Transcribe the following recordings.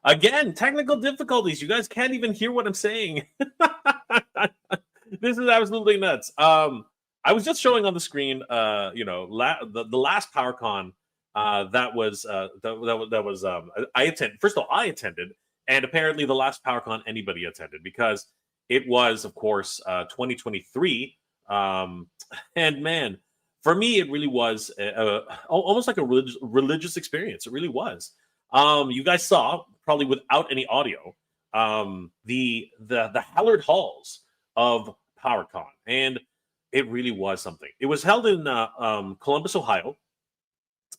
Again, technical difficulties. You guys can't even hear what I'm saying. This is absolutely nuts. I was just showing on the screen, the last PowerCon I attended. First of all, I attended, and apparently the last PowerCon anybody attended, because it was, of course, 2023. And man, for me, it really was almost like a religious experience. It really was. You guys saw, probably without any audio, the hallowed halls of PowerCon, and it really was something. It was held in Columbus, Ohio,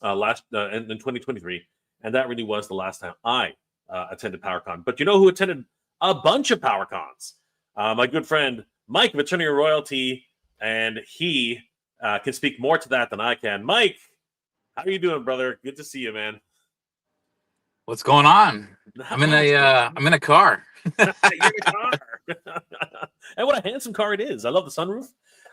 in 2023, and that really was the last time I attended PowerCon. But you know who attended a bunch of PowerCons? My good friend Mike of Attorney of Royalty, and he can speak more to that than I can. Mike, how are you doing, brother? Good to see you, man. What's going on? I'm in a car. You're in a car. And what a handsome car it is. I love the sunroof.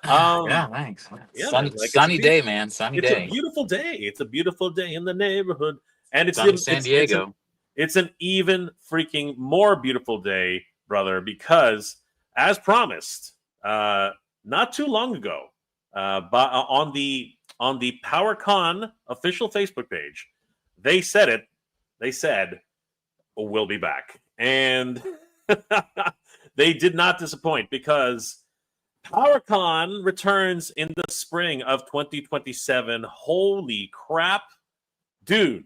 Yeah, thanks. Yeah, sunny day, man. Sunny day. It's a beautiful day. It's a beautiful day in the neighborhood, and it's in San Diego. It's an even freaking more beautiful day, brother, because as promised, not too long ago, but on the PowerCon official Facebook page, they said it. They said, we'll be back. And they did not disappoint, because PowerCon returns in the spring of 2027. Holy crap. Dude,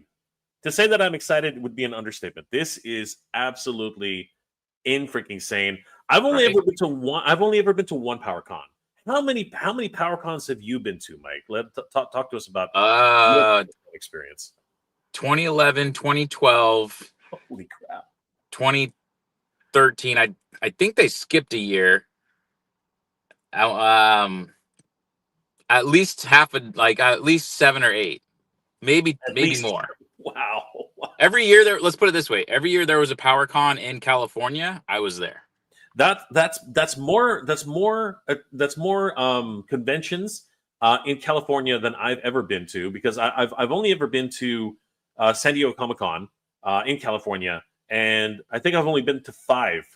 to say that I'm excited would be an understatement. This is absolutely freaking insane. I've only ever been to one PowerCon. How many PowerCons have you been to, Mike? Talk to us about your experience. 2011, 2012. Holy crap. 2013. I think they skipped a year. At least at least 7 or 8. Maybe more. Wow. Every year there, let's put it this way. Every year there was a PowerCon in California, I was there. That's more conventions in California than I've ever been to, because I've only ever been to San Diego Comic-Con in California, and I think I've only been to 5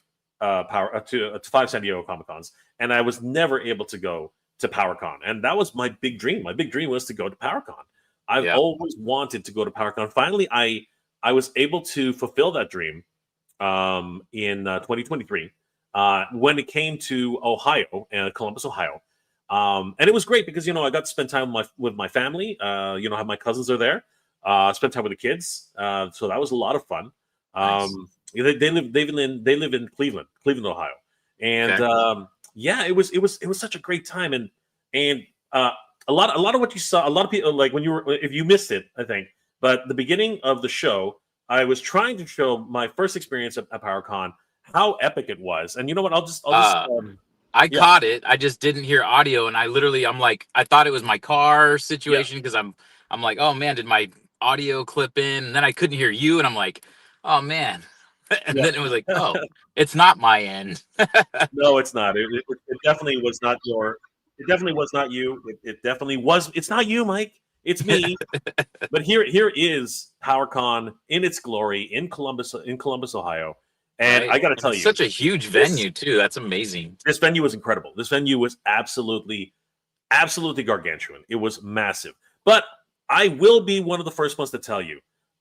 San Diego Comic-Cons, and I was never able to go to PowerCon, and that was my big dream. My big dream was to go to PowerCon. I've always wanted to go to PowerCon. Finally, I was able to fulfill that dream in 2023 when it came to Ohio, Columbus, Ohio. And it was great because, I got to spend time with my family. Have my cousins are there. Spend time with the kids. So that was a lot of fun. Nice. They live in Cleveland, Ohio. And it was such a great time. And a lot of what you saw, a lot of people, like if you missed it, I think, but the beginning of the show, I was trying to show my first experience at PowerCon, how epic it was. And you know what? I caught it. I just didn't hear audio, and I'm like, I thought it was my car situation, because I'm like, oh man, did my audio clip in? And then I couldn't hear you, and I'm like, oh man. And then it was like, oh, it's not my end. No, it's not. It definitely was not your. It definitely was not you. It definitely was. It's not you, Mike. It's me. But here is PowerCon in its glory in Columbus, Ohio. And I got to tell you, such a huge venue too. That's amazing. This venue was incredible. This venue was absolutely gargantuan. It was massive. But I will be one of the first ones to tell you,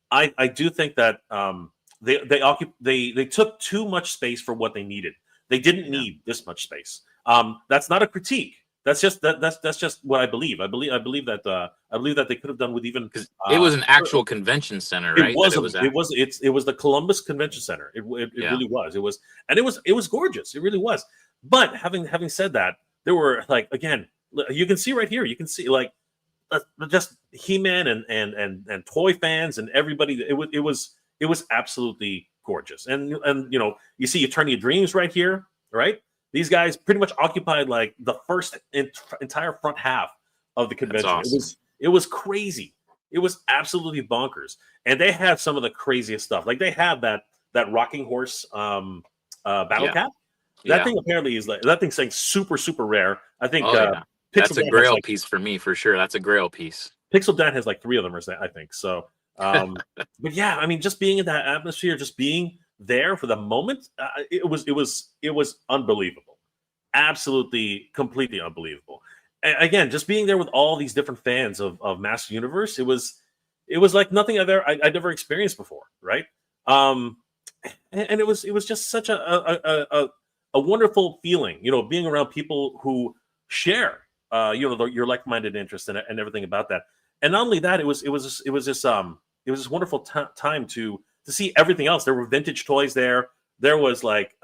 I do think that they took too much space for what they needed. They didn't need this much space. That's not a critique. That's just what I believe. I believe that they could have done with even, because it was an actual convention center, right? It was the Columbus Convention Center. It really was. It was gorgeous. It really was. But having said that, there were, like, again, you can see right here. You can see, like, just He-Man and toy fans and everybody. It was absolutely gorgeous. And you see Eternity of Dreams right here, right? These guys pretty much occupied, like, the first entire front half of the convention. Awesome. It was crazy. It was absolutely bonkers. And they had some of the craziest stuff. Like, they had that rocking horse battle cap. That thing apparently is, like, that thing's saying super, super rare. I think that's a grail piece for me, for sure. That's a grail piece. Pixel Dan has like 3 of them, I think. So But yeah, I mean, just being in that atmosphere, just being there for the moment, it was unbelievable, absolutely, completely unbelievable. Again, just being there with all these different fans of Master Universe, it was like nothing I'd ever experienced before, right? Um, and it was just such a wonderful feeling, being around people who share, your like-minded interests and everything about that. And not only that, it was this wonderful time to see everything else. There were vintage toys there. There was like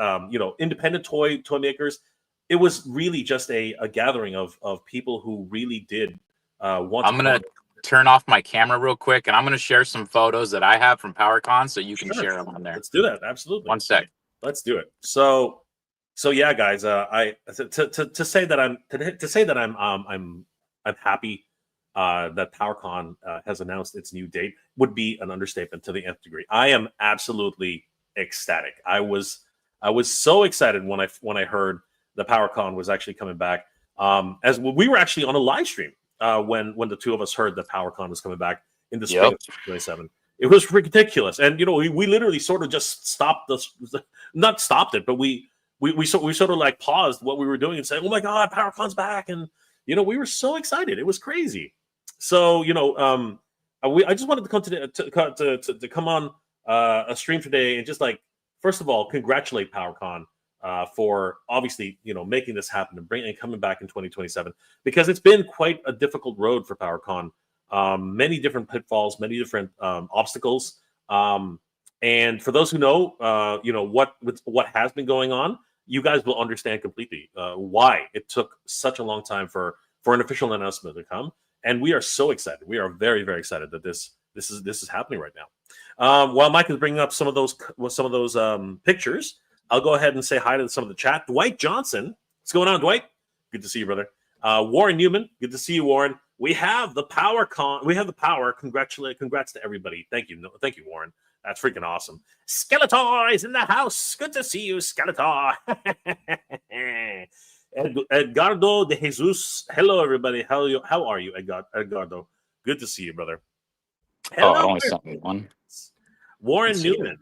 independent toy makers. It was really just a gathering of people who really did want I'm to gonna come. turn off my camera real quick, and I'm gonna share some photos that I have from PowerCon, so you can Sure, share them on there. let's do that. Absolutely. One sec. Let's do it. So yeah, guys. I to say that I'm happy that PowerCon has announced its new date would be an understatement to the nth degree. I am absolutely ecstatic. I was so excited when I heard the PowerCon was actually coming back. As we were actually on a live stream when the two of us heard that PowerCon was coming back in the spring of 2027. It was ridiculous, and we literally sort of just stopped not stopped it, but we sort of like paused what we were doing and said, "Oh my God, PowerCon's back!" And we were so excited. It was crazy. So I just wanted to come to come on a stream today and just like, first of all, congratulate PowerCon for obviously making this happen and coming back in 2027, because it's been quite a difficult road for PowerCon. Many different pitfalls, many different obstacles. And for those who know, what has been going on, you guys will understand completely why it took such a long time for an official announcement to come. And we are so excited. We are very, very excited that this is happening right now. While Mike is bringing up some of those pictures, I'll go ahead and say hi to some of the chat. Dwight Johnson, what's going on, Dwight? Good to see you, brother. Warren Newman, good to see you, Warren. We have the PowerCon. We have the power. Congrats to everybody. Thank you, Warren. That's freaking awesome. Skeletor is in the house. Good to see you, Skeletor. Edgardo de Jesus. Hello, everybody. How are you, Edgardo? Good to see you, brother. Hello, I only sent me one. Warren Newman.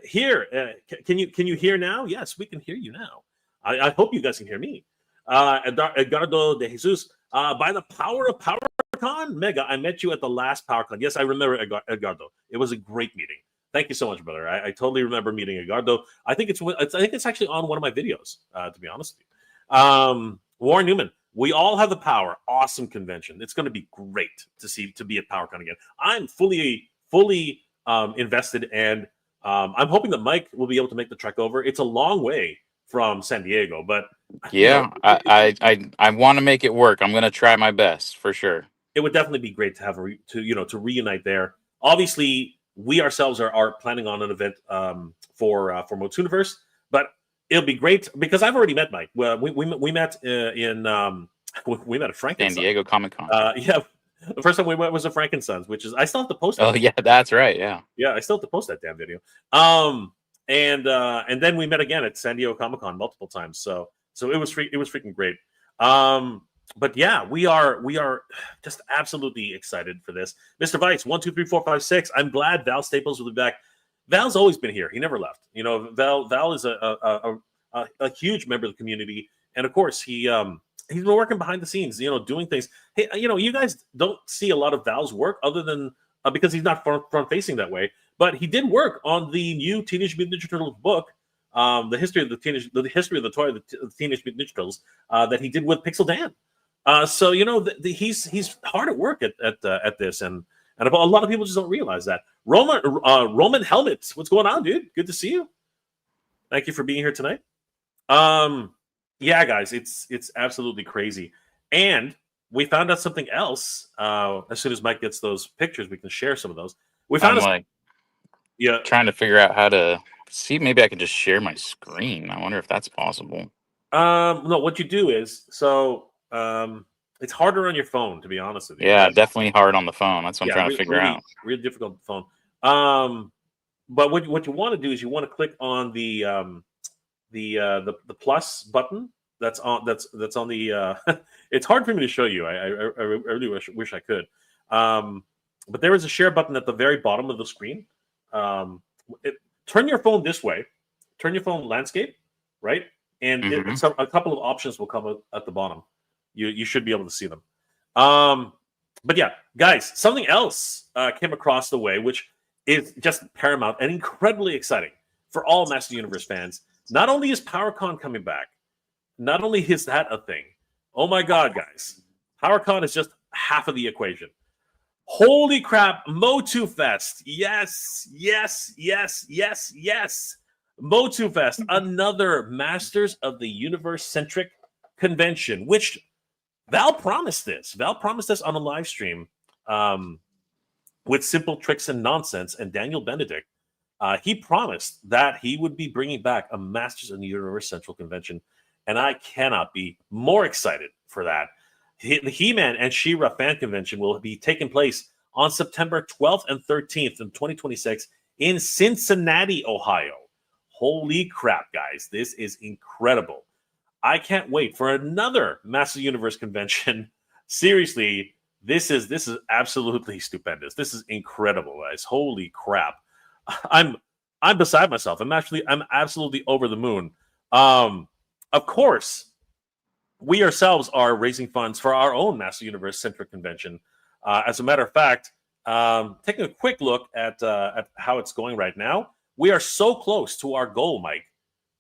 Here. Can you hear now? Yes, we can hear you now. I hope you guys can hear me. Edgardo de Jesus. By the power of PowerCon, Mega, I met you at the last PowerCon. Yes, I remember Edgardo. It was a great meeting. Thank you so much, brother. I totally remember meeting Edgardo. I think it's actually on one of my videos, to be honest with you. Warren Newman, we all have the power. Awesome convention. It's going to be great to be at PowerCon again. I'm fully invested, and I'm hoping that Mike will be able to make the trek over. It's a long way from San Diego, but yeah, I want to make it work. I'm going to try my best for sure. It would definitely be great to have to reunite there. Obviously, we ourselves are planning on an event for MOTUNIVERSE, but it'll be great because I've already met Mike. Well, we met we met at Frankenstein. San Diego Comic-Con. Yeah, the first time we went was at Frankenstein's, which is I still have to post. Oh yeah, that's right. Yeah, I still have to post that damn video. And then we met again at San Diego Comic-Con multiple times. So it was freaking great. But yeah, we are just absolutely excited for this. Mr. Vice, 1, 2, 3, 4, 5, 6. I'm glad Val Staples will be back. Val's always been here. He never left. Val is a huge member of the community, and of course he's been working behind the scenes, doing things. Hey, you guys don't see a lot of Val's work other than because he's not front facing that way. But he did work on the new Teenage Mutant Ninja Turtles book, the history of the toy of the Teenage Mutant Ninja Turtles that he did with Pixel Dan. So he's hard at work at this, and a lot of people just don't realize that. Roman Helmet, what's going on, dude? Good to see you. Thank you for being here tonight. Yeah, guys, it's absolutely crazy, and we found out something else. As soon as Mike gets those pictures, we can share some of those. We found trying to figure out how to see. Maybe I could just share my screen. I wonder if that's possible. No, what you do is it's harder on your phone, to be honest with you. Yeah, definitely hard on the phone. That's what I'm trying to figure out. Really difficult on the phone. But what you want to do is you want to click on the plus button that's on the. It's hard for me to show you. I really wish I could. but there is a share button at the very bottom of the screen. Turn your phone this way. Turn your phone landscape, right? And a couple of options will come at the bottom. You should be able to see them. But yeah, guys, something else came across the way, which is just paramount and incredibly exciting for all Master Universe fans. Not only is PowerCon coming back, not only is that a thing. Oh my God, guys. PowerCon is just half of the equation. Holy crap, MOTUFest. Yes. MOTUFest, another Masters of the Universe-centric convention, which Val promised this. Val promised this on a live stream with Simple Tricks and Nonsense and Daniel Benedict. He promised that he would be bringing back a Masters of the Universe Central Convention, and I cannot be more excited for that. The He-Man and She-Ra fan convention will be taking place on September 12th and 13th in 2026 in Cincinnati, Ohio. Holy crap, guys. This is incredible. I can't wait for another Master Universe convention. Seriously, this is absolutely stupendous. This is incredible, guys. Holy crap. I'm beside myself. I'm absolutely over the moon. Of course, we ourselves are raising funds for our own Master Universe centric convention. As a matter of fact, taking a quick look at how it's going right now, we are so close to our goal, Mike.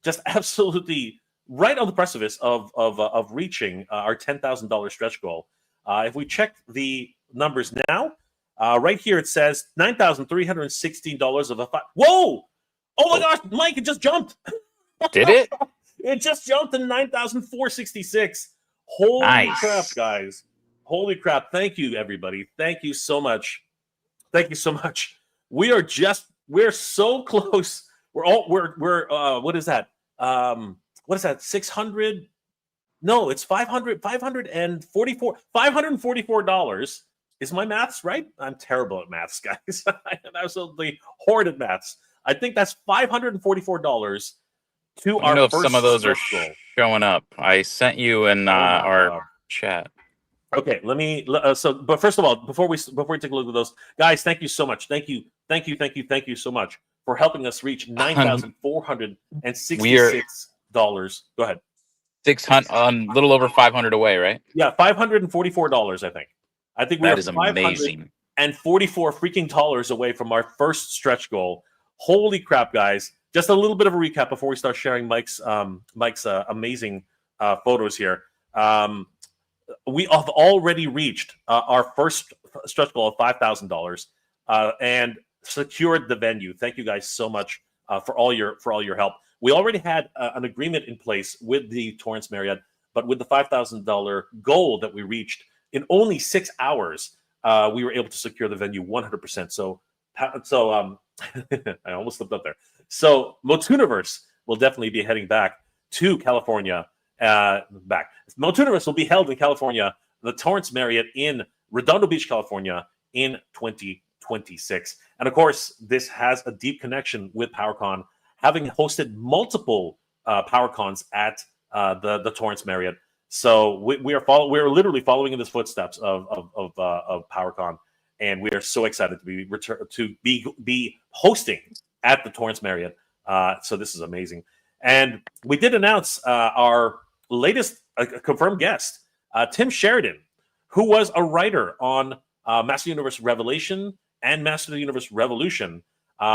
Just absolutely right on the precipice of reaching our $10,000 stretch goal. If we check the numbers now, right here it says $9,316 of a whoa! Oh my gosh, Mike, it just jumped. Did it? It just jumped to $9,466. Holy crap, guys. Holy crap. Thank you, everybody. Thank you so much. Thank you so much. We're so close. What is that? What is that? 600? No, it's $544. Is my maths right? I'm terrible at maths, guys. I am absolutely horrid at maths. I think that's $544 to our know if first some of those are goal. showing up. I sent you in our chat. Okay, let me. But first of all, before we take a look at those, guys, thank you so much. Thank you so much for helping us reach $9,466. Go ahead. 600, a little over 500 away, right? Yeah, $544. I think that is amazing. And $44 freaking dollars away from our first stretch goal. Holy crap, guys! Just a little bit of a recap before we start sharing Mike's amazing photos here. We have already reached our first stretch goal of $5,000 and secured the venue. Thank you guys so much for all your help. We already had an agreement in place with the Torrance Marriott, but with the $5,000 goal that we reached in only 6 hours, we were able to secure the venue 100%. So I almost slipped up there. So MOTUNIVERSE will definitely be heading back to California. MOTUNIVERSE will be held in California, the Torrance Marriott in Redondo Beach, California, in 2026. And of course, this has a deep connection with PowerCon, having hosted multiple PowerCons at the Torrance Marriott. So we're literally following in the footsteps of PowerCon, and we are so excited to be hosting at the Torrance Marriott. So this is amazing. And we did announce our latest confirmed guest, Tim Sheridan, who was a writer on Master Universe Revelation and Master Universe Revolution.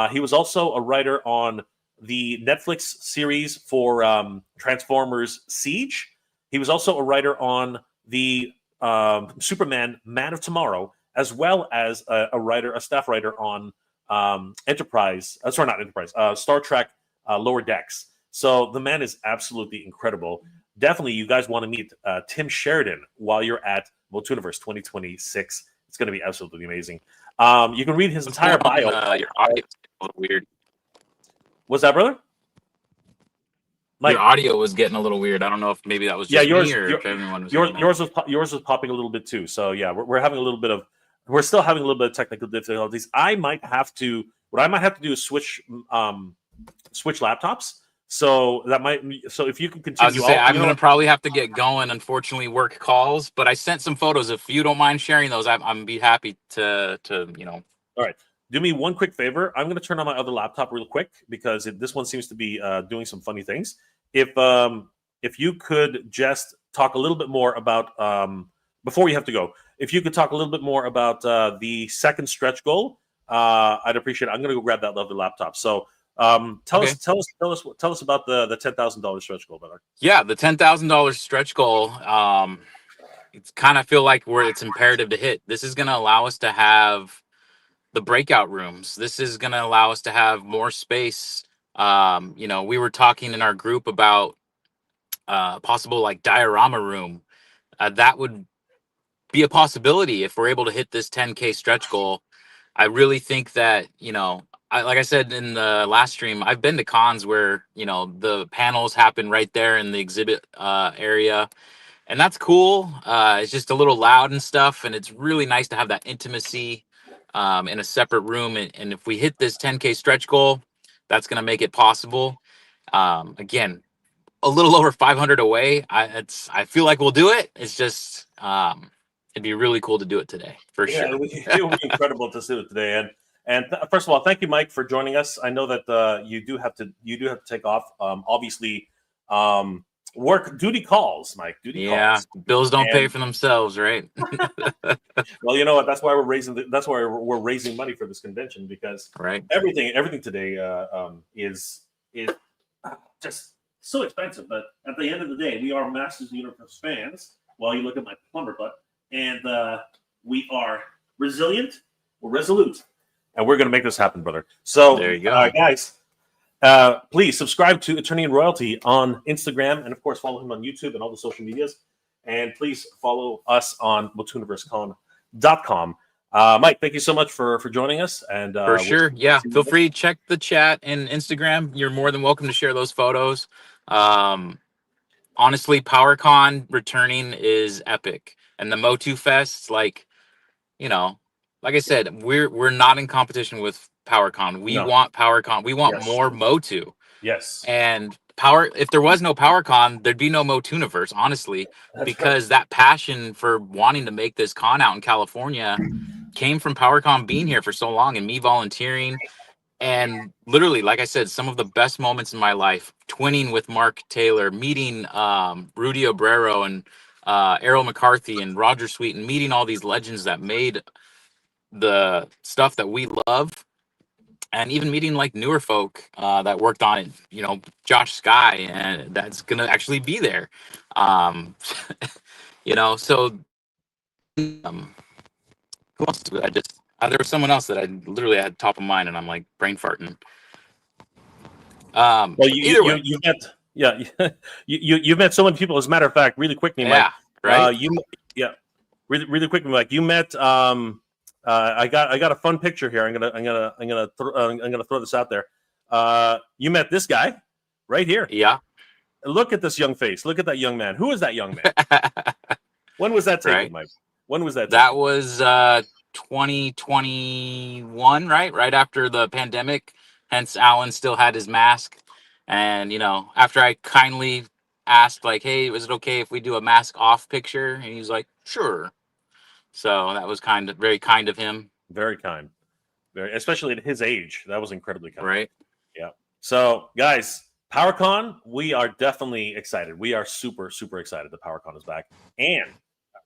He was also a writer on the Netflix series for Transformers Siege. He was also a writer on the Superman Man of Tomorrow, as well as a staff writer on Star Trek Lower Decks. So the man is absolutely incredible. Definitely, you guys want to meet Tim Sheridan while you're at MOTUNIVERSE 2026. It's going to be absolutely amazing. You can read his entire bio. Your audio is a little weird. What's that, brother? Mike, your audio was getting a little weird. I don't know if maybe that was just me or if everyone was. Yours was popping a little bit too. So yeah, we're having a little bit of. We're still having a little bit of technical difficulties. What I might have to do is switch laptops. So that might. So if you can I was continue, gonna say I'm you know gonna what? probably have to get going. Unfortunately, work calls, but I sent some photos. If you don't mind sharing those, I'm be happy to All right. Do me one quick favor. I'm going to turn on my other laptop real quick because this one seems to be doing some funny things. If you could just talk a little bit more about before we have to go, if you could talk a little bit more about the second stretch goal, I'd appreciate it. I'm going to go grab that other laptop. So tell Okay. us about the $10,000 stretch goal, brother. Yeah, the $10,000 stretch goal. It's kind of feel like it's imperative to hit. This is going to allow us to have the breakout rooms. This is going to allow us to have more space. We were talking in our group about possible like diorama room. That would be a possibility if we're able to hit this 10K stretch goal. I really think that, like I said in the last stream, I've been to cons where, the panels happen right there in the exhibit area. And that's cool. It's just a little loud and stuff. And it's really nice to have that intimacy in a separate room. And if we hit this 10K stretch goal, that's going to make it possible. Again, a little over 500 away. I feel like we'll do it. It's just, it'd be really cool to do it today for Yeah, sure. it would be incredible to see it today. First of all, thank you, Mike, for joining us. I know that you do have to take off. Obviously, work duty calls, Mike. Duty calls. Bills don't pay for themselves, right? Well, you know what? That's why we're raising money for this convention, because Right. everything today is just so expensive. But at the end of the day, we are Masters of the Universe fans. While you look at my plumber butt, and we are resilient, we're resolute, and we're going to make this happen, brother. So There you go. guys, please subscribe to Attorney and Royalty on Instagram, and of course follow him on YouTube and all the social medias, and please follow us on MOTUNIVERSECon.com. Mike, thank you so much for joining us, and For sure. Yeah, feel free to check the chat and Instagram. You're more than welcome to share those photos. Honestly, PowerCon returning is epic, and the MOTUFest, like I said, we're not in competition with PowerCon. We want PowerCon. We want more Motu. Yes. And if there was no PowerCon, there'd be no MOTUNIVERSE, honestly, because that passion for wanting to make this con out in California came from PowerCon being here for so long and me volunteering. And literally, like I said, some of the best moments in my life, twinning with Mark Taylor, meeting Rudy Obrero and Errol McCarthy and Roger Sweet, and meeting all these legends that made the stuff that we love, and even meeting like newer folk that worked on it, Josh Sky, and that's gonna actually be there. So who else did I just there was someone else that I literally had top of mind, and I'm like brain farting. Well, you met you met so many people. As a matter of fact, really quickly, Mike. Right. Really quickly, Mike. You met I got a fun picture here. I'm gonna throw this out there. You met this guy right here. Yeah. Look at this young face. Look at that young man. Who is that young man? When was that taken, Mike? When was that? That was 2021, right? Right after the pandemic. Hence, Alan still had his mask. And after I kindly asked, like, "Hey, is it okay if we do a mask off picture?" And he was like, "Sure." So that was very kind of him. Very kind. Very, especially at his age. That was incredibly kind. Right. Yeah. So, guys, PowerCon, we are definitely excited. We are super, super excited that PowerCon is back. And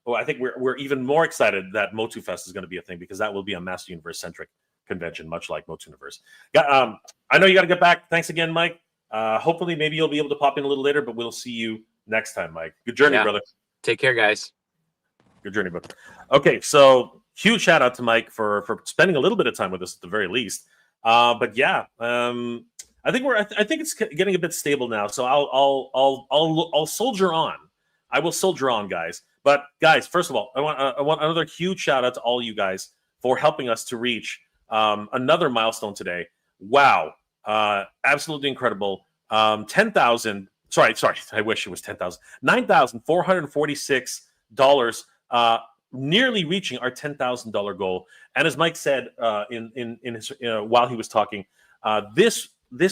I think we're even more excited that MOTUFest is going to be a thing, because that will be a Master Universe-centric convention, much like MOTUNIVERSE. I know you got to get back. Thanks again, Mike. Hopefully, maybe you'll be able to pop in a little later, but we'll see you next time, Mike. Good journey, brother. Take care, guys. Good journey, brother. Okay, so huge shout out to Mike for spending a little bit of time with us at the very least. But yeah, I think it's getting a bit stable now. So I'll soldier on. I will soldier on, guys. But guys, first of all, I want another huge shout out to all you guys for helping us to reach another milestone today. Wow, absolutely incredible. 10,000. Sorry. I wish it was 10,000. $9,446. Nearly reaching our $10,000 goal. And as Mike said in his while he was talking, this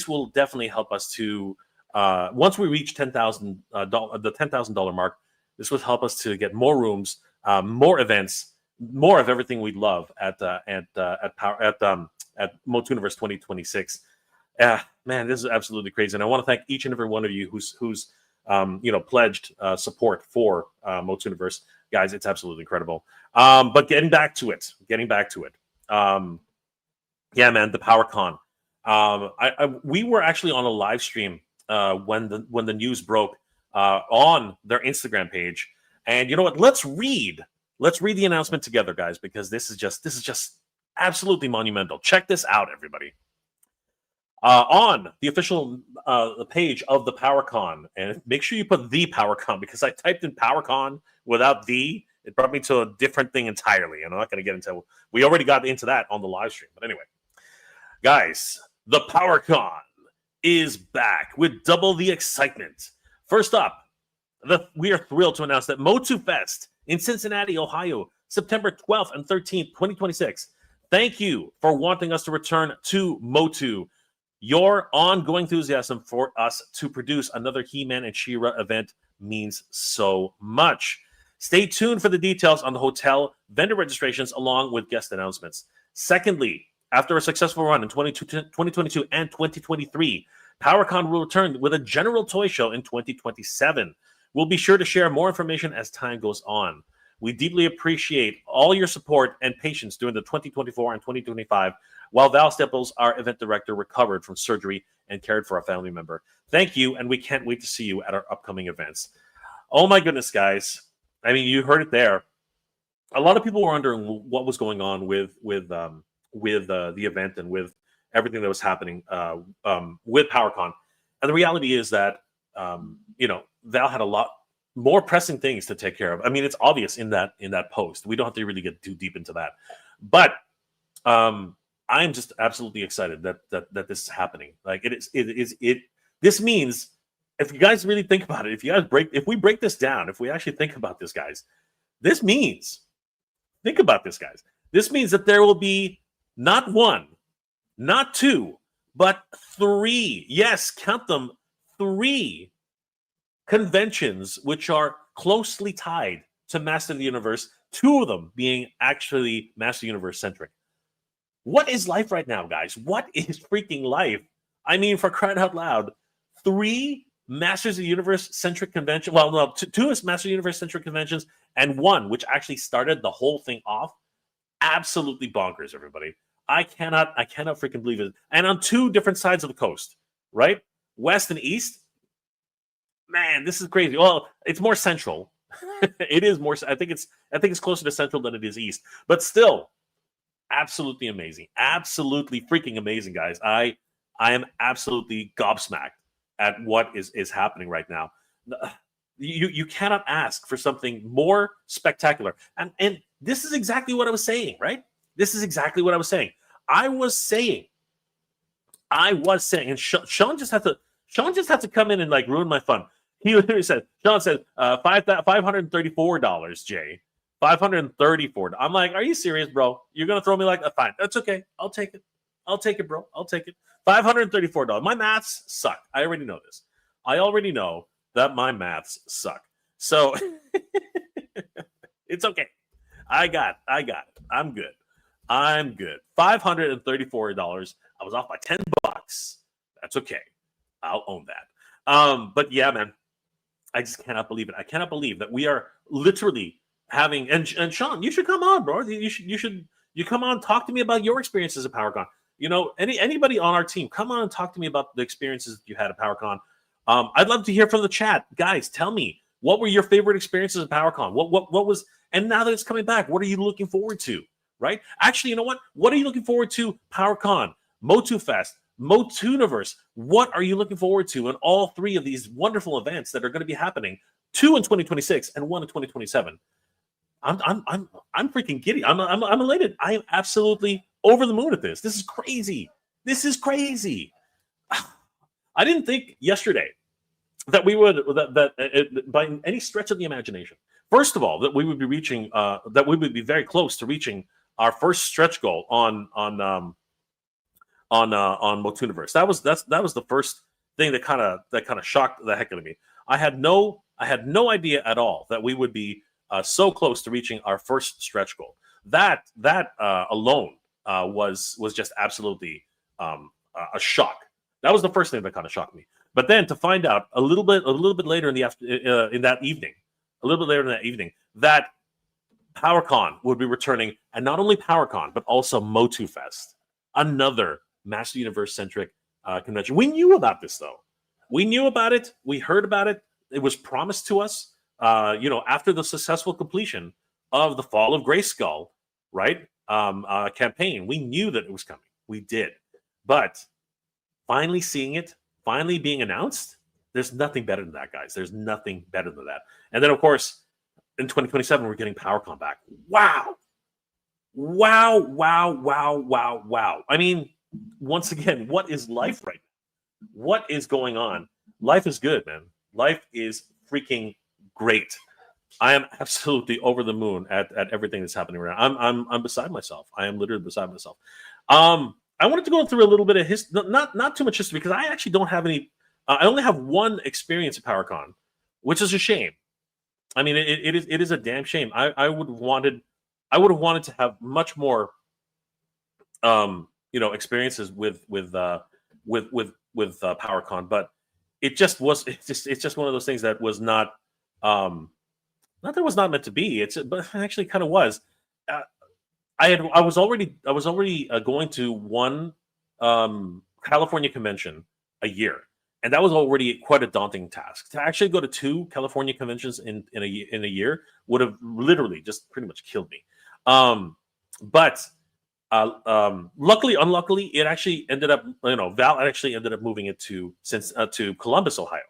will definitely help us to once we reach the $10,000 mark, this would help us to get more rooms, more events, more of everything we love at MOTUNIVERSE 2026. Man, this is absolutely crazy, and I want to thank each and every one of you who's pledged support for MOTUNIVERSE. Guys, it's absolutely incredible. But getting back to it. Yeah, man, the PowerCon. We were actually on a live stream when the news broke on their Instagram page, and you know what? Let's read the announcement together, guys, because this is just absolutely monumental. Check this out, everybody. On the official page of the PowerCon, and make sure you put the PowerCon, because I typed in PowerCon without the, it brought me to a different thing entirely, and I'm not going to get into. We already got into that on the live stream, but anyway, guys, the PowerCon is back with double the excitement. First up, we are thrilled to announce that MOTUFest in Cincinnati, Ohio, September 12th and 13th, 2026. Thank you for wanting us to return to MOTU. Your ongoing enthusiasm for us to produce another He-Man and She-Ra event means so much. Stay tuned for the details on the hotel, vendor registrations, along with guest announcements. Secondly, after a successful run in 2022 and 2023, PowerCon will return with a general toy show in 2027. We'll be sure to share more information as time goes on. We deeply appreciate all your support and patience during the 2024 and 2025, while Val Staples, our event director, recovered from surgery and cared for a family member. Thank you, and we can't wait to see you at our upcoming events. Oh my goodness, guys. I mean, you heard it there. A lot of people were wondering what was going on with the event and with everything that was happening with PowerCon. And the reality is that, Val had a lot more pressing things to take care of. I mean, it's obvious in that post. We don't have to really get too deep into that. But I am just absolutely excited that this is happening. Like this means, if you guys really think about it, if we break this down, if we actually think about this, guys, this means that there will be not one, not two, but three. Yes, count them, 3 conventions which are closely tied to Master of the Universe, 2 of them being actually Master Universe centric. What is life right now, guys? What is freaking life? I mean, for crying out loud, 3 Masters of the Universe centric conventions. Well, no, 2 Master of the Universe centric conventions, and 1 which actually started the whole thing off. Absolutely bonkers, everybody. I cannot freaking believe it. And on 2 different sides of the coast, right? West and East. Man, this is crazy. Well, it's more central. It is more. I think it's closer to central than it is east. But still, absolutely amazing. Absolutely freaking amazing, guys. I am absolutely gobsmacked at what is happening right now. You cannot ask for something more spectacular. And this is exactly what I was saying, right? This is exactly what I was saying. I was saying, and Sean just had to come in and like ruin my fun. He literally said, Sean said, $534, Jay. $534. I'm like, are you serious, bro? You're gonna throw me like that? Fine, that's okay. I'll take it, bro. I'll take it. $534. My maths suck. I already know this. I already know that my maths suck. So it's okay. I got it. I'm good. $534. I was off by $10. That's okay. I'll own that. But yeah, man, I just cannot believe it. I cannot believe that we are literally having, and Sean, you should come on, bro. You come on, talk to me about your experiences at PowerCon. Anybody on our team, come on and talk to me about the experiences that you had at PowerCon. I'd love to hear from the chat. Guys, tell me, what were your favorite experiences at PowerCon? What was, and now that it's coming back, what are you looking forward to? Right? Actually, you know what? What are you looking forward to? PowerCon, MOTUFest, MOTUNIVERSE. What are you looking forward to in all 3 of these wonderful events that are going to be happening? 2 in 2026 and 1 in 2027. I'm freaking giddy. I'm elated. I am absolutely over the moon at this. This is crazy. I didn't think yesterday that we would by any stretch of the imagination. First of all, that we would be reaching that we would be very close to reaching our first stretch goal on MOTUNIVERSE. That was the first thing that kind of shocked the heck out of me. I had no idea at all that we would be so close to reaching our first stretch goal. That alone was just absolutely a shock. That was the first thing that kind of shocked me. But then to find out a little bit later in that evening, that PowerCon would be returning, and not only PowerCon but also MOTUFest, another Master Universe centric convention. We knew about this though. We knew about it. We heard about it. It was promised to us. After the successful completion of the Fall of Grayskull, right? Campaign. We knew that it was coming. We did. But finally seeing it, finally being announced, there's nothing better than that, guys. There's nothing better than that. And then, of course, in 2027, we're getting PowerCon back. Wow. Wow, wow, wow, wow, wow. I mean, once again, what is life right now? What is going on? Life is good, man. Life is freaking great. I am absolutely over the moon at everything that's happening right now. I'm beside myself. I am literally beside myself. I wanted to go through a little bit of history, not too much history, because I actually don't have any. I only have one experience at PowerCon, which is a shame. I mean, it is a damn shame. I would have wanted to have much more, experiences with PowerCon, but it's just one of those things that was not that it was not meant to be. But it actually kind of was. I was already going to one California convention a year, and that was already quite a daunting task. To actually go to 2 California conventions in a year would have literally just pretty much killed me. But luckily, unluckily, it actually ended up, Val actually ended up moving it to Columbus, Ohio,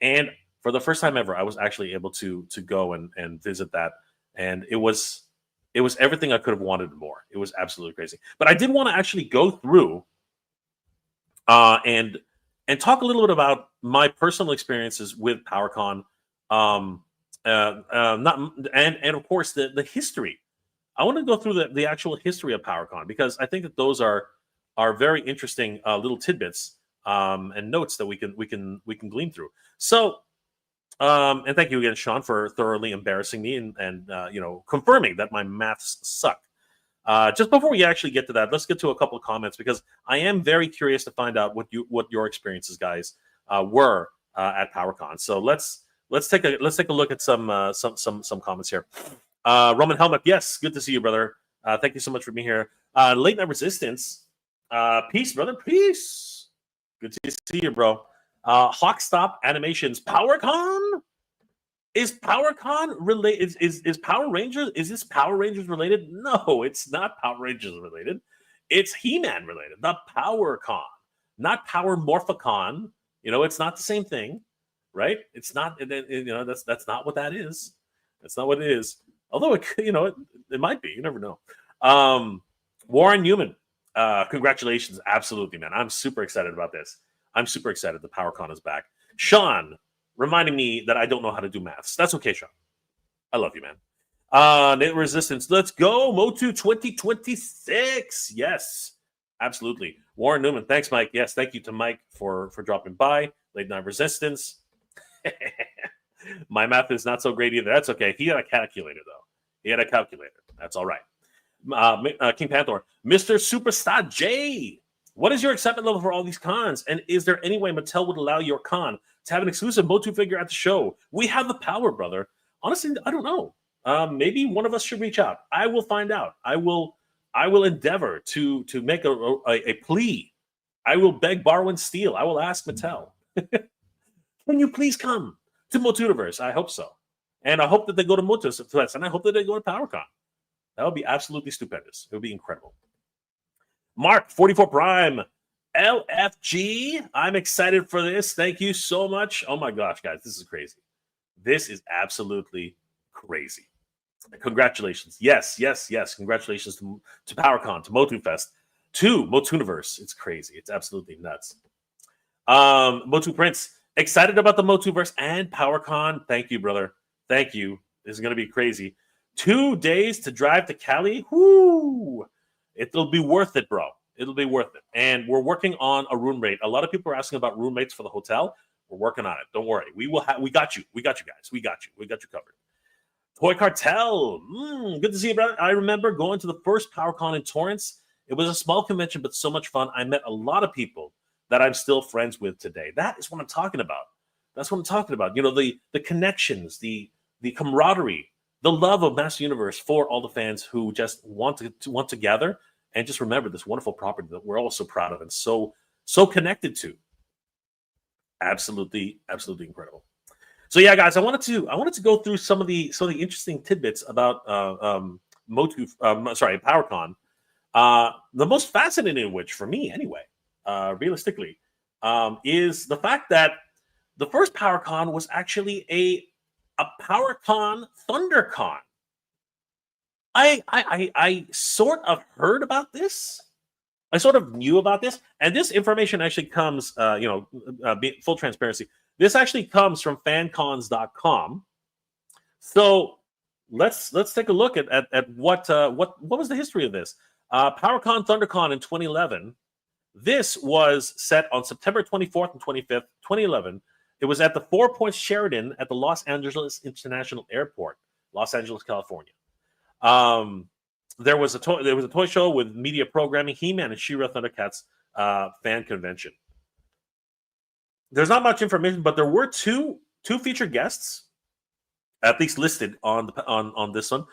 and for the first time ever, I was actually able to go and visit that, and it was everything I could have wanted and more. It was absolutely crazy. But I did want to actually go through and talk a little bit about my personal experiences with PowerCon, and of course the history. I want to go through the actual history of PowerCon, because I think that those are very interesting little tidbits and notes that we can glean through. So. And thank you again, Sean, for thoroughly embarrassing me and confirming that my maths suck. Just before we actually get to that, let's get to a couple of comments, because I am very curious to find out what your experiences, guys, were at PowerCon. So let's take a look at some comments here. Roman Helmet, yes, good to see you, brother. Thank you so much for being here. Late Night Resistance, peace, brother, peace. Good to see you, bro. Hawkstop Animations, PowerCon? Is PowerCon related? Is Power Rangers? Is this Power Rangers related? No, it's not Power Rangers related. It's He-Man related. The PowerCon, not Power Morphicon. It's not the same thing, right? It's not. That's not what that is. That's not what it is. Although it might be. You never know. Warren Newman, congratulations! Absolutely, man. I'm super excited about this. I'm super excited that PowerCon is back. Sean, reminding me that I don't know how to do maths. That's okay, Sean. I love you, man. Nate Resistance, let's go. Motu 2026. Yes, absolutely. Warren Newman, thanks, Mike. Yes, thank you to Mike for dropping by. Late Night Resistance. My math is not so great either. That's okay. He had a calculator, though. He had a calculator. That's all right. King Panther, Mr. Superstar J. What is your excitement level for all these cons? And is there any way Mattel would allow your con to have an exclusive Motu figure at the show? We have the power, brother. Honestly, I don't know. Maybe one of us should reach out. I will find out. I will endeavor to make a plea. I will beg, borrow, and steal. I will ask Mattel. Can you please come to MOTUNIVERSE? I hope so. And I hope that they go to MOTUFest, and I hope that they go to PowerCon. That would be absolutely stupendous. It would be incredible. Mark 44 Prime, LFG. I'm excited for this. Thank you so much. Oh my gosh, guys, this is crazy. This is absolutely crazy. Congratulations. Yes. Congratulations to PowerCon, to MOTUFest, to MOTUNIVERSE. It's crazy. It's absolutely nuts. Motu Prince, excited about the MOTUVERSE and PowerCon. Thank you, brother. Thank you. This is going to be crazy. 2 days to drive to Cali. Whoo! It'll be worth it, bro. It'll be worth it. And we're working on a room rate. A lot of people are asking about roommates for the hotel. We're working on it. Don't worry. We got you. We got you guys. We got you covered. Toy Cartel. Good to see you, brother. I remember going to the first PowerCon in Torrance. It was a small convention, but so much fun. I met a lot of people that I'm still friends with today. That is what I'm talking about. That's what I'm talking about. You know, the connections, the camaraderie, the love of Master Universe for all the fans who just want to gather and just remember this wonderful property that we're all so proud of and so connected to. Absolutely incredible. So yeah, guys, I wanted to go through some of the interesting tidbits about PowerCon. The most fascinating of which, for me anyway, realistically, is the fact that the first PowerCon was actually a PowerCon ThunderCon. I sort of heard about this. I sort of knew about this, and this information actually comes, full transparency. This actually comes from fancons.com. So let's take a look at what was the history of this. PowerCon ThunderCon in 2011. This was set on September 24th and 25th, 2011. It was at the 4 Points Sheraton at the Los Angeles International Airport, Los Angeles, California. There was a toy show with media programming, He-Man and She-Ra Thundercats fan convention. There's not much information, but there were two featured guests, at least listed on this one.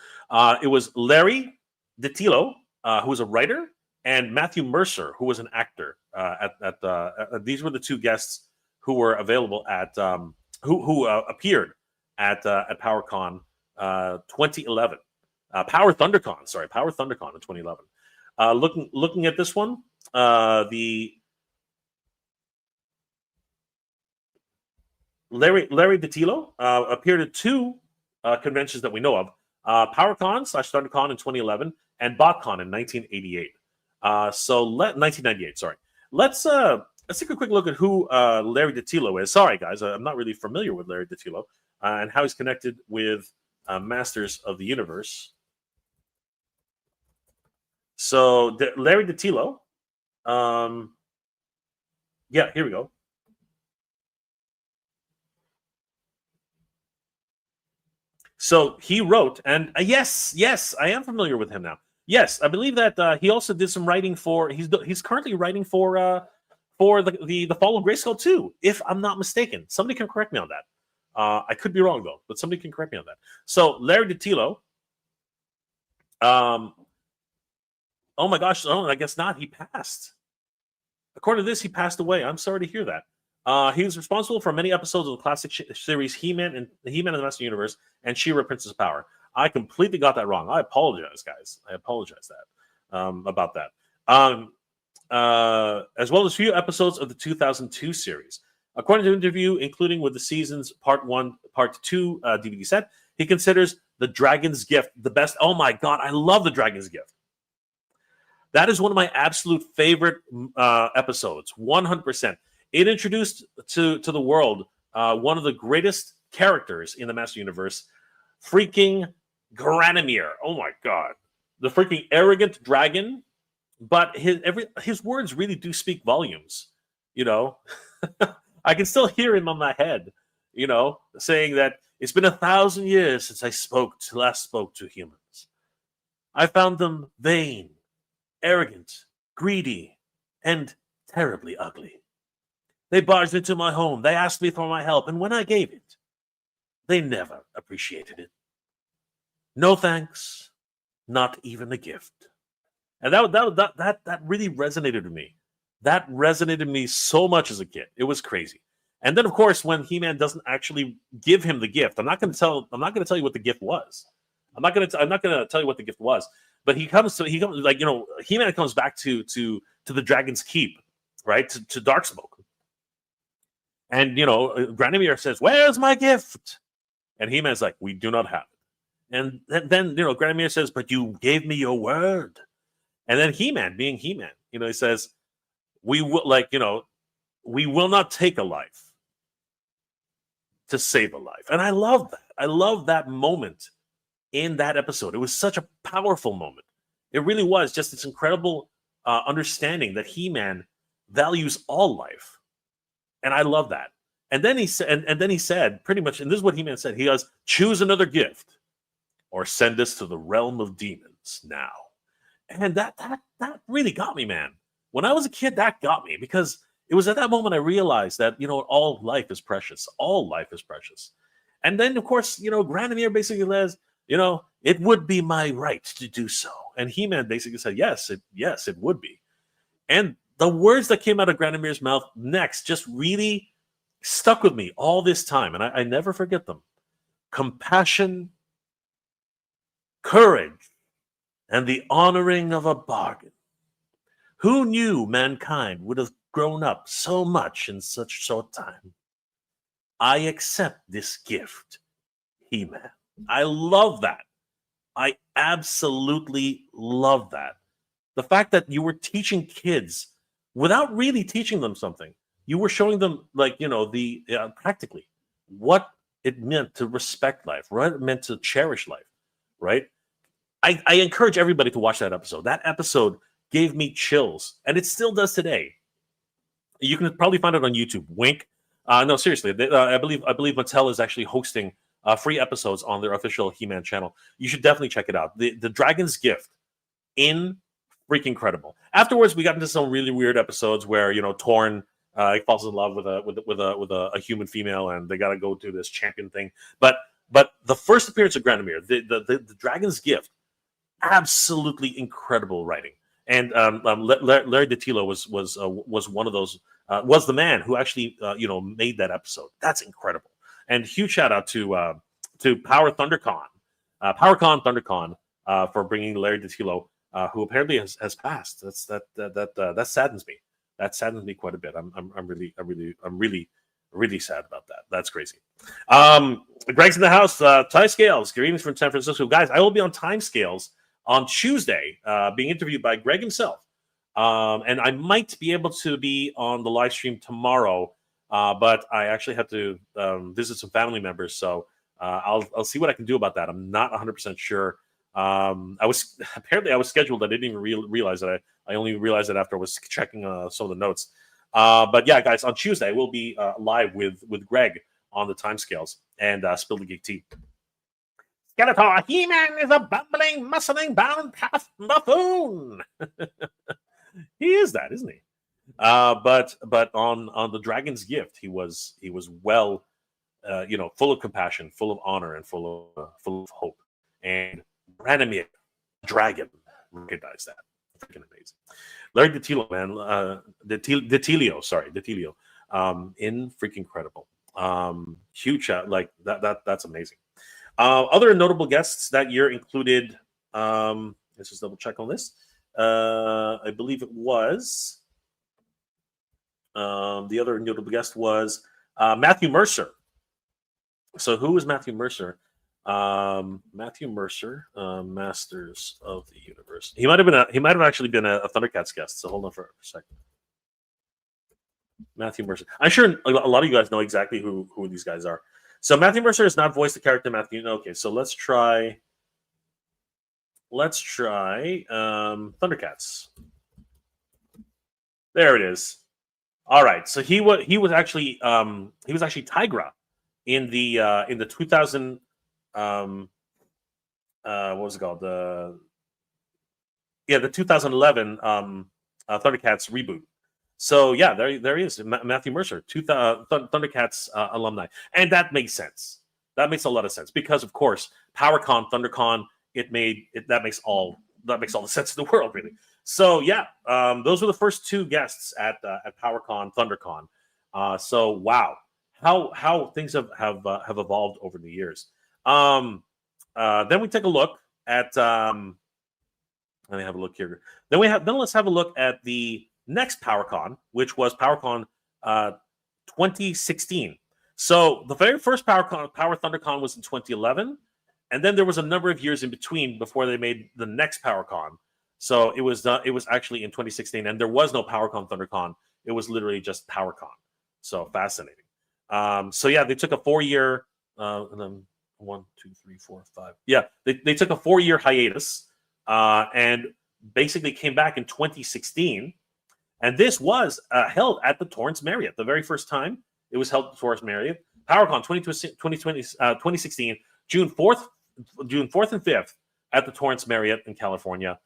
It was Larry DiTillo, who was a writer, and Matthew Mercer, who was an actor. These were the two guests who were available at who appeared at PowerCon 2011. Power ThunderCon in 2011. Looking at this one, the Larry DiTillo appeared at two conventions that we know of: PowerCon/ThunderCon in 2011 and BotCon in 1988. 1998. Sorry. Let's take a quick look at who Larry DiTillo is. Sorry, guys, I'm not really familiar with Larry DiTillo and how he's connected with Masters of the Universe. So Larry DiTillo, yeah, here we go. So he wrote, and yes, I am familiar with him now. Yes, I believe that he also did some writing for. He's currently writing for the Fall of Grayskull 2, if I'm not mistaken. Somebody can correct me on that. I could be wrong though, but somebody can correct me on that. So Larry DiTillo. Oh my gosh! Oh, I guess not. He passed. According to this, he passed away. I'm sorry to hear that. He was responsible for many episodes of the classic series He-Man and the Master Universe and She-Ra Princess of Power. I completely got that wrong. I apologize, guys. I apologize about that. As well as a few episodes of the 2002 series. According to an interview, including with the season's Part 1, Part 2 DVD set, he considers The Dragon's Gift the best. Oh my God, I love The Dragon's Gift. That is one of my absolute favorite episodes, 100%. It introduced to the world one of the greatest characters in the Master Universe, freaking Granomir. Oh my God. The freaking arrogant dragon, but his words really do speak volumes, you know. I can still hear him on my head, you know, saying that it's been 1,000 years since I last spoke to humans. I found them vain, arrogant, greedy, and terribly ugly. They barged into my home. They asked me for my help, and when I gave it, they never appreciated it. No thanks, not even a gift. And that really resonated with me. That resonated with me so much as a kid. It was crazy. And then, of course, when He-Man doesn't actually give him the gift, I'm not going to tell you what the gift was. I'm not going to tell you what the gift was. But he comes like, you know, He-Man comes back to the Dragon's Keep, right? To Darksmoke. And, you know, Granomir says, "Where's my gift?" And He-Man's like, "We do not have it." And then you know, Granomir says, "But you gave me your word." And then He-Man, being He-Man, you know, he says, we will not take a life to save a life. And I love that. I love that moment in that episode. It was such a powerful moment. It really was just this incredible understanding that He-Man values all life, and I love that. And then he said, and then he said, pretty much, and this is what He-Man said. He goes, "Choose another gift, or send us to the realm of demons now." And that really got me, man. When I was a kid, that got me, because it was at that moment I realized that, all life is precious. All life is precious. And then, of course, Granamir basically says, it would be my right to do so. And He-Man basically said, yes, it would be. And the words that came out of Granamir's mouth next just really stuck with me all this time. And I never forget them. Compassion, courage, and the honoring of a bargain. Who knew mankind would have grown up so much in such short time? I accept this gift, He-Man. I love that. I absolutely love that. The fact that you were teaching kids without really teaching them something. You were showing them, practically what it meant to respect life, what it meant to cherish life, right? I encourage everybody to watch that episode. That episode gave me chills, and it still does today. You can probably find it on YouTube. Wink. No, seriously. I believe Mattel is actually hosting free episodes on their official He-Man channel. You should definitely check it out. The Dragon's Gift, freaking incredible. Afterwards, we got into some really weird episodes where Torn falls in love with a human female, and they got to go do this champion thing. But the first appearance of Granamir, the Dragon's Gift, absolutely incredible writing. And Larry DiTillo was one of those, was the man who actually made that episode. That's incredible. And huge shout out to PowerCon ThunderCon for bringing Larry DiTillo, who apparently has passed. That saddens me. That saddens me quite a bit. I'm really sad about that. That's crazy. Greg's in the house. Time Scales. Greetings from San Francisco, guys. I will be on Time Scales on Tuesday, being interviewed by Greg himself. And I might be able to be on the live stream tomorrow, but I actually have to visit some family members. So I'll see what I can do about that. I'm not 100% sure. I was scheduled. I didn't even realize that. I only realized that after I was checking some of the notes. But yeah, guys, on Tuesday we'll be live with Greg on the Timescales and Spill the Geek Tea. Skeletor, He-Man is a bumbling, muscling, bound-past buffoon. He is that, isn't he? But on the Dragon's Gift, he was well, full of compassion, full of honor, and full of hope. And Branimir, dragon, recognize that. Freaking amazing. Larry DiTillo, man, DiTilio, in freaking incredible. Huge shot, like that's amazing. Other notable guests that year included, let's just double check on this. I believe it was, the other notable guest was Matthew Mercer. So who was Matthew Mercer? Matthew Mercer, Masters of the Universe. He might have actually been a Thundercats guest. So hold on for a second. Matthew Mercer. I'm sure a lot of you guys know exactly who these guys are. So Matthew Mercer has not voiced the character Matthew. Okay, so let's try Thundercats. There it is. All right. So he was actually Tigra in the 2000 what was it called? The 2011 Thundercats reboot. So yeah, there he is, Matthew Mercer, Thundercats alumni, and that makes sense. That makes a lot of sense because, of course, PowerCon, ThunderCon, that makes all the sense in the world, really. So yeah, those were the first two guests at PowerCon, ThunderCon. So wow, how things have evolved over the years. Then we take a look at. Let me have a look here. Then let's have a look at the next PowerCon, which was PowerCon 2016. So the very first Power ThunderCon was in 2011, and then there was a number of years in between before they made the next PowerCon. So it was actually in 2016, and there was no PowerCon ThunderCon. It was literally just PowerCon. So fascinating. So yeah, they took a 4-year, and then 1, 2, 3, 4, 5. Yeah, they took a 4-year hiatus, and basically came back in 2016, and this was held at the Torrance Marriott. The very first time it was held at the Torrance Marriott. PowerCon 2016, June 4th and 5th at the Torrance Marriott in California.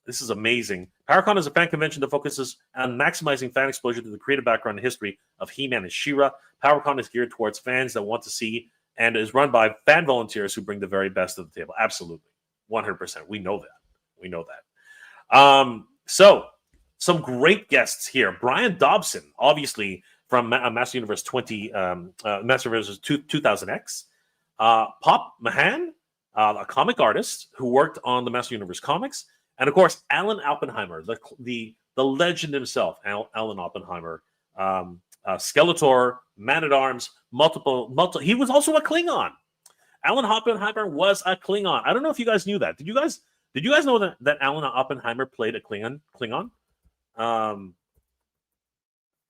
This is amazing. PowerCon is a fan convention that focuses on maximizing fan exposure to the creative background and history of He-Man and She-Ra. PowerCon is geared towards fans that want to see and is run by fan volunteers who bring the very best to the table. Absolutely. 100%. We know that. So, some great guests here. Brian Dobson, obviously, from Master Universe 2000X. Pop Mahan, a comic artist who worked on the Master Universe comics. And of course, Alan Oppenheimer, the legend himself, Alan Oppenheimer, Skeletor, Man-at-Arms, multiple. He was also a Klingon. Alan Oppenheimer was a Klingon. I don't know if you guys knew that. Did you guys know that Alan Oppenheimer played a Klingon?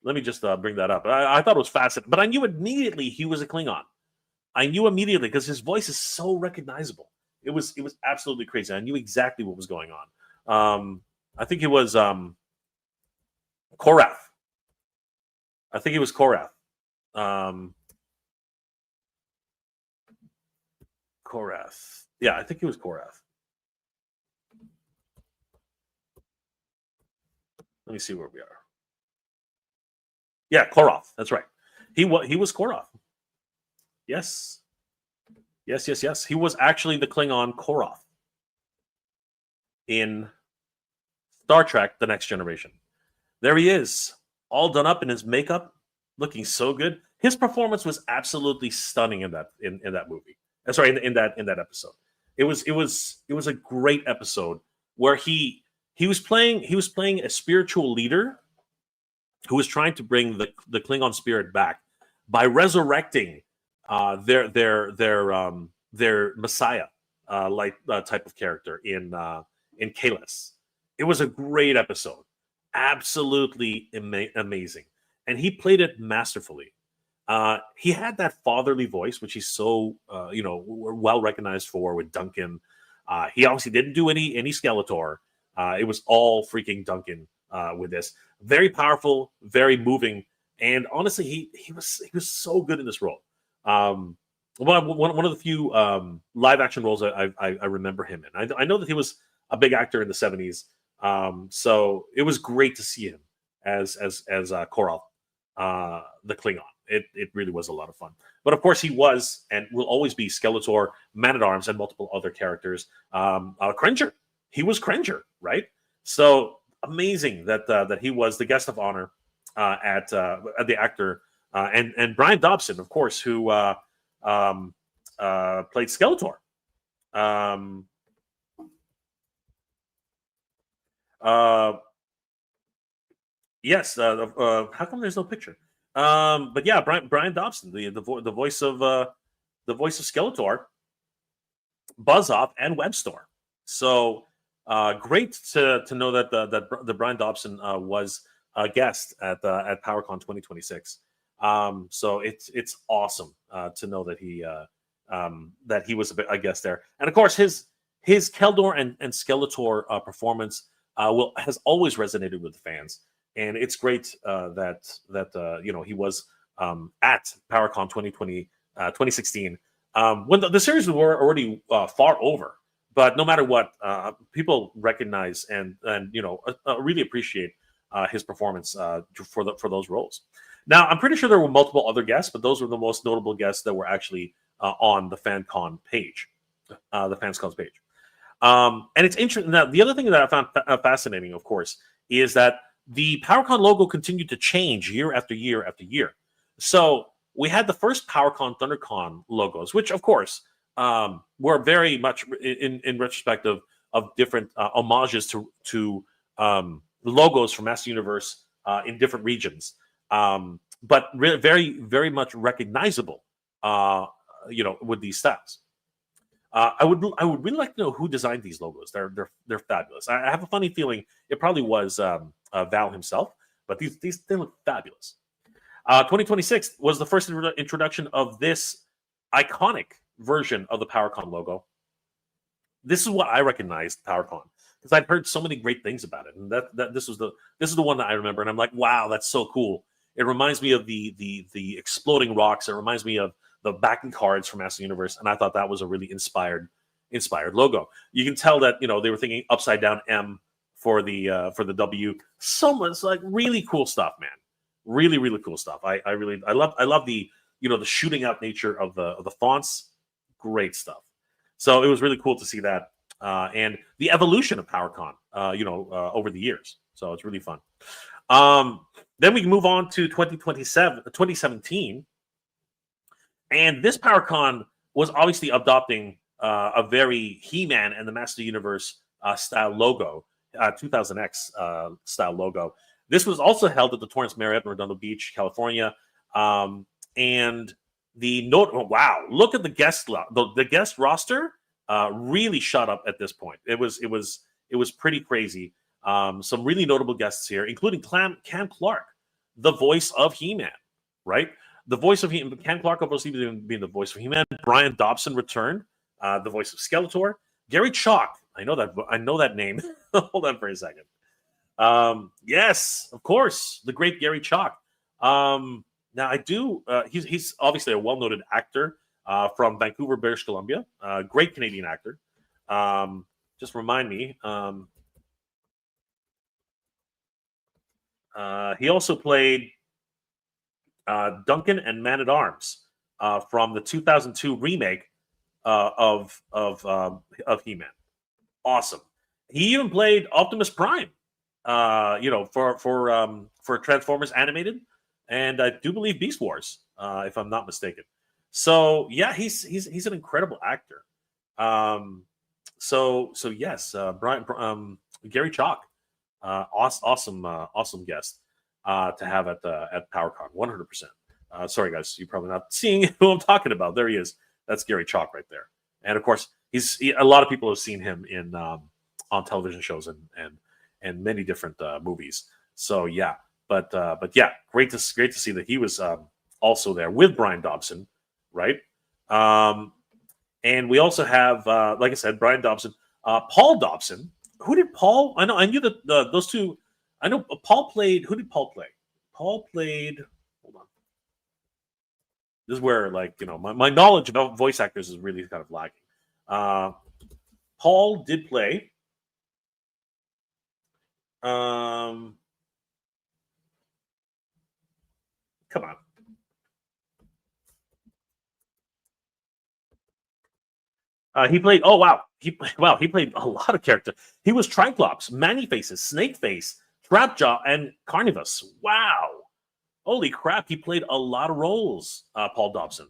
Let me just bring that up. I thought it was fascinating, but I knew immediately he was a Klingon. I knew immediately because his voice is so recognizable. It was absolutely crazy. I knew exactly what was going on. I think it was Korath. I think it was Korath. Korath. Yeah, I think it was Korath. Let me see where we are. Yeah, Korath. That's right. He was Korath. Yes. He was actually the Klingon Korath in Star Trek: The Next Generation. There he is, all done up in his makeup, looking so good. His performance was absolutely stunning in that movie. Sorry, in that episode. It was a great episode where he was playing a spiritual leader who was trying to bring the Klingon spirit back by resurrecting their Messiah type of character in Kahless. It was a great episode, absolutely amazing, and he played it masterfully. He had that fatherly voice, which he's so well recognized for with Duncan. He obviously didn't do any Skeletor. It was all freaking Duncan with this. Very powerful, very moving, and honestly, he was so good in this role. One of the few live action roles I remember him in. I know that he was a big actor in the 70s, so it was great to see him as Korath, the Klingon. It really was a lot of fun. But of course, he was and will always be Skeletor, Man-at-Arms, and multiple other characters. Cringer, he was Cringer, right? So amazing that he was the guest of honor at the actor and Brian Dobson, of course, who played Skeletor. Yes. How come there's no picture? But yeah, Brian Dobson, the voice of Skeletor, Buzz-Off, and Webstor. So great to know that the Brian Dobson was a guest at PowerCon 2026. So it's awesome to know that he was a guest there, and of course his Keldor and Skeletor performance has always resonated with the fans. And it's great that he was at PowerCon 2016 when the series were already far over. But no matter what, people recognize and really appreciate his performance for those roles. Now, I'm pretty sure there were multiple other guests, but those were the most notable guests that were actually on the FanCon page, the FanCon page. And it's interesting. Now, the other thing that I found fascinating, of course, is that the PowerCon logo continued to change year after year after year. So we had the first PowerCon ThunderCon logos, which, of course, were very much in retrospect of different homages to logos from Master Universe in different regions, but very, very much recognizable, with these styles. I would really like to know who designed these logos. They're fabulous. I have a funny feeling it probably was Val himself, but they look fabulous. 2026 was the first introduction of this iconic version of the PowerCon logo. This is what I recognized PowerCon. because I'd heard so many great things about it, and this is the one that I remember, and I'm like, wow, that's so cool. It reminds me of the exploding rocks. It reminds me of the backing cards from Master Universe, and I thought that was a really inspired logo. You can tell that they were thinking upside down M for the W. So much like really cool stuff, man. Really cool stuff. I love the the shooting out nature of the fonts. Great stuff. So it was really cool to see that and the evolution of PowerCon over the years. So it's really fun. Then we can move on to 2017. And this PowerCon was obviously adopting a very He-Man and the Master Universe style logo, 2000X style logo. This was also held at the Torrance Marriott in Redondo Beach, California. And the note, wow, look at the guest roster really shot up at this point. It was pretty crazy. Some really notable guests here, including Cam Clark, the voice of He-Man, right? The voice of He-Man, Cam Clark obviously being the voice of He-Man. Brian Dobson returned, the voice of Skeletor. Gary Chalk, I know that name. Hold on for a second. Yes, of course, the great Gary Chalk. Now I do. He's obviously a well-noted actor from Vancouver, British Columbia. Great Canadian actor. Just remind me. He also played Duncan and Man at Arms from the 2002 remake of He-Man. Awesome. He even played Optimus Prime. For Transformers animated, and I do believe Beast Wars, if I'm not mistaken. So yeah, he's an incredible actor. So yes, Gary Chalk, awesome guest to have at PowerCon, 100%. Sorry guys, you're probably not seeing who I'm talking about. There he is. That's Gary Chalk right there. And of course, a lot of people have seen him in on television shows and many different movies. So yeah, but yeah, great to see that he was also there with Brian Dobson, right? And we also have, like I said, Brian Dobson, Paul Dobson. Who did Paul? I knew that those two. I know Paul played. Who did Paul play? Paul played. Hold on. This is where, my knowledge about voice actors is really kind of lacking. Paul did play. Come on. He played. Oh wow. He played a lot of characters. He was Triclops, Many-Faces, Snakeface, Trapjaw, and Carnivus. Wow. Holy crap! He played a lot of roles. Paul Dobson.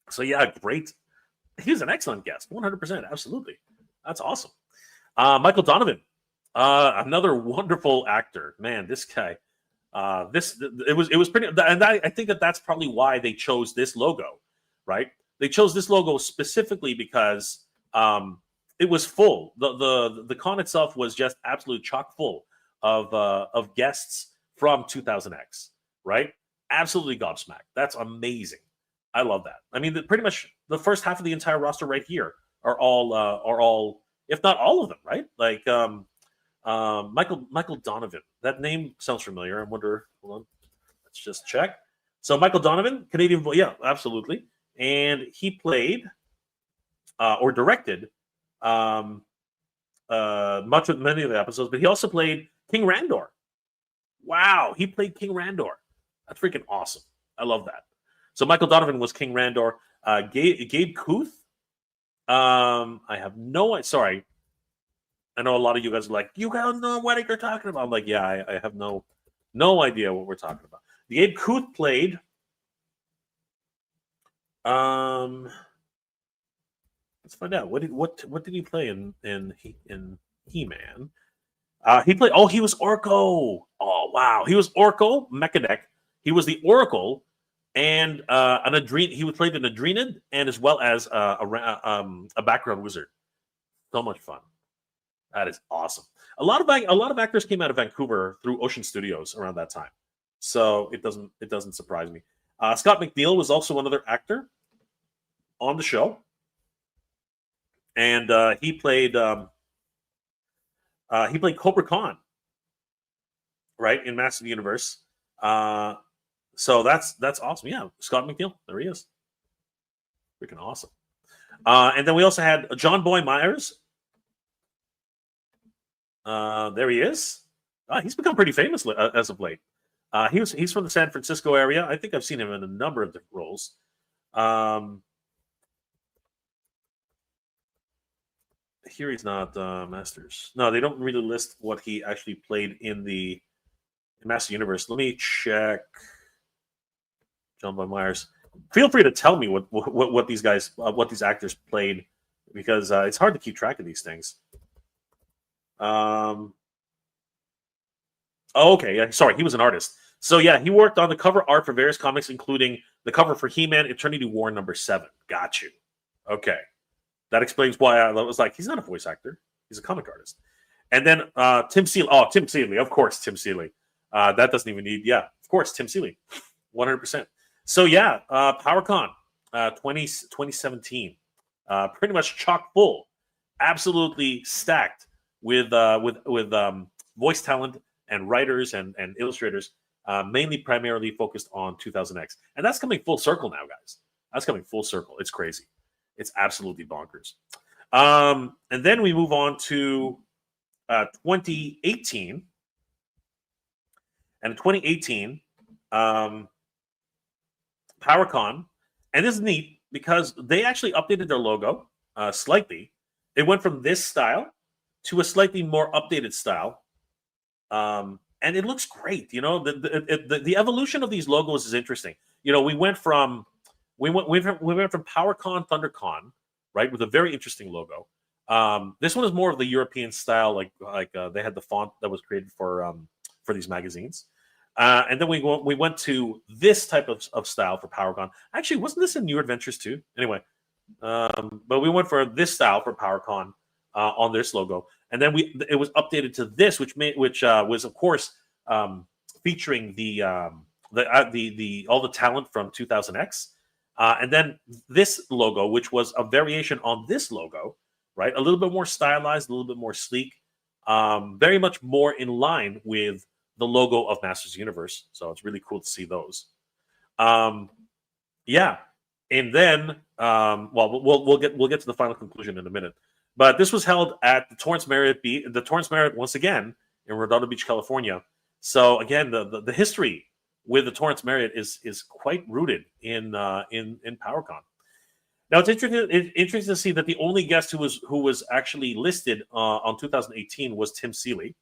So yeah, great. He was an excellent guest. 100%. Absolutely. That's awesome. Michael Donovan. Another wonderful actor, man. This guy, it was pretty, and I think that's probably why they chose this logo, right? They chose this logo specifically because it was full. The con itself was just absolute chock full of guests from 2000X, right? Absolutely gobsmacked. That's amazing. I love that. I mean, pretty much the first half of the entire roster right here are all, if not all of them, right? Like. Michael Donovan. That name sounds familiar. I wonder. Hold on. Let's just check. So Michael Donovan, Canadian voice. Yeah, absolutely. And he played or directed much of many of the episodes, but he also played King Randor. Wow, he played King Randor. That's freaking awesome. I love that. So Michael Donovan was King Randor. Gabe Kuth. I have no. Sorry. I know a lot of you guys are like, you don't know what you're talking about. I'm like, yeah, I have no idea what we're talking about. Gabe Kuth played. Let's find out. What did he play in He-Man? He played. Oh, he was Orko. Oh wow, he was Orko Mechanic. He was the Oracle, and an Adrenid. He played an Adrenid, and as well as a background wizard. So much fun. That is awesome. A lot of actors came out of Vancouver through Ocean Studios around that time, so it doesn't surprise me. Scott McNeil was also another actor on the show, and he played He played Cobra Khan, right, in Masters of the Universe. So that's awesome. Yeah, Scott McNeil, there he is. Freaking awesome. And then we also had John Boy Myers. There he is. He's become pretty famous as of late. He's from the San Francisco area. I think I've seen him in a number of different roles. Here he's not Masters. No, they don't really list what he actually played in the Master Universe. Let me check. John Boy Myers. Feel free to tell me what these guys, what these actors played, because it's hard to keep track of these things. Oh, okay. Yeah, sorry, he was an artist. So yeah, he worked on the cover art for various comics, including the cover for He-Man Eternity War #7. Got you. Okay. That explains why I was like, he's not a voice actor. He's a comic artist. And then Tim Seeley. Oh, Tim Seeley. Of course, Tim Seeley. That doesn't even need, yeah, of course, Tim Seeley. 100%. So yeah, PowerCon 2017. Pretty much chock full. Absolutely stacked with voice talent and writers and illustrators, mainly primarily focused on 2000X. And that's coming full circle now, guys. That's coming full circle. It's crazy. It's absolutely bonkers. And then we move on to 2018. And in 2018, PowerCon, and this is neat because they actually updated their logo slightly. It went from this style to a slightly more updated style. And it looks great. You know, the evolution of these logos is interesting. You know, we went from PowerCon, ThunderCon, right, with a very interesting logo. This one is more of the European style, like they had the font that was created for these magazines. And then we went to this type of style for PowerCon. Actually, wasn't this in New Adventures too? Anyway, but we went for this style for PowerCon on this logo, and then it was updated to this, which was of course featuring the all the talent from 2000X. And then this logo, which was a variation on this logo, right? A little bit more stylized, a little bit more sleek, very much more in line with the logo of Masters Universe. So it's really cool to see those. Yeah. And then, well, we'll get to the final conclusion in a minute. But this was held at the Torrance Marriott once again in Redondo Beach, California. So again, the history with the Torrance Marriott is quite rooted in PowerCon. Now it's interesting to see that the only guest who was actually listed on 2018 was Tim Seeley.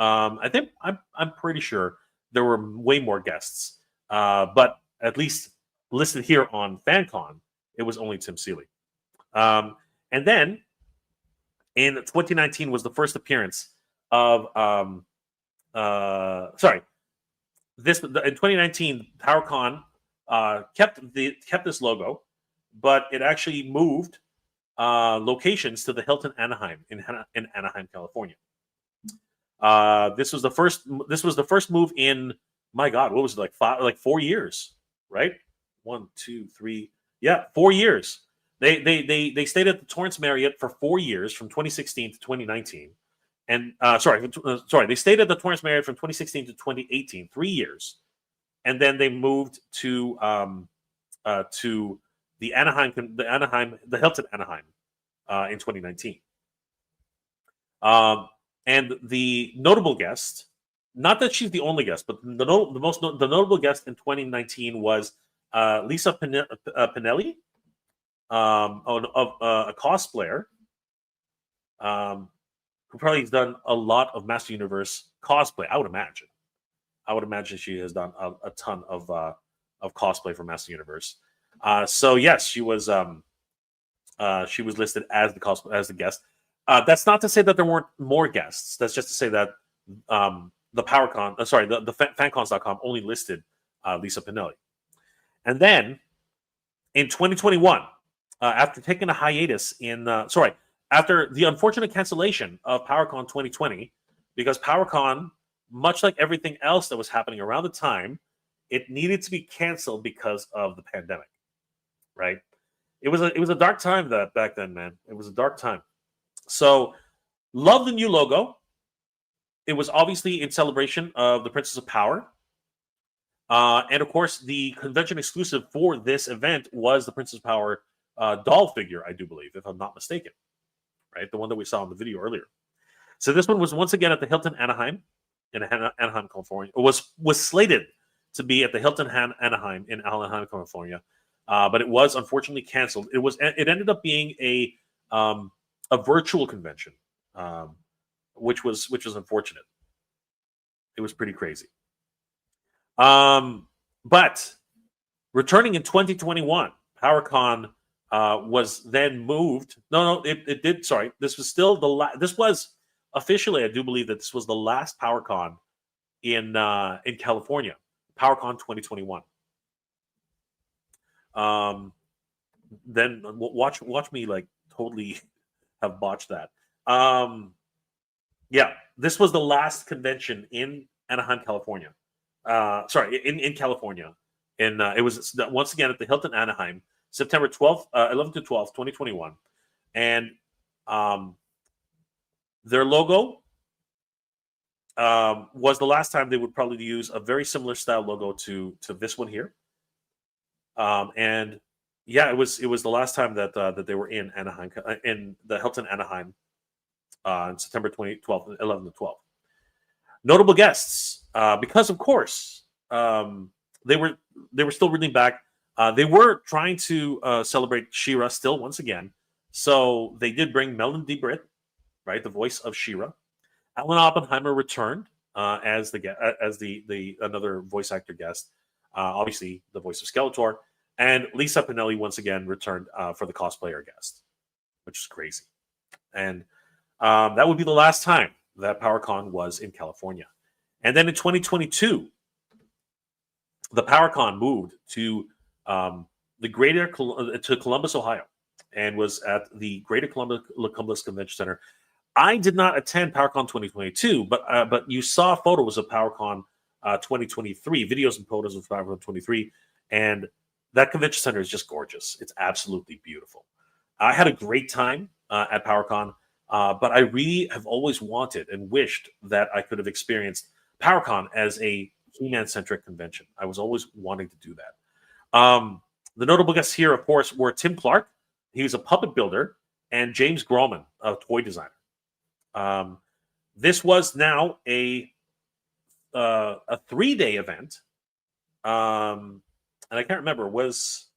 I think I'm pretty sure there were way more guests, but at least listed here on FanCon, it was only Tim Seeley. And then in 2019 was the first appearance of in 2019, PowerCon kept this logo, but it actually moved locations to the Hilton Anaheim in Anaheim, California. This was the first move in, my God, what was it, like 4 years, right? 1, 2, 3, yeah, 4 years. They stayed at the Torrance Marriott for 4 years, from 2016 to 2019. And they stayed at the Torrance Marriott from 2016 to 2018, 3 years, and then they moved to the Hilton Anaheim in 2019. And the notable guest, not that she's the only guest, but the notable guest in 2019 was Lisa Pinelli, a cosplayer. Who probably has done a lot of Master Universe cosplay. I would imagine she has done a ton of cosplay for Master Universe. So yes, she was listed as the guest. That's not to say that there weren't more guests. That's just to say that the PowerCon, the fancons.com only listed Lisa Pinelli. And then in 2021, after taking a hiatus after the unfortunate cancellation of PowerCon 2020, because PowerCon, much like everything else that was happening around the time, it needed to be canceled because of the pandemic, right? It was a dark time back then, man. It was a dark time. So, love the new logo. it was obviously in celebration of the Princess of Power. And of course, the convention exclusive for this event was the Princess of Power doll figure, I do believe, if I'm not mistaken, right? The one that we saw in the video earlier. So this one was once again at the Hilton Anaheim in Anaheim, California. It was slated to be at the Hilton Anaheim in Anaheim, California, but it was unfortunately canceled. It ended up being a virtual convention, which was unfortunate. It was pretty crazy. But returning in 2021, PowerCon was then moved. No, it did. Sorry, this was still this was officially, I do believe that this was the last PowerCon in California, PowerCon 2021. Then watch me like totally have botched that. Yeah, this was the last convention in Anaheim, California. Sorry, in California. It was once again at the Hilton Anaheim, September 12th, 11th to 12th, 2021. And their logo was the last time they would probably use a very similar style logo to this one here. And yeah, it was the last time that they were in Anaheim, in the Hilton Anaheim, on September 12th, 11th to 12th. Notable guests, because of course they were still reeling back. They were trying to celebrate She-Ra still once again, so they did bring Melanie Britt, right, the voice of She-Ra. Alan Oppenheimer returned as the another voice actor guest, obviously the voice of Skeletor, and Lisa Pinelli once again returned for the cosplayer guest, which is crazy. And that would be the last time that PowerCon was in California. And then in 2022, the PowerCon moved to Columbus, Ohio, and was at the Greater Columbus Convention Center. I did not attend PowerCon 2022, but you saw photos of PowerCon 2023, videos and photos of PowerCon 23, and that convention center is just gorgeous. It's absolutely beautiful. I had a great time at PowerCon, but I really have always wanted and wished that I could have experienced PowerCon as a He-Man-centric convention. I was always wanting to do that. The notable guests here, of course, were Tim Clark. He was a puppet builder, and James Groman, a toy designer. This was now a 3-day event, and I can't remember. This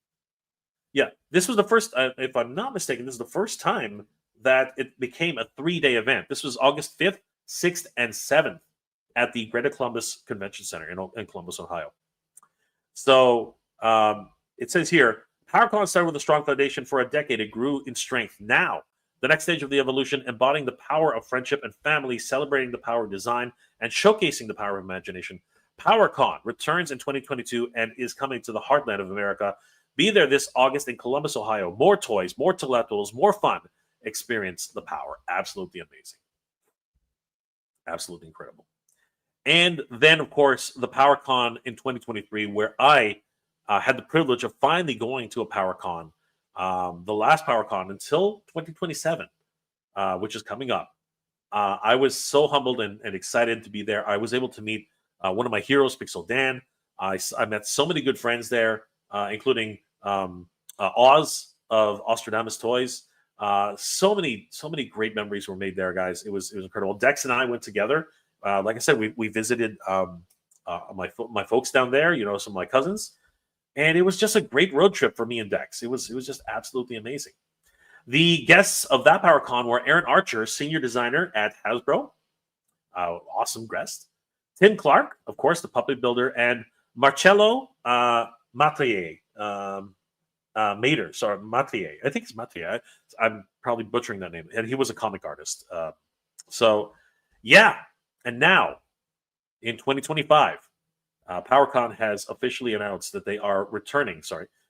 was the first. If I'm not mistaken, this is the first time that it became a 3-day event. This was August 5th, 6th, and 7th at the Greater Columbus Convention Center in Columbus, Ohio. So it says here, PowerCon started with a strong foundation. For a decade, it grew in strength. Now, the next stage of the evolution, embodying the power of friendship and family, celebrating the power of design, and showcasing the power of imagination. PowerCon returns in 2022 and is coming to the heartland of America. Be there this August in Columbus, Ohio. More toys, more collectibles, more fun. Experience the power. Absolutely amazing. Absolutely incredible. And then, of course, the PowerCon in 2023, where I had the privilege of finally going to a PowerCon, the last PowerCon until 2027, which is coming up. I was so humbled and excited to be there. I was able to meet one of my heroes, Pixel Dan. I met so many good friends there, including Oz of Ostradamus Toys. So many great memories were made there, guys. It was incredible. Dex and I went together. Like I said, we visited my folks down there. Some of my cousins. And it was just a great road trip for me and Dex. It was just absolutely amazing. The guests of that PowerCon were Aaron Archer, senior designer at Hasbro. Awesome guest. Tim Clark, of course, the puppet builder, and Marcello Matrier. Matrier. I think it's Matrier. I'm probably butchering that name. And he was a comic artist. And now, in 2025, PowerCon has officially announced that they are returning.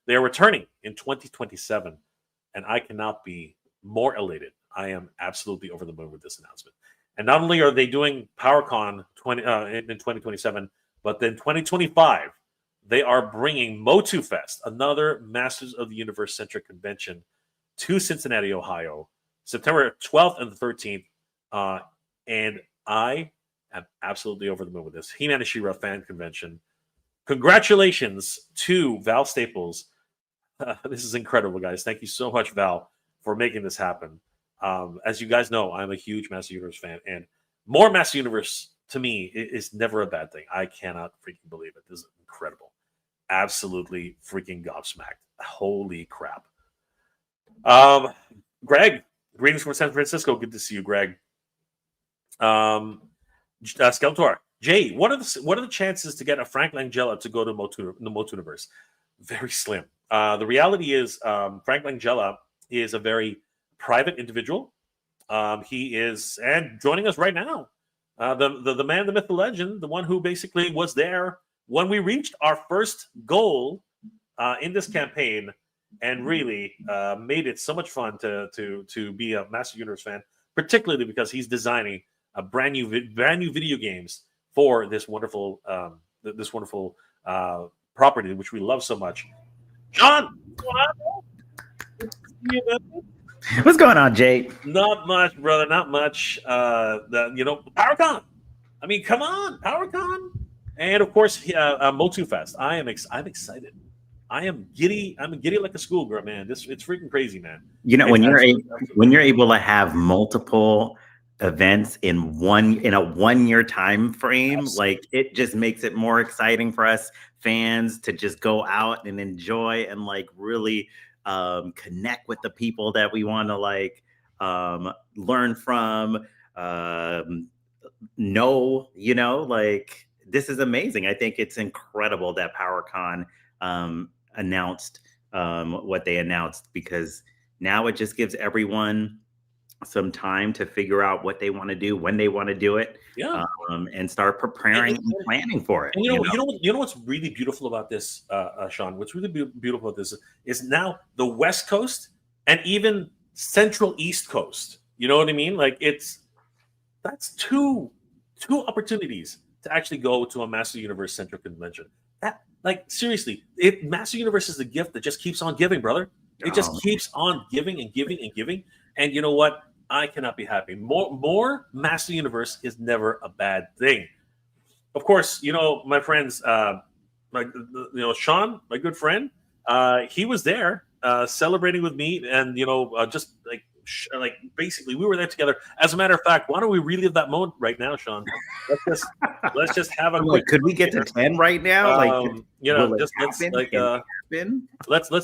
They are returning in 2027, and I cannot be more elated. I am absolutely over the moon with this announcement. And not only are they doing PowerCon in 2027, but then 2025, they are bringing MOTUFest, another Masters of the Universe centric convention, to Cincinnati, Ohio, September 12th and the 13th. And I I'm absolutely over the moon with this. He-Man and She-Ra fan convention. Congratulations to Val Staples. This is incredible, guys. Thank you so much, Val, for making this happen. As you guys know, I'm a huge Master Universe fan, and more Master Universe to me is never a bad thing. I cannot freaking believe it. This is incredible. Absolutely freaking gobsmacked. Holy crap. Greg, greetings from San Francisco. Good to see you, Greg. Skeletor, Jay, what are the chances to get a Frank Langella to go to the MOTUNIVERSE? Very slim. The reality is, Frank Langella is a very private individual. He is, and joining us right now, the man, the myth, the legend, the one who basically was there when we reached our first goal in this campaign, and really made it so much fun to be a Master Universe fan, particularly because he's designing a brand new video games for this wonderful property which we love so much. John, what's going on, Jay? Not much, brother. Not much. PowerCon. I mean, come on, PowerCon, and of course, MOTUFest. I'm excited. I am giddy. I'm giddy like a schoolgirl, man. It's freaking crazy, man. You know, when you're able to have multiple events in a 1 year time frame, Absolutely. like it just makes it more exciting for us fans to just go out and enjoy and like really connect with the people that we want to like learn from, know, you know, like this is amazing. I think it's incredible that PowerCon announced what they announced, because now it just gives everyone some time to figure out what they want to do, when they want to do it, and start preparing and planning for it. And you know what's really beautiful about this, Sean? What's really beautiful about this is now the West Coast and even Central East Coast. You know what I mean? Like that's two opportunities to actually go to a Master Universe Central Convention. That, like, seriously, Master Universe is the gift that just keeps on giving, brother. It just keeps on giving and giving and giving. And you know what? I cannot be happy. More Master Universe is never a bad thing. Of course, you know, my friends, Sean, my good friend, he was there celebrating with me, and just like basically we were there together. As a matter of fact, why don't we relive that moment right now, Sean? Let's just have a quick. Could we get to 10 right now? Let's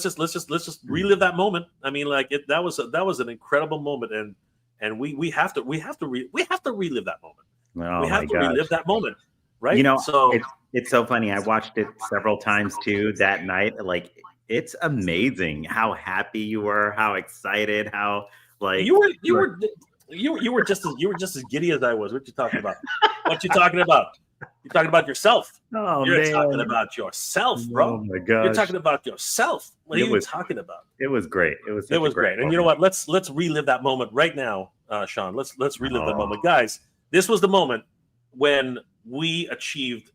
just relive that moment. I mean, like that was an incredible moment, and we have to relive that moment. We have to relive that moment, right? You know, so it's so funny. I watched it several times too that night. Like, it's amazing how happy you were, how excited, how like you were just as giddy as I was. What you talking about? What you talking about? You're talking about yourself. You're talking about yourself, bro. Oh my gosh. You're talking about yourself. What are you talking about? It was great. It was great. Moment. And you know what? Let's relive that moment right now, Sean. Let's relive that moment, guys. This was the moment when we achieved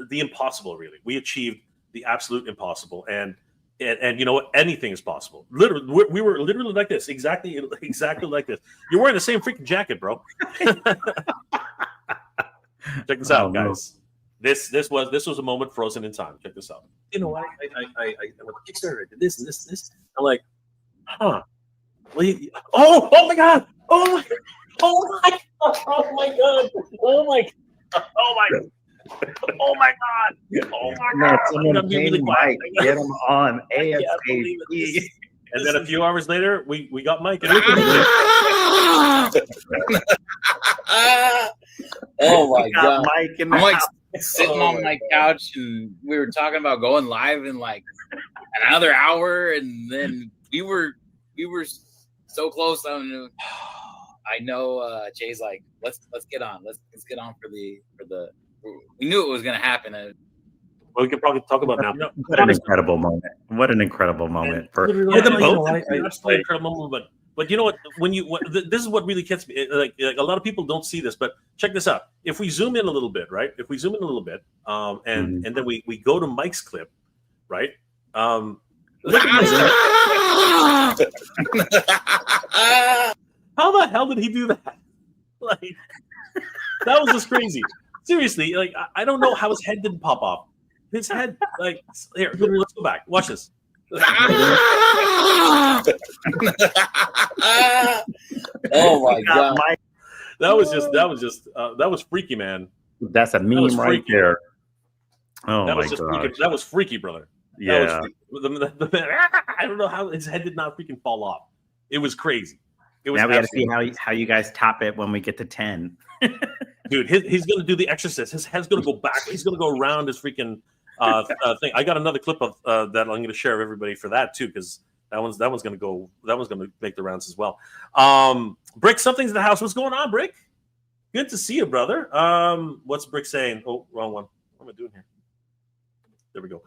the impossible. Really, we achieved the absolute impossible, and you know what? Anything is possible. Literally, we were literally like this, exactly like this. You're wearing the same freaking jacket, bro. Check this out, guys. This was a moment frozen in time. Check this out. You know, I went to Kickstarter. I did this and this and this. I'm like, huh? Well, oh my god! Oh my god! Oh my god! Oh my god! Oh my god! Oh my god! Oh my god! Someone really Mike, get him on ASAP. And then a few hours later, we got Mike. And oh my god! Mike I'm like sitting on my couch, and we were talking about going live in like another hour, and then we were so close. I know Jay's like, let's get on. Let's get on for the. We knew it was going to happen. Well, we can probably talk about now. What an incredible moment! What an incredible moment for incredible moment. But you know what? This is what really gets me. Like a lot of people don't see this, but check this out. If we zoom in a little bit, right? If we zoom in a little bit, and then we go to Mike's clip, right? Look at this. How the hell did he do that? Like, That was just crazy. Seriously, like I don't know how his head didn't pop off. His head, like, here, let's go back. Watch this. Oh my god! That was freaky, man. That's a meme right there. Oh my god! That was freaky, brother. Yeah. The man, I don't know how his head did not freaking fall off. It was crazy. It was. Now we got to see how you guys top it when we get to 10. Dude, he's gonna do the exorcist. His head's gonna go back. He's gonna go around his freaking thing. I got another clip of that I'm gonna share with everybody for that too, because that one's gonna make the rounds as well. Brick, something's in the house. What's going on, Brick? Good to see you, brother. What's Brick saying? Oh, wrong one. What am I doing here? There we go.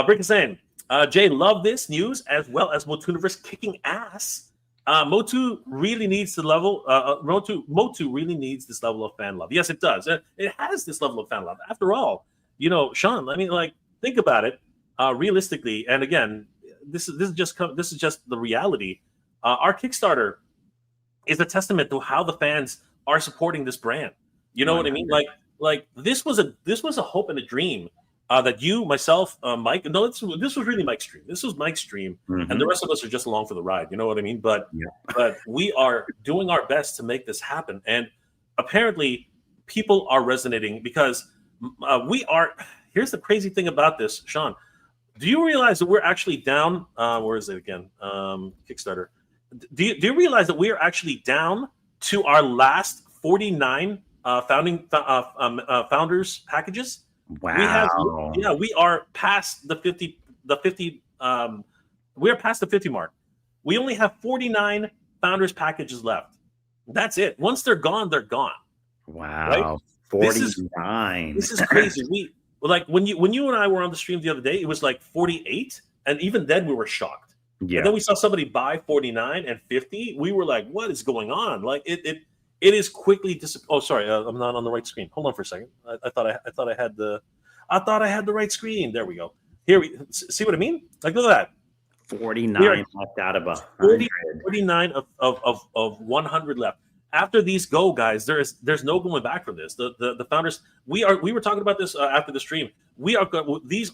Brick is saying, Jay, love this news as well as MOTUNIVERSE kicking ass. Motu really needs the level. Motu really needs this level of fan love. Yes, it does. It has this level of fan love. After all, you know, Sean. I mean, like, think about it realistically. And again, this is just the reality. Our Kickstarter is a testament to how the fans are supporting this brand. You know what I mean? Like this was a hope and a dream. That you, myself, Mike, no, this was really Mike's dream. This was Mike's dream, and the rest of us are just along for the ride. You know what I mean? But we are doing our best to make this happen, and apparently, people are resonating because we are. Here's the crazy thing about this, Sean. Do you realize that we're actually down? Where is it again? Kickstarter. Do you realize that we are actually down to our last 49 founders packages? Wow. We are past the 50 we're past the 50 mark. We only have 49 founders packages left. That's it. Once they're gone, they're gone. Wow. Right? 49. This is crazy. Like when you and I were on the stream the other day, it was like 48, and even then we were shocked. Yeah. And then we saw somebody buy 49 and 50. We were like, what is going on? Like it is quickly oh, sorry, I'm not on the right screen. Hold on for a second. I thought I had the right screen. There we go. Here we see what I mean. Like, look at that. 49 left out of 100. 49 of 100 left. After these go, guys, there's no going back from this. The founders. We were talking about this after the stream. These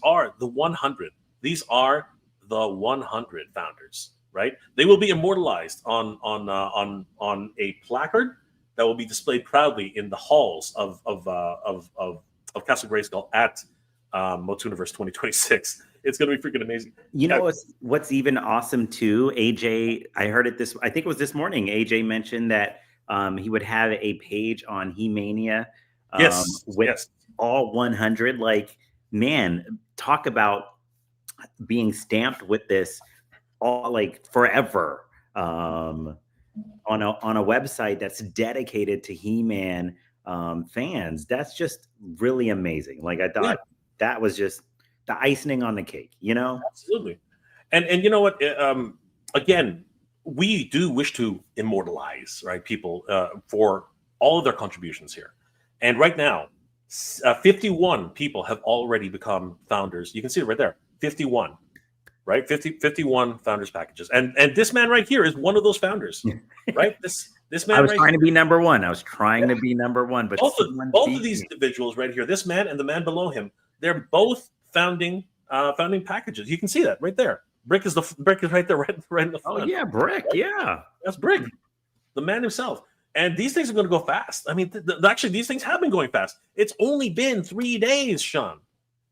are the 100. These are the 100 founders. Right? They will be immortalized on a placard that will be displayed proudly in the halls of Castle Grayskull at MOTUNIVERSE 2026. It's going to be freaking amazing. You know what's even awesome too? AJ, I heard it I think it was this morning. AJ mentioned that he would have a page on He-Mania with all 100. Like, man, talk about being stamped with this all like forever. On a website that's dedicated to He-Man fans. That's just really amazing. Like, I thought that was just the icing on the cake, you know? Absolutely. And you know what? Again, we do wish to immortalize, right, people for all of their contributions here. And right now, 51 people have already become founders. You can see it right there. 51. Right, 51 founders packages, and this man right here is one of those founders, right? This man. I was trying to be number one. But both of these individuals right here, this man and the man below him, they're both founding packages. You can see that right there. Brick is right there, right in the front. Oh yeah, Brick. Right? Yeah, that's Brick, the man himself. And these things are going to go fast. I mean, actually, these things have been going fast. It's only been 3 days, Sean.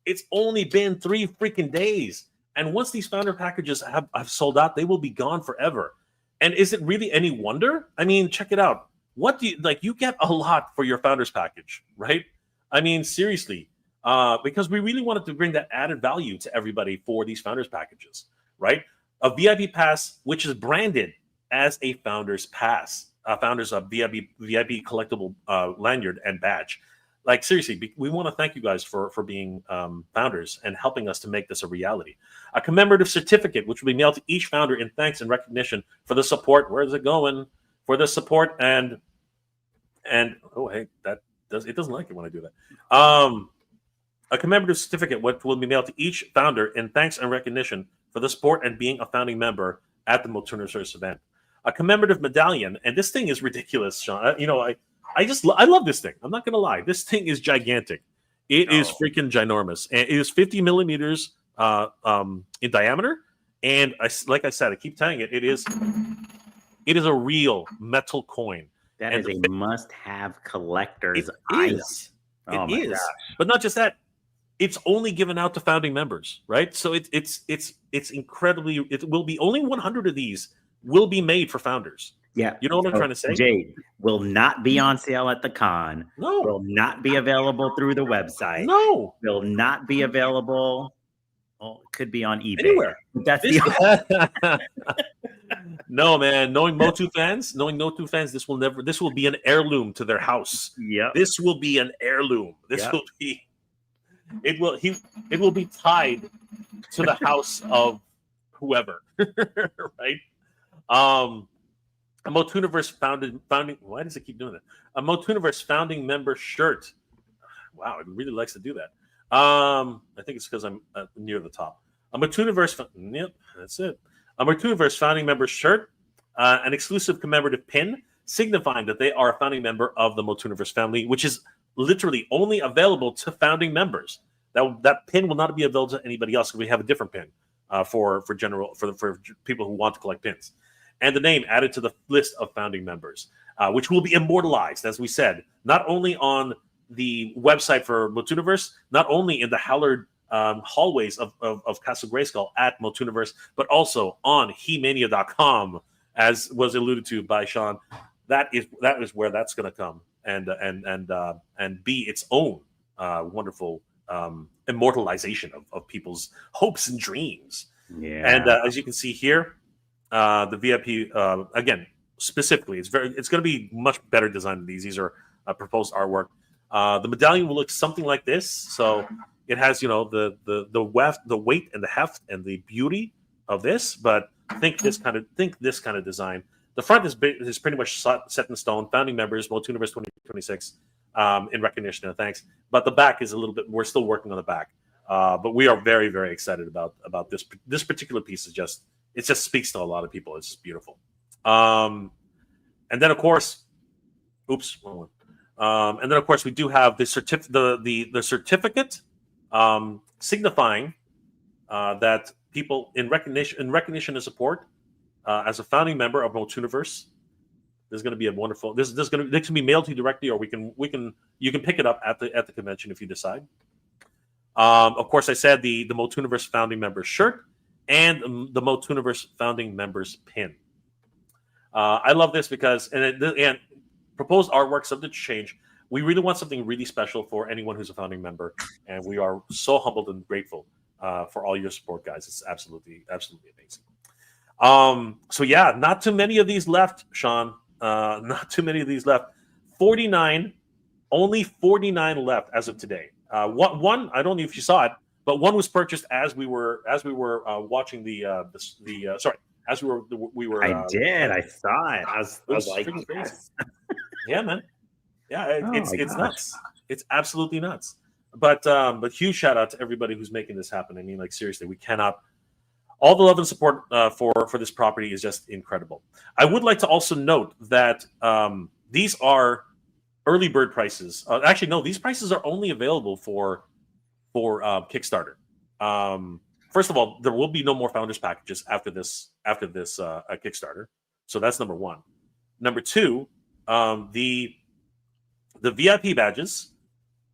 It's only been 3 freaking days. And once these founder packages have sold out, they will be gone forever. And is it really any wonder? I mean, check it out. What do you like? You get a lot for your founders package, right? I mean, seriously, because we really wanted to bring that added value to everybody for these founders packages, right? A VIP pass, which is branded as a founders pass, founders of VIP collectible lanyard and badge. Like, seriously, we want to thank you guys for being founders and helping us to make this a reality. A commemorative certificate, which will be mailed to each founder in thanks and recognition for the support. Where is it going? For the support and oh, hey, it doesn't like it when I do that. A commemorative certificate, which will be mailed to each founder in thanks and recognition for the support and being a founding member at the MOTUNIVERSE event. A commemorative medallion, and this thing is ridiculous, Sean. You know, I love this thing. I'm not gonna lie. This thing is gigantic. It is freaking ginormous, and it is 50 millimeters in diameter. And like I said, I keep telling it, it is a real metal coin. That and is a must-have collector's it item. is. Oh It my is. gosh. But not just that. It's only given out to founding members, right? So it's incredibly. It will be only 100 of these will be made for founders. Yeah. You know what I'm trying to say? Jade will not be on sale at the con. No. Will not be available through the website. No. Will not be available. Well, it could be on eBay. Anywhere. That's No, man. Knowing Motu fans, this will be an heirloom to their house. Yeah. This will be an heirloom. It will be tied to the house of whoever, right? A MOTUNIVERSE founding. Why does it keep doing that? A MOTUNIVERSE founding member shirt. Wow, it really likes to do that. I think it's because I'm near the top. A MOTUNIVERSE. Yep, that's it. A MOTUNIVERSE founding member shirt, an exclusive commemorative pin signifying that they are a founding member of the MOTUNIVERSE family, which is literally only available to founding members. That pin will not be available to anybody else because we have a different pin for people who want to collect pins. And the name added to the list of founding members, which will be immortalized, as we said, not only on the website for MOTUNIVERSE, not only in the Hallard hallways of Castle Grayskull at MOTUNIVERSE, but also on HeMania.com, as was alluded to by Sean. That is where that's going to come and be its own wonderful immortalization of people's hopes and dreams. Yeah. And as you can see here, the VIP again specifically, it's going to be much better designed than these. These are proposed artwork. The medallion will look something like this. So it has the weight and the heft and the beauty of this, but think this kind of design. The front is pretty much set in stone. Founding members, MOTUNIVERSE 2026, in recognition and thanks. But the back is a little bit. We're still working on the back, but we are very, very excited about this particular piece. It just speaks to a lot of people. It's just beautiful. And then of course, wrong one. And then of course we do have the certificate signifying that people in recognition and support as a founding member of MOTUNIVERSE. There's going to be a wonderful. This can be mailed to you directly, or you can pick it up at the convention if you decide. Of course, I said the MOTUNIVERSE founding members shirt and the MOTUNIVERSE founding members pin. I love this because and proposed artwork subject to change. We really want something really special for anyone who's a founding member, and we are so humbled and grateful for all your support, guys. It's absolutely amazing. So yeah, not too many of these left, Sean. Not too many of these left. 49, only 49 left as of today. One, I don't know if you saw it, but one was purchased as we were watching sorry, as we were. I did. I saw it. I was like, yes. Yeah, man. Yeah, it's nuts. It's absolutely nuts. But huge shout out to everybody who's making this happen. I mean, like seriously, we cannot. All the love and support for this property is just incredible. I would like to also note that these are early bird prices. Actually, no, these prices are only available for Kickstarter. First of all, there will be no more founders packages after this Kickstarter. So that's number one. Number two, the VIP badges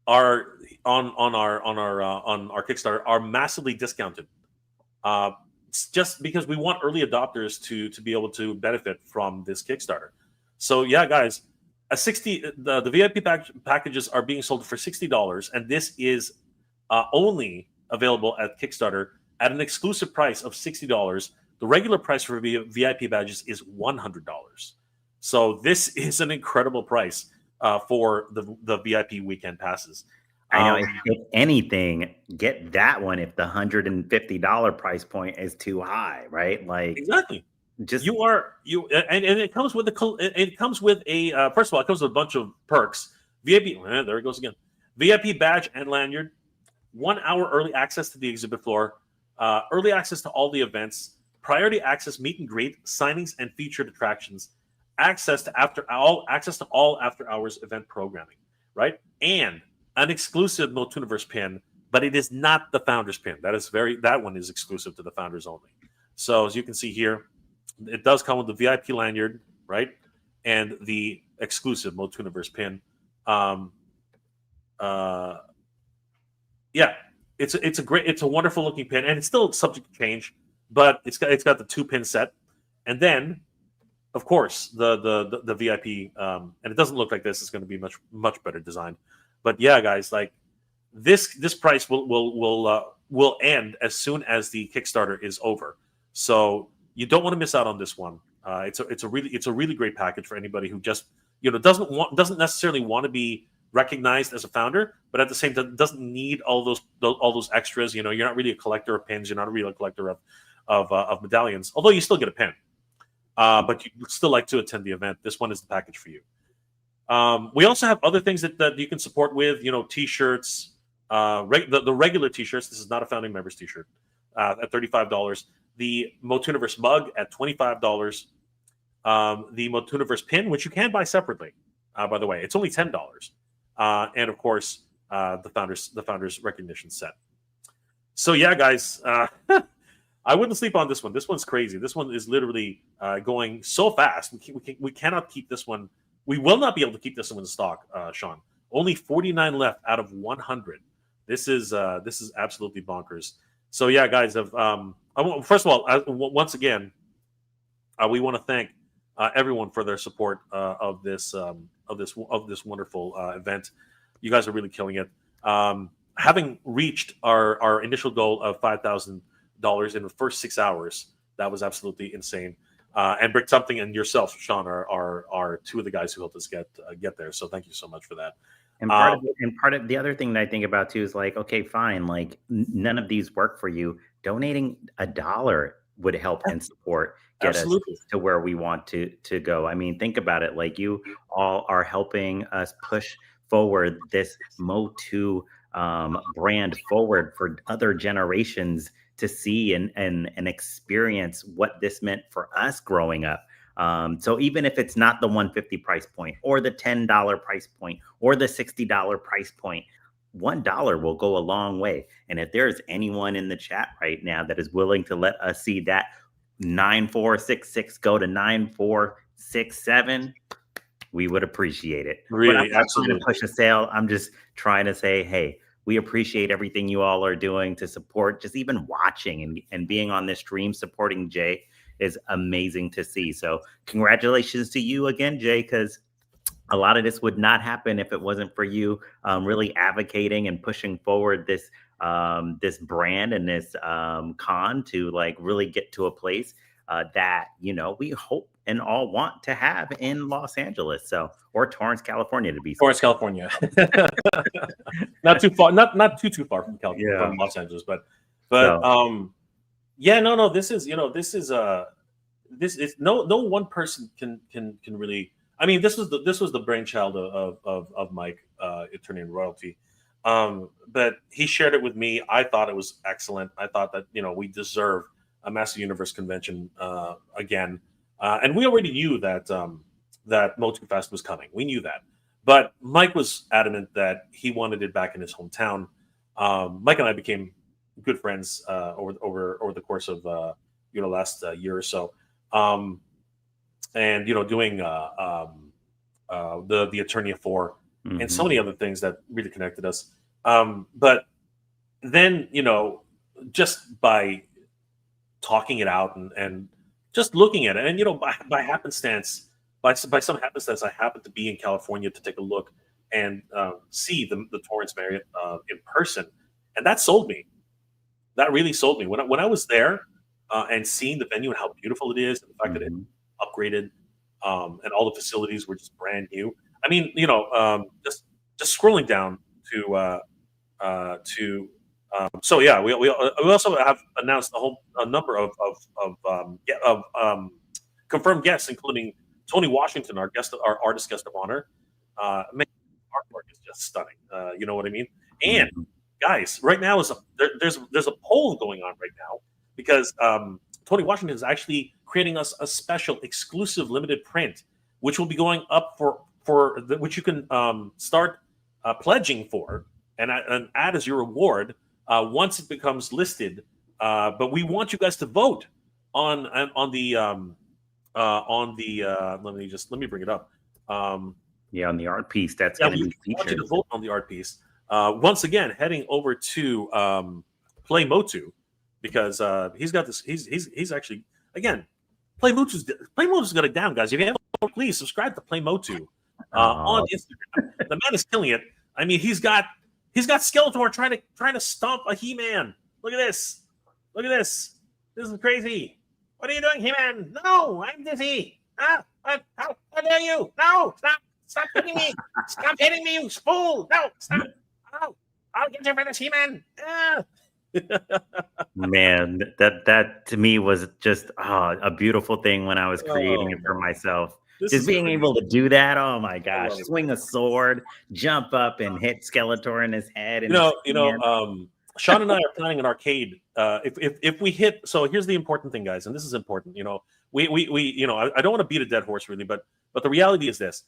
are on our Kickstarter are massively discounted. Just because we want early adopters to be able to benefit from this Kickstarter. So yeah, guys, the VIP packages are being sold for $60, and this is only available at Kickstarter at an exclusive price of $60. The regular price for VIP badges is $100. So this is an incredible price for the VIP weekend passes. I know. If anything, get that one if the $150 price point is too high, right? Like exactly. Just and it comes with a first of all, it comes with a bunch of perks. VIP, there it goes again. VIP badge and lanyard, 1 hour early access to the exhibit floor, early access to all the events, priority access meet and greet, signings and featured attractions, access to all after hours event programming, right? And an exclusive MOTUNIVERSE pin, but it is not the founders pin. That one is exclusive to the founders only. So as you can see here, it does come with the VIP lanyard, right? And the exclusive MOTUNIVERSE pin. Yeah, it's a wonderful looking pin, and it's still subject to change, but it's got the 2-pin set, and then, of course, the VIP, and it doesn't look like this. It's going to be much better designed. But yeah, guys, like this price will end as soon as the Kickstarter is over. So you don't want to miss out on this one. It's a really great package for anybody who just doesn't necessarily want to be recognized as a founder, but at the same time doesn't need all those extras. You're not really a collector of pins. You're not really a collector of medallions, although you still get a pin. But you still like to attend the event. This one is the package for you. We also have other things that you can support with, T-shirts, the regular T-shirts. This is not a founding members T-shirt at $35. The MOTUNIVERSE mug at $25. The MOTUNIVERSE pin, which you can buy separately, by the way, it's only $10. And of course, the founders recognition set. So yeah, guys, I wouldn't sleep on this one. This one's crazy. This one is literally going so fast. We cannot keep this one. We will not be able to keep this one in stock, Sean. Only 49 left out of 100. This is absolutely bonkers. So yeah, guys. First of all, once again, we want to thank everyone for their support of this wonderful event. You guys are really killing it. Having reached our initial goal of $5,000 in the first 6 hours, that was absolutely insane. And Brick Something and yourself, Sean, are two of the guys who helped us get there. So thank you so much for that. And part of the other thing that I think about too is like, okay, fine, like none of these work for you. Donating $1 would help and support get Absolutely. us to where we want to go. I mean, think about it. Like you all are helping us push forward this Motu brand forward for other generations to see and experience what this meant for us growing up. So even if it's not the $150 price point or the $10 price point or the $60 price point, $1 will go a long way. And if there's anyone in the chat right now that is willing to let us see that 9466 go to 9467, we would appreciate it. Really, but I'm not absolutely. trying to push a sale. I'm just trying to say, hey, we appreciate everything you all are doing to support, just even watching and being on this stream, supporting Jay is amazing to see. So congratulations to you again, Jay, because a lot of this would not happen if it wasn't for you really advocating and pushing forward this this brand and this con to like really get to a place that, we hope and all want to have in Los Angeles. So, or Torrance, California to be Torrance, California. Not too far, not too far from California, from Los Angeles, but yeah, no, this is no one person can really. I mean, this was the brainchild of Mike, Attorney in Royalty, but he shared it with me. I thought it was excellent. I thought that we deserve a Master Universe convention again, and we already knew that that MOTUFest was coming. We knew that, but Mike was adamant that he wanted it back in his hometown. Mike and I became good friends over the course of last year or so. And doing the Attorney of Four and so many other things that really connected us. But then just by talking it out and just looking at it, and by happenstance, by some happenstance, I happened to be in California to take a look and see the Torrance Marriott in person, and that sold me. That really sold me when I was there and seeing the venue and how beautiful it is, and the fact that it upgraded and all the facilities were just brand new. I mean, just scrolling down to so yeah, we also have announced a number of confirmed guests, including Tony Washington, our artist guest of honor. Man, artwork is just stunning. You know what I mean? And guys, right now there's a poll going on right now because Tony Washington is actually creating us a special exclusive limited print which will be going up which you can start pledging for and add as your reward once it becomes listed. But we want you guys to vote on the let me bring it up. On the art piece that's yeah, going to be we want you featured. to vote on the art piece. Once again, heading over to Play Motu, because he's got this. He's actually, again, Play Motu's got it down, guys. If you haven't, please subscribe to Play Motu on Instagram. The man is killing it. I mean, he's got Skeletor trying to stomp a He-Man. Look at this. Look at this. This is crazy. What are you doing, He-Man? No, I'm dizzy. How dare you? No, stop. Stop hitting me. Stop hitting me, you fool. No, stop. Oh, I'll get you for this, He-Man. Man, that to me was just a beautiful thing when I was creating it for myself. Just being able to do that, oh my gosh! Swing a sword, jump up, and hit Skeletor in his head. And Sean and I are planning an arcade. If we hit, so here's the important thing, guys, and this is important. We I don't want to beat a dead horse really, but the reality is this: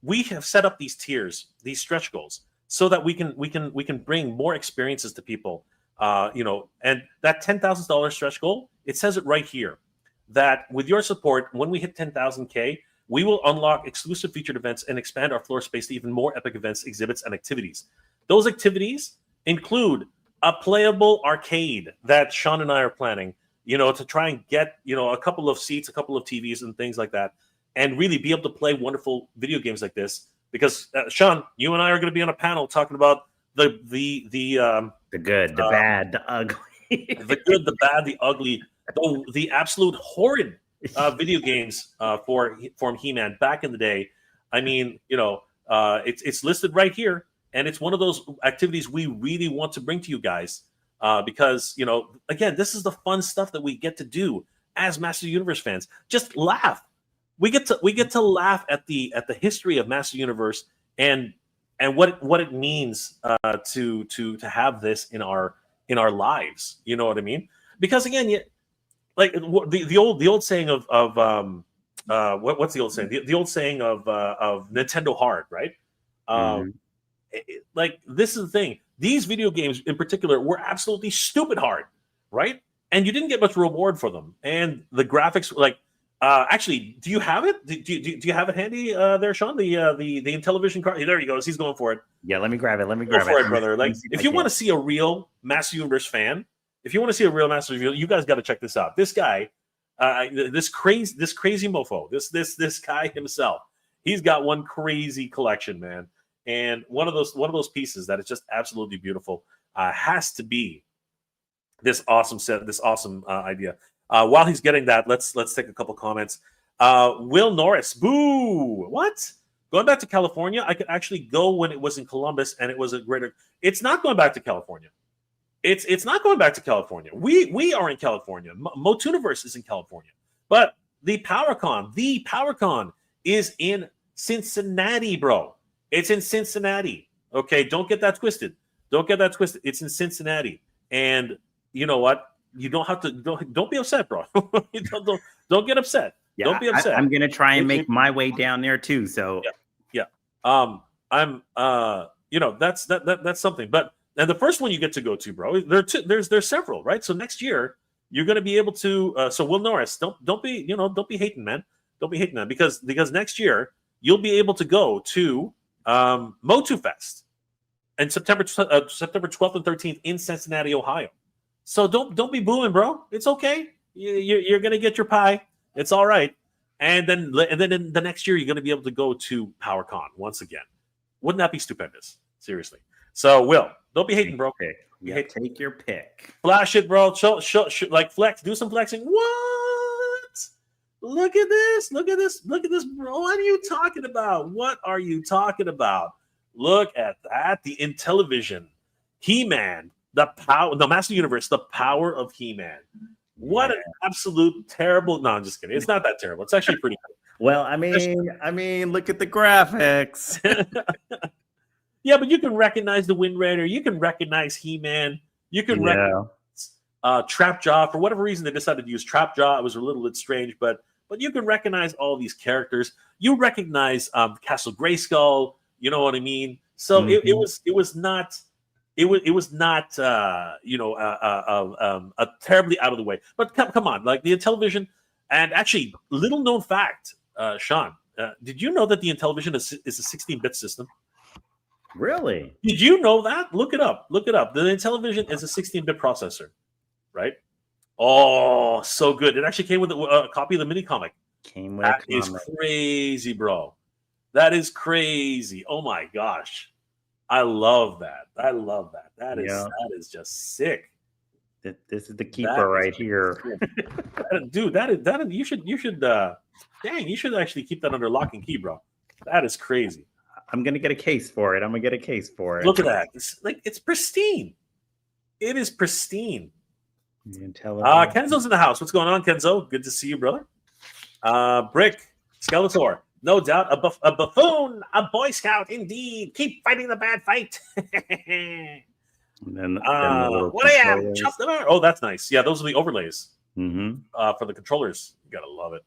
we have set up these tiers, these stretch goals, so that we can bring more experiences to people. And that $10,000 stretch goal, it says it right here that with your support, when we hit 10,000K, we will unlock exclusive featured events and expand our floor space to even more epic events, exhibits, and activities. Those activities include a playable arcade that Sean and I are planning, to try and get, a couple of seats, a couple of TVs and things like that, and really be able to play wonderful video games like this. Because Sean, you and I are going to be on a panel talking about the good, the bad, the ugly, the good, the bad, the ugly, the absolute horrid video games from He-Man back in the day. I mean, it's listed right here, and it's one of those activities we really want to bring to you guys because again, this is the fun stuff that we get to do as Master Universe fans. Just laugh. We get to laugh at the history of Master Universe and what it means to have this in our lives. You know what I mean? Because again, like the old saying of what's the old saying? The old saying of Nintendo hard, right? Like this is the thing. These video games in particular were absolutely stupid hard, right? And you didn't get much reward for them. And the graphics, like. Actually, do you have it? Do you have it handy there, Sean? The Intellivision card. There he goes. He's going for it. Yeah, let me grab it. Go for it, brother. Like, if you want to see a real Master Universe fan, you guys got to check this out. This guy, this crazy mofo, this guy himself, he's got one crazy collection, man. And one of those pieces that is just absolutely beautiful has to be this awesome set, this awesome idea. While he's getting that, let's take a couple comments. Will Norris, boo! What? Going back to California? I could actually go when it was in Columbus, and it was a greater. It's not going back to California. It's not going back to California. We are in California. MOTUNIVERSE is in California, but the PowerCon is in Cincinnati, bro. It's in Cincinnati. Okay, don't get that twisted. It's in Cincinnati, and you know what? You don't have to. Don't be upset, bro. don't get upset. Yeah, don't be upset. I'm gonna try and make my way down there too. So yeah. I'm that's something. But and the first one you get to go to, bro. There's several, right? So next year you're gonna be able to. So Will Norris, don't be hating, man. Don't be hating, man. Because next year you'll be able to go to MOTUFest and September 12th and 13th in Cincinnati, Ohio. So don't be booing, bro. It's okay. You're gonna get your pie. It's all right. And then in the next year, you're gonna be able to go to PowerCon once again. Wouldn't that be stupendous? Seriously. So Will, don't be hating, bro. Take your pick. Flash it, bro. Show like flex. Do some flexing. What? Look at this. Look at this, bro. What are you talking about? Look at that. The Intellivision, He-Man. The Master Universe, the power of He-Man. What an absolute terrible. No, I'm just kidding. It's not that terrible. It's actually pretty cool. Well, I mean, look at the graphics. Yeah, but you can recognize the Wind Raider. You can recognize He-Man. You can recognize Trapjaw. For whatever reason, they decided to use Trapjaw. It was a little bit strange, but but you can recognize all these characters. You recognize Castle Grayskull. You know what I mean? So it was not terribly out of the way. But come on, like the Intellivision, and actually, little known fact, Sean, did you know that the Intellivision is a 16-bit system? Really? Did you know that? Look it up. Look it up. The Intellivision is a 16-bit processor, right? Oh, so good. It actually came with a copy of the mini comic. That is crazy, bro. That is crazy. Oh my gosh. I love that. I love that. That is just sick. This is the keeper right here. Dude, you should dang, you should actually keep that under lock and key, bro. That is crazy. I'm gonna get a case for it. Look at that. It's pristine. It is pristine. Kenzo's in the house. What's going on, Kenzo? Good to see you, brother. Brick, Skeletor. No doubt a buffoon, a Boy Scout, indeed. Keep fighting the bad fight. And then what I am, chop them out. Oh, that's nice. Yeah, those are the overlays for the controllers. You gotta love it.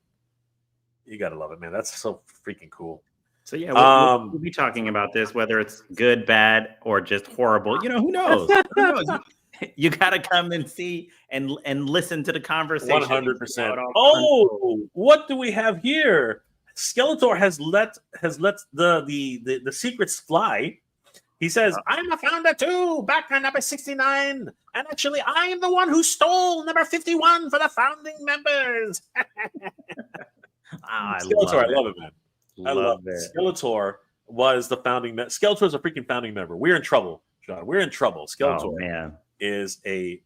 You gotta love it, man. That's so freaking cool. So yeah, we'll be talking about this, whether it's good, bad, or just horrible. You know, who knows? Who knows? You gotta come and see and listen to the conversation. 100%. Oh, what do we have here? Skeletor has let the secrets fly. He says, "I'm a founder too, back on number 69, and actually, I am the one who stole number 51 for the founding members." Skeletor, I love it, man. I love it. Skeletor was the founding. Skeletor is a freaking founding member. We're in trouble, John. We're in trouble. Skeletor is a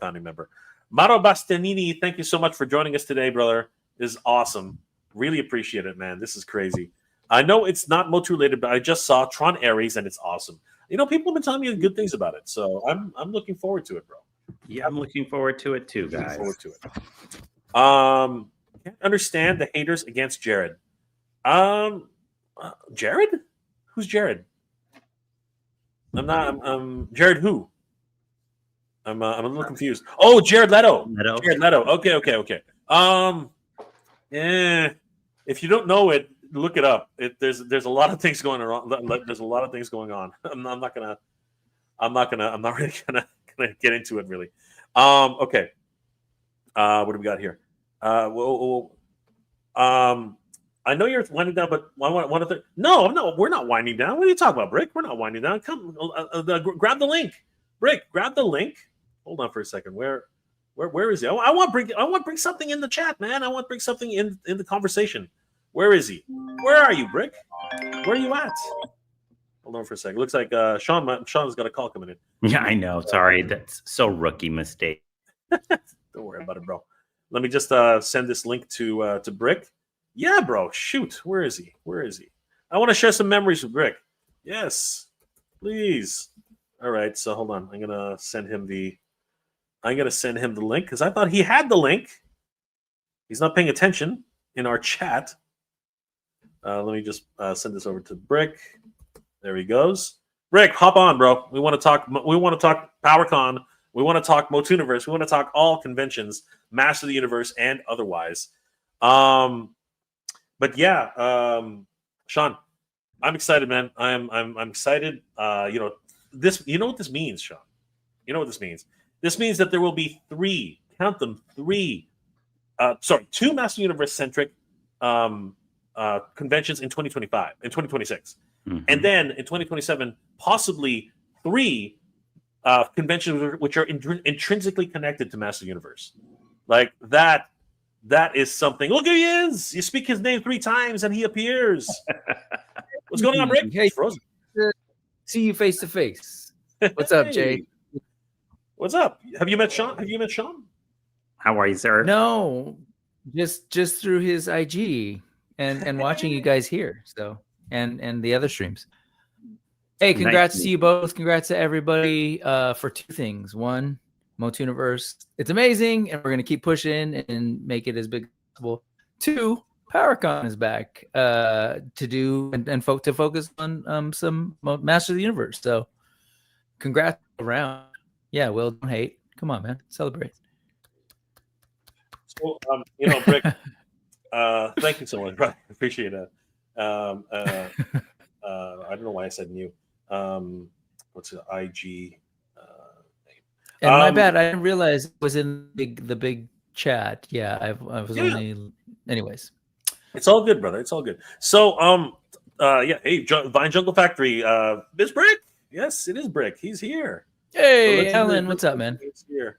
founding member. Maro Bastianini, thank you so much for joining us today, brother. This is awesome. Really appreciate it, man. This is crazy. I know it's not Motu related, but I just saw Tron Ares and it's awesome. You know, people have been telling me good things about it, so I'm looking forward to it, bro. Yeah, I'm looking forward to it too, guys. Looking forward to it. Can't understand the haters against Jared. Jared? Who's Jared? I'm not. Jared who? I'm a little confused. Oh, Jared Leto. Jared Leto. Okay. If you don't know it, look it up. There's a lot of things going on. There's a lot of things going on. I'm not really gonna get into it really. Okay. What do we got here? I know you're winding down, but one of the no, we're not winding down. What are you talking about, Brick? We're not winding down. Come, grab the link, Brick. Grab the link. Hold on for a second. Where is he? I want to bring something in the chat, man. I want to bring something in the conversation. Where is he? Where are you, Brick? Where are you at? Hold on for a second. Looks like Sean's got a call coming in. Yeah, I know. Sorry, that's so rookie mistake. Don't worry about it, bro. Let me just send this link to Brick. Yeah, bro. Shoot. Where is he? I want to share some memories with Brick. Yes, please. All right. So hold on. I'm gonna send him the link because I thought he had the link. He's not paying attention in our chat. Let me just send this over to Brick. There he goes. Brick, hop on, bro. We want to talk. We want to talk PowerCon. We want to talk MOTUNIVERSE. We want to talk all conventions, Master of the Universe, and otherwise. But yeah, Sean, I'm excited, man. I'm excited. You know what this means, Sean. You know what this means. This means that there will be two Master Universe centric conventions in 2026, and then in 2027, possibly 3 conventions which are intrinsically connected to Master Universe. Like that is something. Look, he is. You speak his name 3 times and he appears. What's going on, Rick? Hey, frozen. See you face to face. What's up, Jay? What's up? Have you met Sean? How are you, sir? No, just through his IG and watching you guys here. So and the other streams. Hey, congrats to you both. Congrats to everybody for 2 things. 1, MOTUNIVERSE. It's amazing, and we're gonna keep pushing and make it as big as possible. 2, PowerCon is back to do and focus on some Master of the Universe. So congrats around. Yeah, Will, don't hate. Come on, man. Celebrate. So, Brick, thank you so much, brother. Appreciate it. I don't know why I said new. What's the IG name? And my bad, I didn't realize it was in the big chat. Yeah, I was only. Anyways, it's all good, brother. It's all good. So, hey, Vine Jungle Factory, Miss Brick. Yes, it is Brick. He's here. Hey, so Alan, what's up, man? He's here.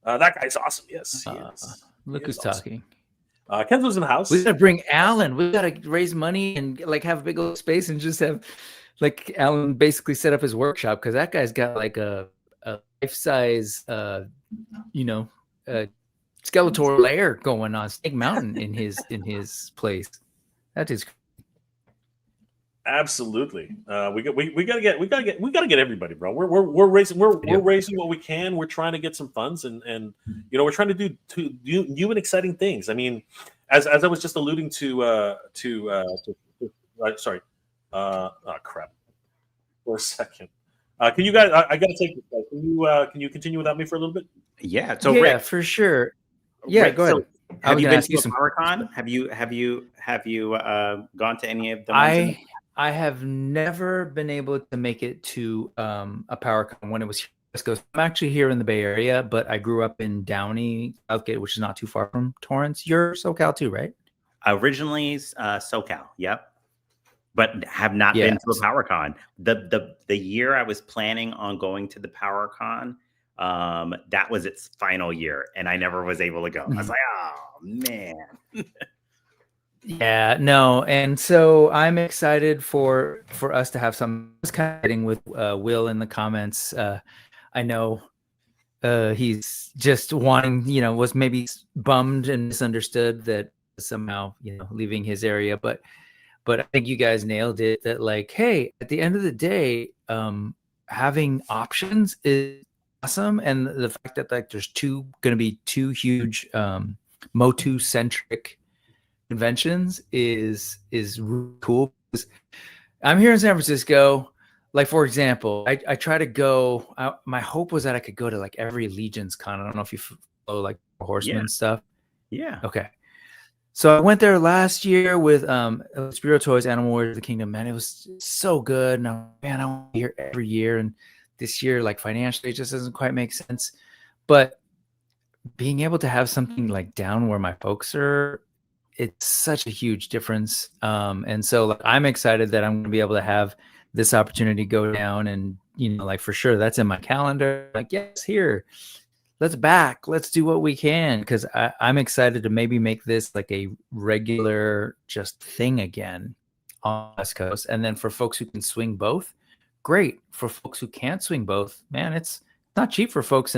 That guy's awesome. Yes, he is. Look who's talking. Kenzo's in the house. We gotta bring Alan. We gotta raise money and like have a big old space and just have like Alan basically set up his workshop, because that guy's got like a life-size Skeletor lair going on Snake Mountain in his place. That is absolutely. We gotta get everybody, bro. We're raising what we can. We're trying to get some funds and we're trying to do new and exciting things. I mean, as I was just alluding to sorry. Crap. For a second. Can you guys? I gotta take this, guys. Can you continue without me for a little bit? Yeah. So yeah, Rick, for sure. Yeah, Rick, go ahead. So have you been to a PowerCon? Have you gone to any of them? I have never been able to make it to a PowerCon when it was West Coast. I'm actually here in the Bay Area, but I grew up in Downey, Southgate, which is not too far from Torrance. You're SoCal too, right? Originally SoCal, yep. But have not been to a PowerCon. The year I was planning on going to the PowerCon, that was its final year, and I never was able to go. I was like, oh man. Yeah, no, and so I'm excited for us to have some. I was kind of getting with Will in the comments. I know he's just wanting, was maybe bummed and misunderstood that somehow, leaving his area, but I think you guys nailed it. That like, hey, at the end of the day, having options is awesome, and the fact that like there's going to be two huge Motu centric conventions is really cool. I'm here in San Francisco. Like, for example, I try to go. My hope was that I could go to like every Legion's Con. I don't know if you follow like Horseman stuff. Yeah. Okay. So I went there last year with Spiro Toys Animal Warriors of the Kingdom. Man, it was so good. And I want to be here every year. And this year, like financially, it just doesn't quite make sense. But being able to have something like down where my folks are, it's such a huge difference. And so like, I'm excited that I'm going to be able to have this opportunity go down. And, like for sure, that's in my calendar. Like, yes, here. Let's do what we can, because I'm excited to maybe make this like a regular just thing again on the West Coast. And then for folks who can swing both, great. For folks who can't swing both, man, it's not cheap for folks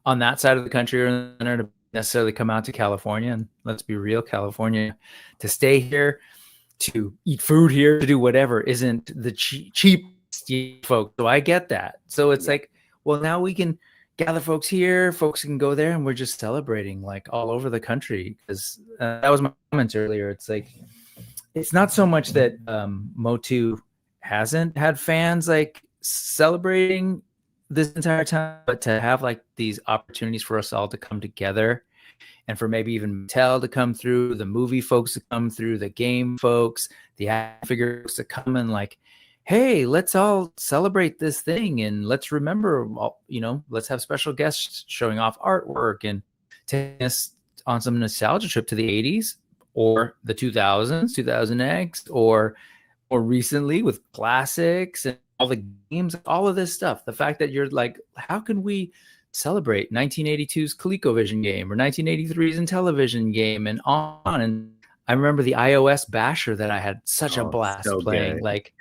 on that side of the country or to necessarily come out to California. And let's be real, California, to stay here, to eat food here, to do whatever isn't the cheap folks. So I get that. So it's like, well, now we can gather folks here, folks can go there, and we're just celebrating like all over the country. Because that was my comments earlier. It's like, it's not so much that Motu hasn't had fans like celebrating this entire time, but to have like these opportunities for us all to come together, and for maybe even Mattel to come through, the movie folks to come through, the game folks, the action figure folks to come and like, hey, let's all celebrate this thing, and let's remember, let's have special guests showing off artwork and taking us on some nostalgia trip to the 80s or the 2000s, 2000X, or recently with classics and all the games, all of this stuff. The fact that you're like, how can we celebrate 1982's ColecoVision game or 1983's Intellivision game and on? And I remember the iOS Basher that I had such a blast playing. Good. Like,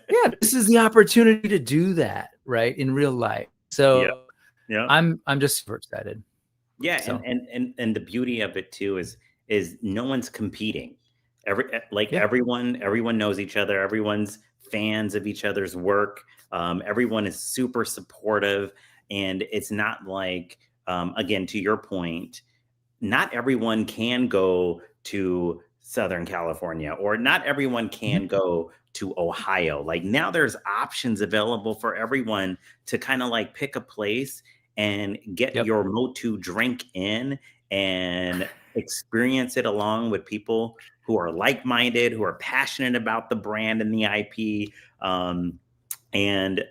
yeah, this is the opportunity to do that, right, in real life. So yeah. I'm just super excited. Yeah, so. and the beauty of it too is no one's competing. Everyone knows each other. Everyone's fans of each other's work. Everyone is super supportive, and it's not like again, to your point, not everyone can go to Southern California, or not everyone can go to Ohio. Like now there's options available for everyone to kind of like pick a place and get your Motu drink in and experience it along with people who are like-minded, who are passionate about the brand and the IP, and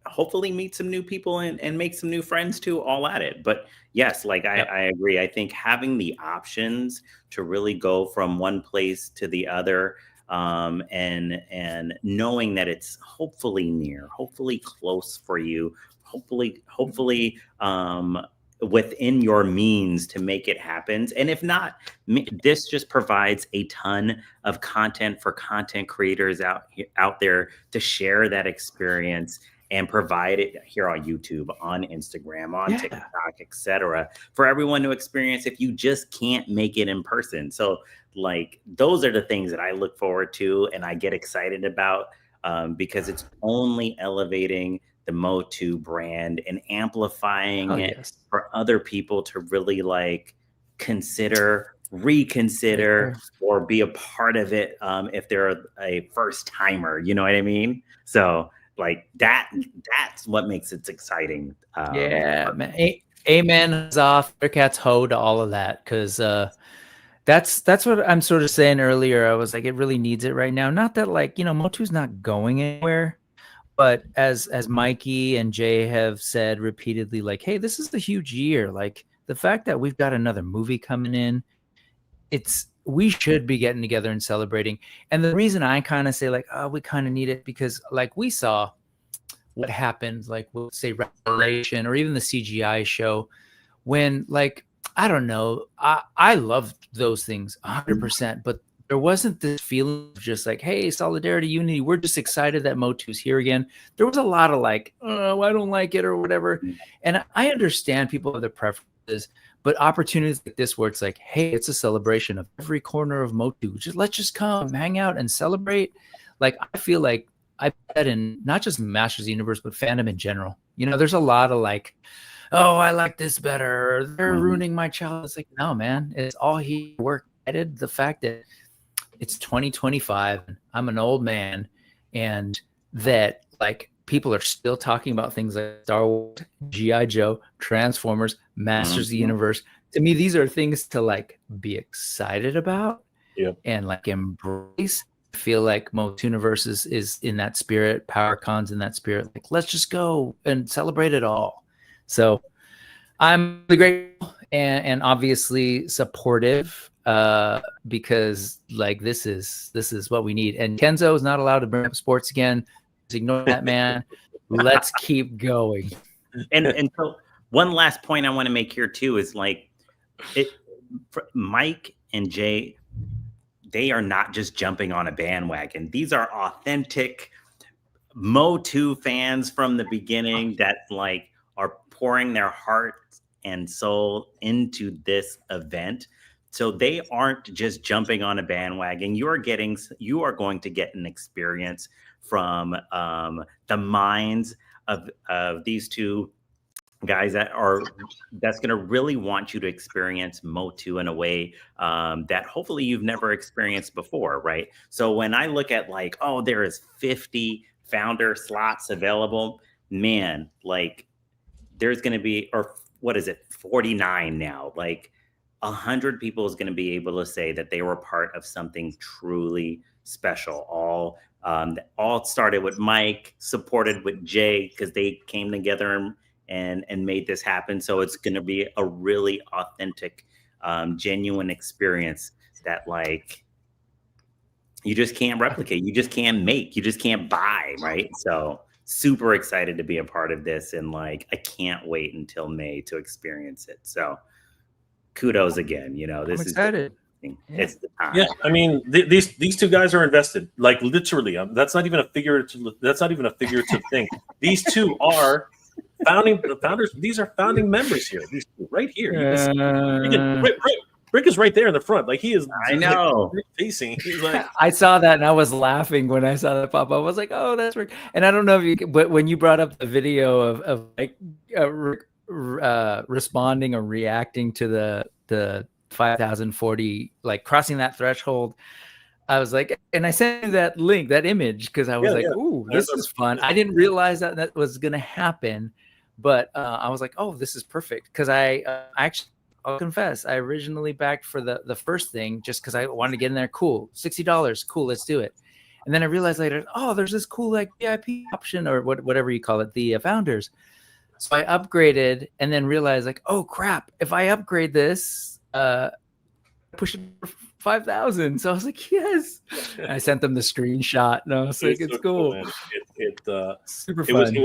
hopefully meet some new people and make some new friends too, all at it. But yes, like I agree. I think having the options to really go from one place to the other, and knowing that it's hopefully near, hopefully close for you, hopefully within your means to make it happen. And if not, this just provides a ton of content for content creators out there to share that experience and provide it here on YouTube, on Instagram, on TikTok, etc., for everyone to experience if you just can't make it in person. So like, those are the things that I look forward to and I get excited about, because it's only elevating the Motu brand and amplifying it for other people to really like consider, reconsider, or be a part of it, if they're a first timer, you know what I mean? So like that's what makes it exciting. Man. Amen is off their cat's hoe to all of that, because that's what I'm sort of saying earlier. I was like, it really needs it right now. Not that like, Motu's not going anywhere, but as Mikey and Jay have said repeatedly, like, hey, this is a huge year. Like the fact that we've got another movie coming in, we should be getting together and celebrating. And the reason I kind of say like, oh, we kind of need it, because like we saw what happened, like we'll say Revelation or even the CGI show, when like, I don't know, I loved those things 100%, but there wasn't this feeling of just like, hey, solidarity, unity, we're just excited that Motu's here again. There was a lot of like, oh, I don't like it or whatever. And I understand people have their preferences, but opportunities like this where it's like, hey, it's a celebration of every corner of Motu. Let's just come hang out and celebrate. Like, I feel like I bet in not just Masters of the Universe, but fandom in general. There's a lot of like, oh, I like this better, or they're ruining my child. It's like, no, man, it's all he work. The fact that it's 2025, and I'm an old man, and that like people are still talking about things like Star Wars, G.I. Joe, Transformers, Masters of the Universe. To me, these are things to like be excited about and like embrace. I feel like MOTUNIVERSE is in that spirit. PowerCon's in that spirit. Like, let's just go and celebrate it all. So I'm really grateful and obviously supportive, because like this is what we need. And Kenzo is not allowed to bring up sports again. Just ignore that, man. Let's keep going. And so one last point I want to make here too is like, Mike and Jay, they are not just jumping on a bandwagon. These are authentic Motu fans from the beginning that like are pouring their heart and soul into this event. So they aren't just jumping on a bandwagon. You are going to get an experience from the minds of these two guys that's going to really want you to experience Motu in a way that hopefully you've never experienced before, right? So when I look at like, oh, there is 50 founder slots available, man, like there's going to be, or what is it, 49 now, like 100 people is going to be able to say that they were part of something truly special. All started with Mike, supported with Jay, because they came together and made this happen. So it's going to be a really authentic, genuine experience that like you just can't replicate, you just can't make, you just can't buy, right? So super excited to be a part of this, and like I can't wait until May to experience it. So kudos again, this is excited. It's the time. Yeah, I mean these two guys are invested, like literally. That's not even a figurative thing. These two are founders. These are founding members here. These two right here. Rick is right there in the front. Like he is. I know. Like, facing. He's like, I saw that and I was laughing when I saw that pop up. I was like, "Oh, that's Rick." And I don't know if but when you brought up the video of like Rick responding or reacting to the 5,040, like crossing that threshold, I was like, and I sent you that link, that image, because I was ooh, this is fun. I didn't realize that was going to happen, but I was like, oh, this is perfect, because I actually I'll confess, I originally backed for the first thing just because I wanted to get in there. Cool, $60, cool, let's do it. And then I realized later, oh, there's this cool like VIP option or whatever you call it, the founders. So I upgraded and then realized like, oh crap, if I upgrade this, push it for 5,000. So I was like, yes. And I sent them the screenshot and I was like, it's so cool. Super fun. It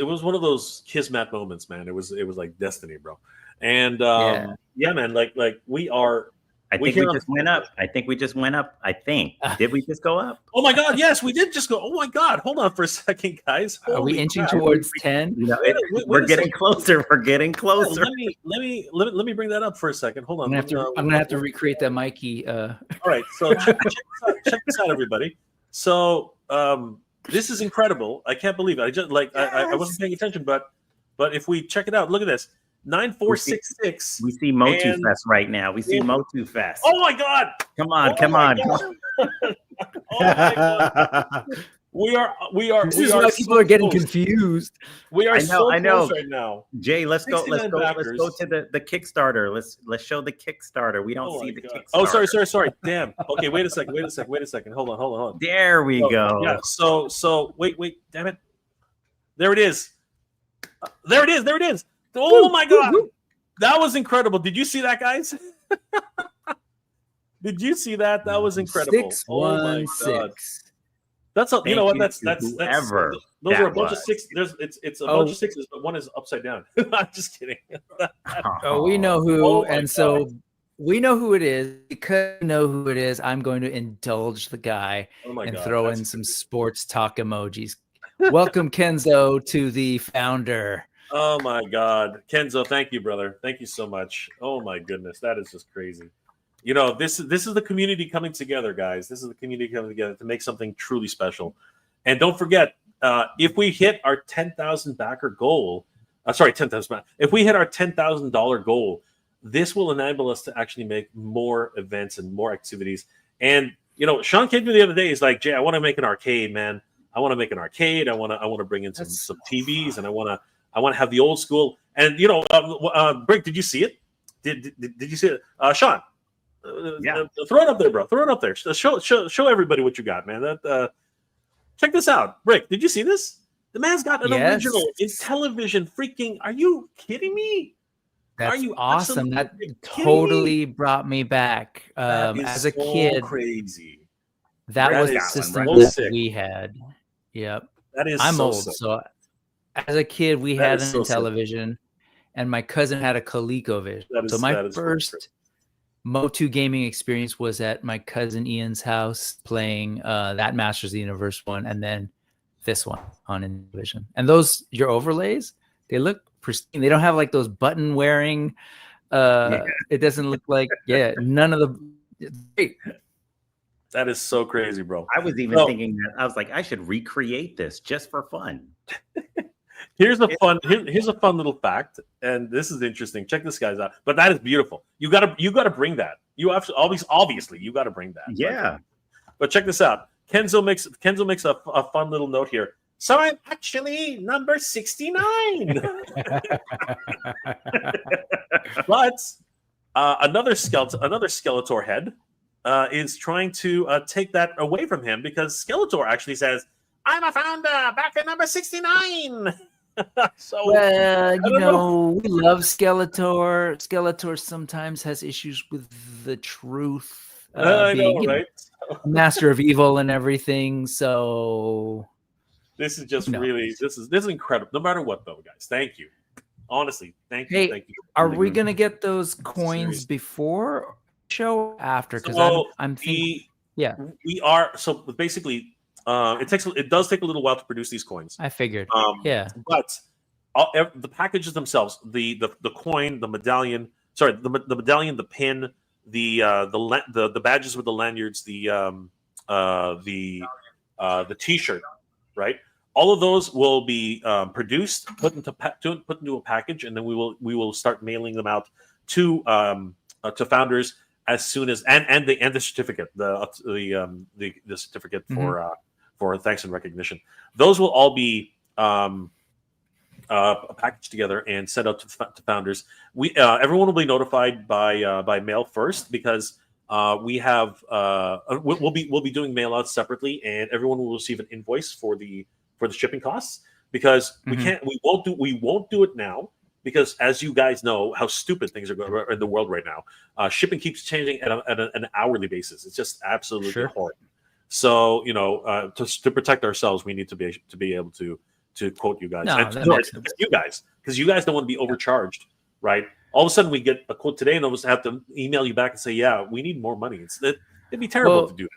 was one of those kismet moments, man. It was like destiny, bro. And yeah, man, like we are. I think we just went up. I think we just went up. I think. Did we just go up? Oh my God! Yes, we did just go. Oh my God! Hold on for a second, guys. Are we inching towards 10? You know, we're getting closer. We're getting closer. Let me bring that up for a second. Hold on. I'm gonna have to recreate that Mikey. All right. So check this out, everybody. So this is incredible. I can't believe it. I just I wasn't paying attention, but if we check it out, look at this. 9466. We see MOTUFest right now. We see MOTUFest. Oh my God! Come on, come on. Oh my God. We are. This is why people are getting confused. We are I know. Close right now. Jay, let's go to the Kickstarter. Let's show the Kickstarter. We don't see the Kickstarter. Oh, sorry. Damn. Okay, wait a second. Hold on. There we go. Yeah. So wait. Damn it. There it is. There it is. Oh my God, that was incredible! Did you see that, guys? Did you see that? That was incredible. 616. That's a, you know what? That's those are a bunch of six. It's a bunch of sixes, but one is upside down. I'm just kidding. We know who, and so we know who it is. Because we know who it is, I'm going to indulge the guy and throw in some sports talk emojis. Welcome, Kenzo, to the founder. Oh my God, Kenzo, thank you, brother. Thank you so much. Oh my goodness, that is just crazy. You know, this is the community coming together, guys. This is the community coming together to make something truly special. And don't forget, if we hit our 10,000 backer goal, 10,000. If we hit our $10,000 goal, this will enable us to actually make more events and more activities. And you know, Sean came to me the other day. He's like, Jay, I want to make an arcade, man. I want to make an arcade. I want to bring in some TVs, and I want to have the old school. And you know, Brick, did you see it? Did you see it, Sean? Yeah. Throw it up there, bro. Throw it up there. Show everybody what you got, man. Check this out, Brick. Did you see this? The man's got an original in television. Freaking! Are you kidding me? That's awesome. That totally brought me back. As a kid, crazy. That was the system that we had. Yep. That is. I'm old, so as a kid we had a television, and my cousin had a ColecoVision. So my first Motu gaming experience was at my cousin Ian's house playing that Masters of the Universe one, and then this one on Invision. And those, your overlays, they look pristine. They don't have like those button wearing. It doesn't look like none of the. Great. That is so crazy, bro. I was even thinking that I was like, I should recreate this just for fun. Here's a fun little fact, and this is interesting. Check this guys out. But that is beautiful. You gotta bring that. You have to obviously you gotta bring that. Yeah. But check this out. Kenzo makes a fun little note here. So I'm actually number 69. But another Skeletor head is trying to take that away from him, because Skeletor actually says, "I'm a founder back at number 69." So, well, you know, we love Skeletor. Skeletor sometimes has issues with the truth. I know, right? Master of evil and everything. So this is just this is incredible. No matter what, though, guys. Thank you. Honestly, thank you. Hey, thank you. Are we gonna get those coins before show or after? Because I'm thinking, we are. So basically. It does take a little while to produce these coins. I figured. But the packages themselves, the coin, the medallion, the medallion, the pin, the badges with the lanyards, the T-shirt, right? All of those will be produced, put into a package, and then we will start mailing them out to founders as soon as and the certificate, the certificate for thanks and recognition. Those will all be a package together and sent out to founders. We everyone will be notified by mail first, because we have we'll be doing mail outs separately, and everyone will receive an invoice for the shipping costs, because we won't do it now, because as you guys know how stupid things are going in the world right now. Shipping keeps changing at an hourly basis. It's just absolutely horrible. So to protect ourselves, we need to be able to quote you guys. Because you guys don't want to be overcharged, right? All of a sudden we get a quote today and almost have to email you back and say, yeah, we need more money. It'd be terrible to do that,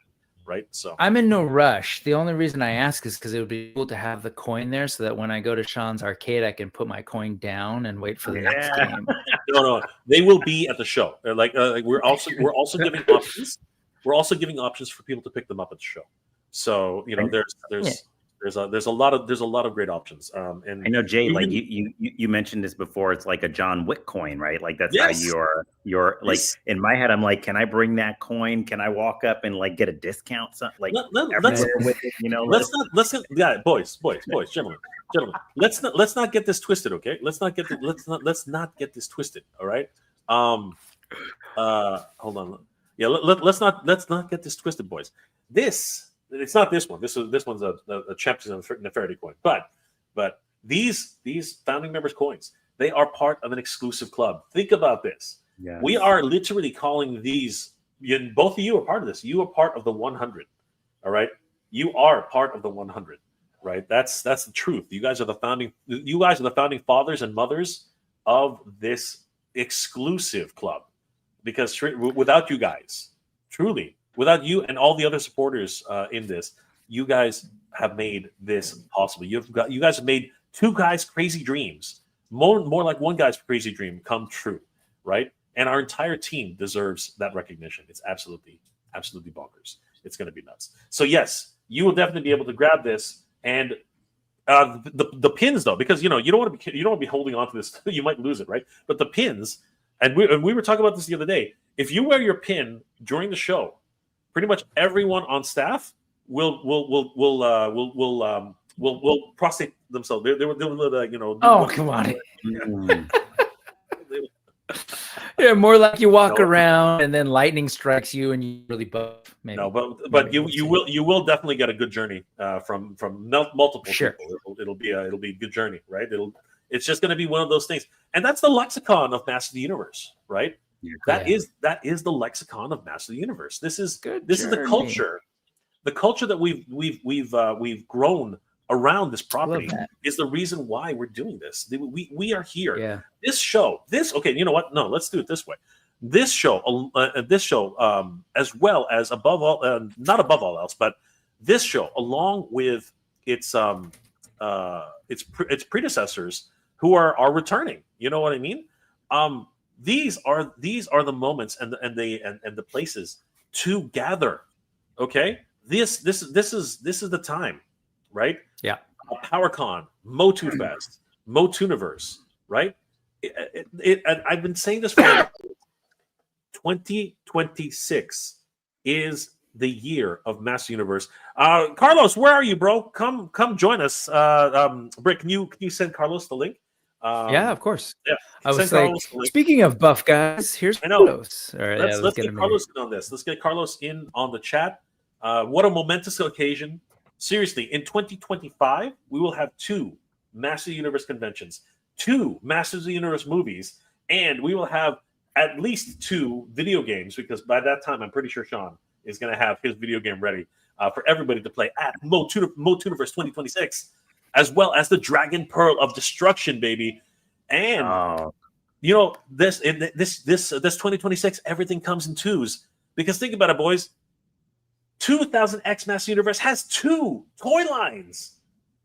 right? So I'm in no rush. The only reason I ask is because it would be cool to have the coin there, so that when I go to Sean's arcade, I can put my coin down and wait for the next game. No, they will be at the show. Like we're also giving options. We're also giving options for people to pick them up at the show. So there's a lot of great options. And I know, Jay, like you mentioned this before. It's like a John Wick coin, right? Like that's how you're like. In my head, I'm like, can I bring that coin? Can I walk up and like get a discount? Like let's not, boys, gentlemen. Let's not get this twisted, okay? Let's not get this twisted. All right. Hold on. Yeah, let's not get this twisted, boys. It's not this one. This one's a Champions of Nefertiti coin. But these founding members coins, they are part of an exclusive club. Think about this. Yes. We are literally calling these. Both of you are part of this. You are part of the 100. All right. You are part of the 100. Right. That's the truth. You guys are the founding. You guys are the founding fathers and mothers of this exclusive club. Because without you guys, truly, without you and all the other supporters in this, you guys have made this possible. You guys have made two guys' crazy dreams, more like one guy's crazy dream, come true, right? And our entire team deserves that recognition. It's absolutely bonkers. It's going to be nuts. So yes, you will definitely be able to grab this, and the pins though, because you don't want to be holding on to this. You might lose it, right? But the pins. And we were talking about this the other day. If you wear your pin during the show, pretty much everyone on staff will prostate themselves. They will Oh, come on. Yeah, more like you walk around and then lightning strikes you and you really buff. Maybe. No, but you will definitely get a good journey from multiple people. It'll be a good journey, right? It's just going to be one of those things. And that's the lexicon of Master of the Universe, right? Yeah. That is the lexicon of Master of the Universe. This is the culture. The culture that we've grown around this property is the reason why we're doing this. We are here. Yeah. This show, you know what? No, let's do it this way. This show, as well as above all, not above all else, but this show, along with its predecessors who are returning. You know what I mean? These are the moments and the places to gather. Okay, this is the time, right? Yeah. PowerCon, MOTUFest, MOTUNIVERSE, right? I've been saying this for 2026 is the year of Master Universe. Carlos, where are you, bro? Come join us. Brick, can you send Carlos the link? Yeah, of course. Yeah, I was like, speaking of buff guys, here's Carlos. All right, let's get Carlos in on this. Let's get Carlos in on the chat. What a momentous occasion. Seriously, in 2025, we will have 2 Master Universe conventions, 2 Masters of the Universe movies, and we will have at least 2 video games, because by that time, I'm pretty sure Sean is going to have his video game ready for everybody to play at MOTUNIVERSE 2026, as well as the Dragon Pearl of Destruction, baby. And this 2026, everything comes in 2s. Because think about it, boys. 2000X Master Universe has 2 toy lines.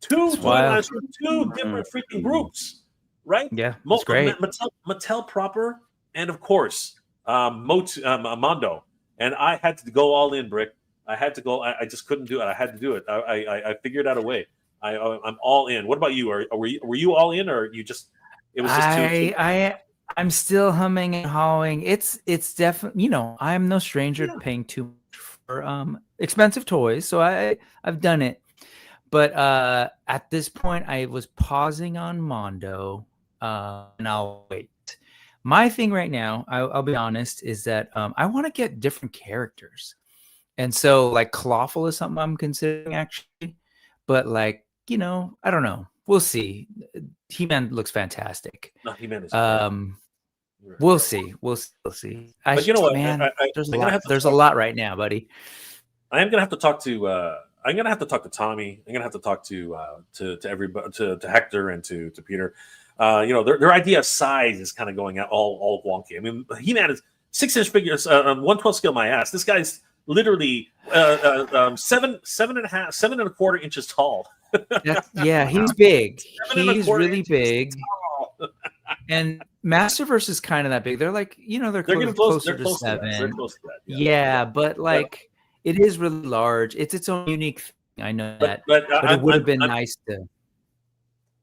2 toy lines from 2 different freaking groups, right? Yeah, that's great. Mattel proper, and of course, Mondo. And I had to go all in, Brick. I had to go. I just couldn't do it. I had to do it. I figured out a way. I'm all in. What about you? Were you all in, or you just? It was just too. I'm still humming and hawing. It's definitely, I'm no stranger to paying too much for expensive toys, so I've done it. But at this point, I was pausing on Mondo, and I'll wait. My thing right now, I'll be honest, is that I want to get different characters. And so like Clawful is something I'm considering actually. But like, you know, I don't know. We'll see. He-Man looks fantastic. No, He-Man is we'll see. We'll see. But you know what, man, there's a lot right now, buddy. I am gonna have to talk to I'm gonna have to talk to Tommy. I'm gonna have to talk to everybody, to Hector and to Peter. You know, their idea of size is kind of going out all wonky. I mean, He-Man is 6-inch figures, 1/12 scale. My ass. This guy's literally 7.25 inches tall. Yeah, he's big. He's really big. And Masterverse is kind of that big. They're like, you know, they're closer to 7. They're close to that. Yeah, but like it is really large. It's its own unique thing. I know that. But it would have been nice to.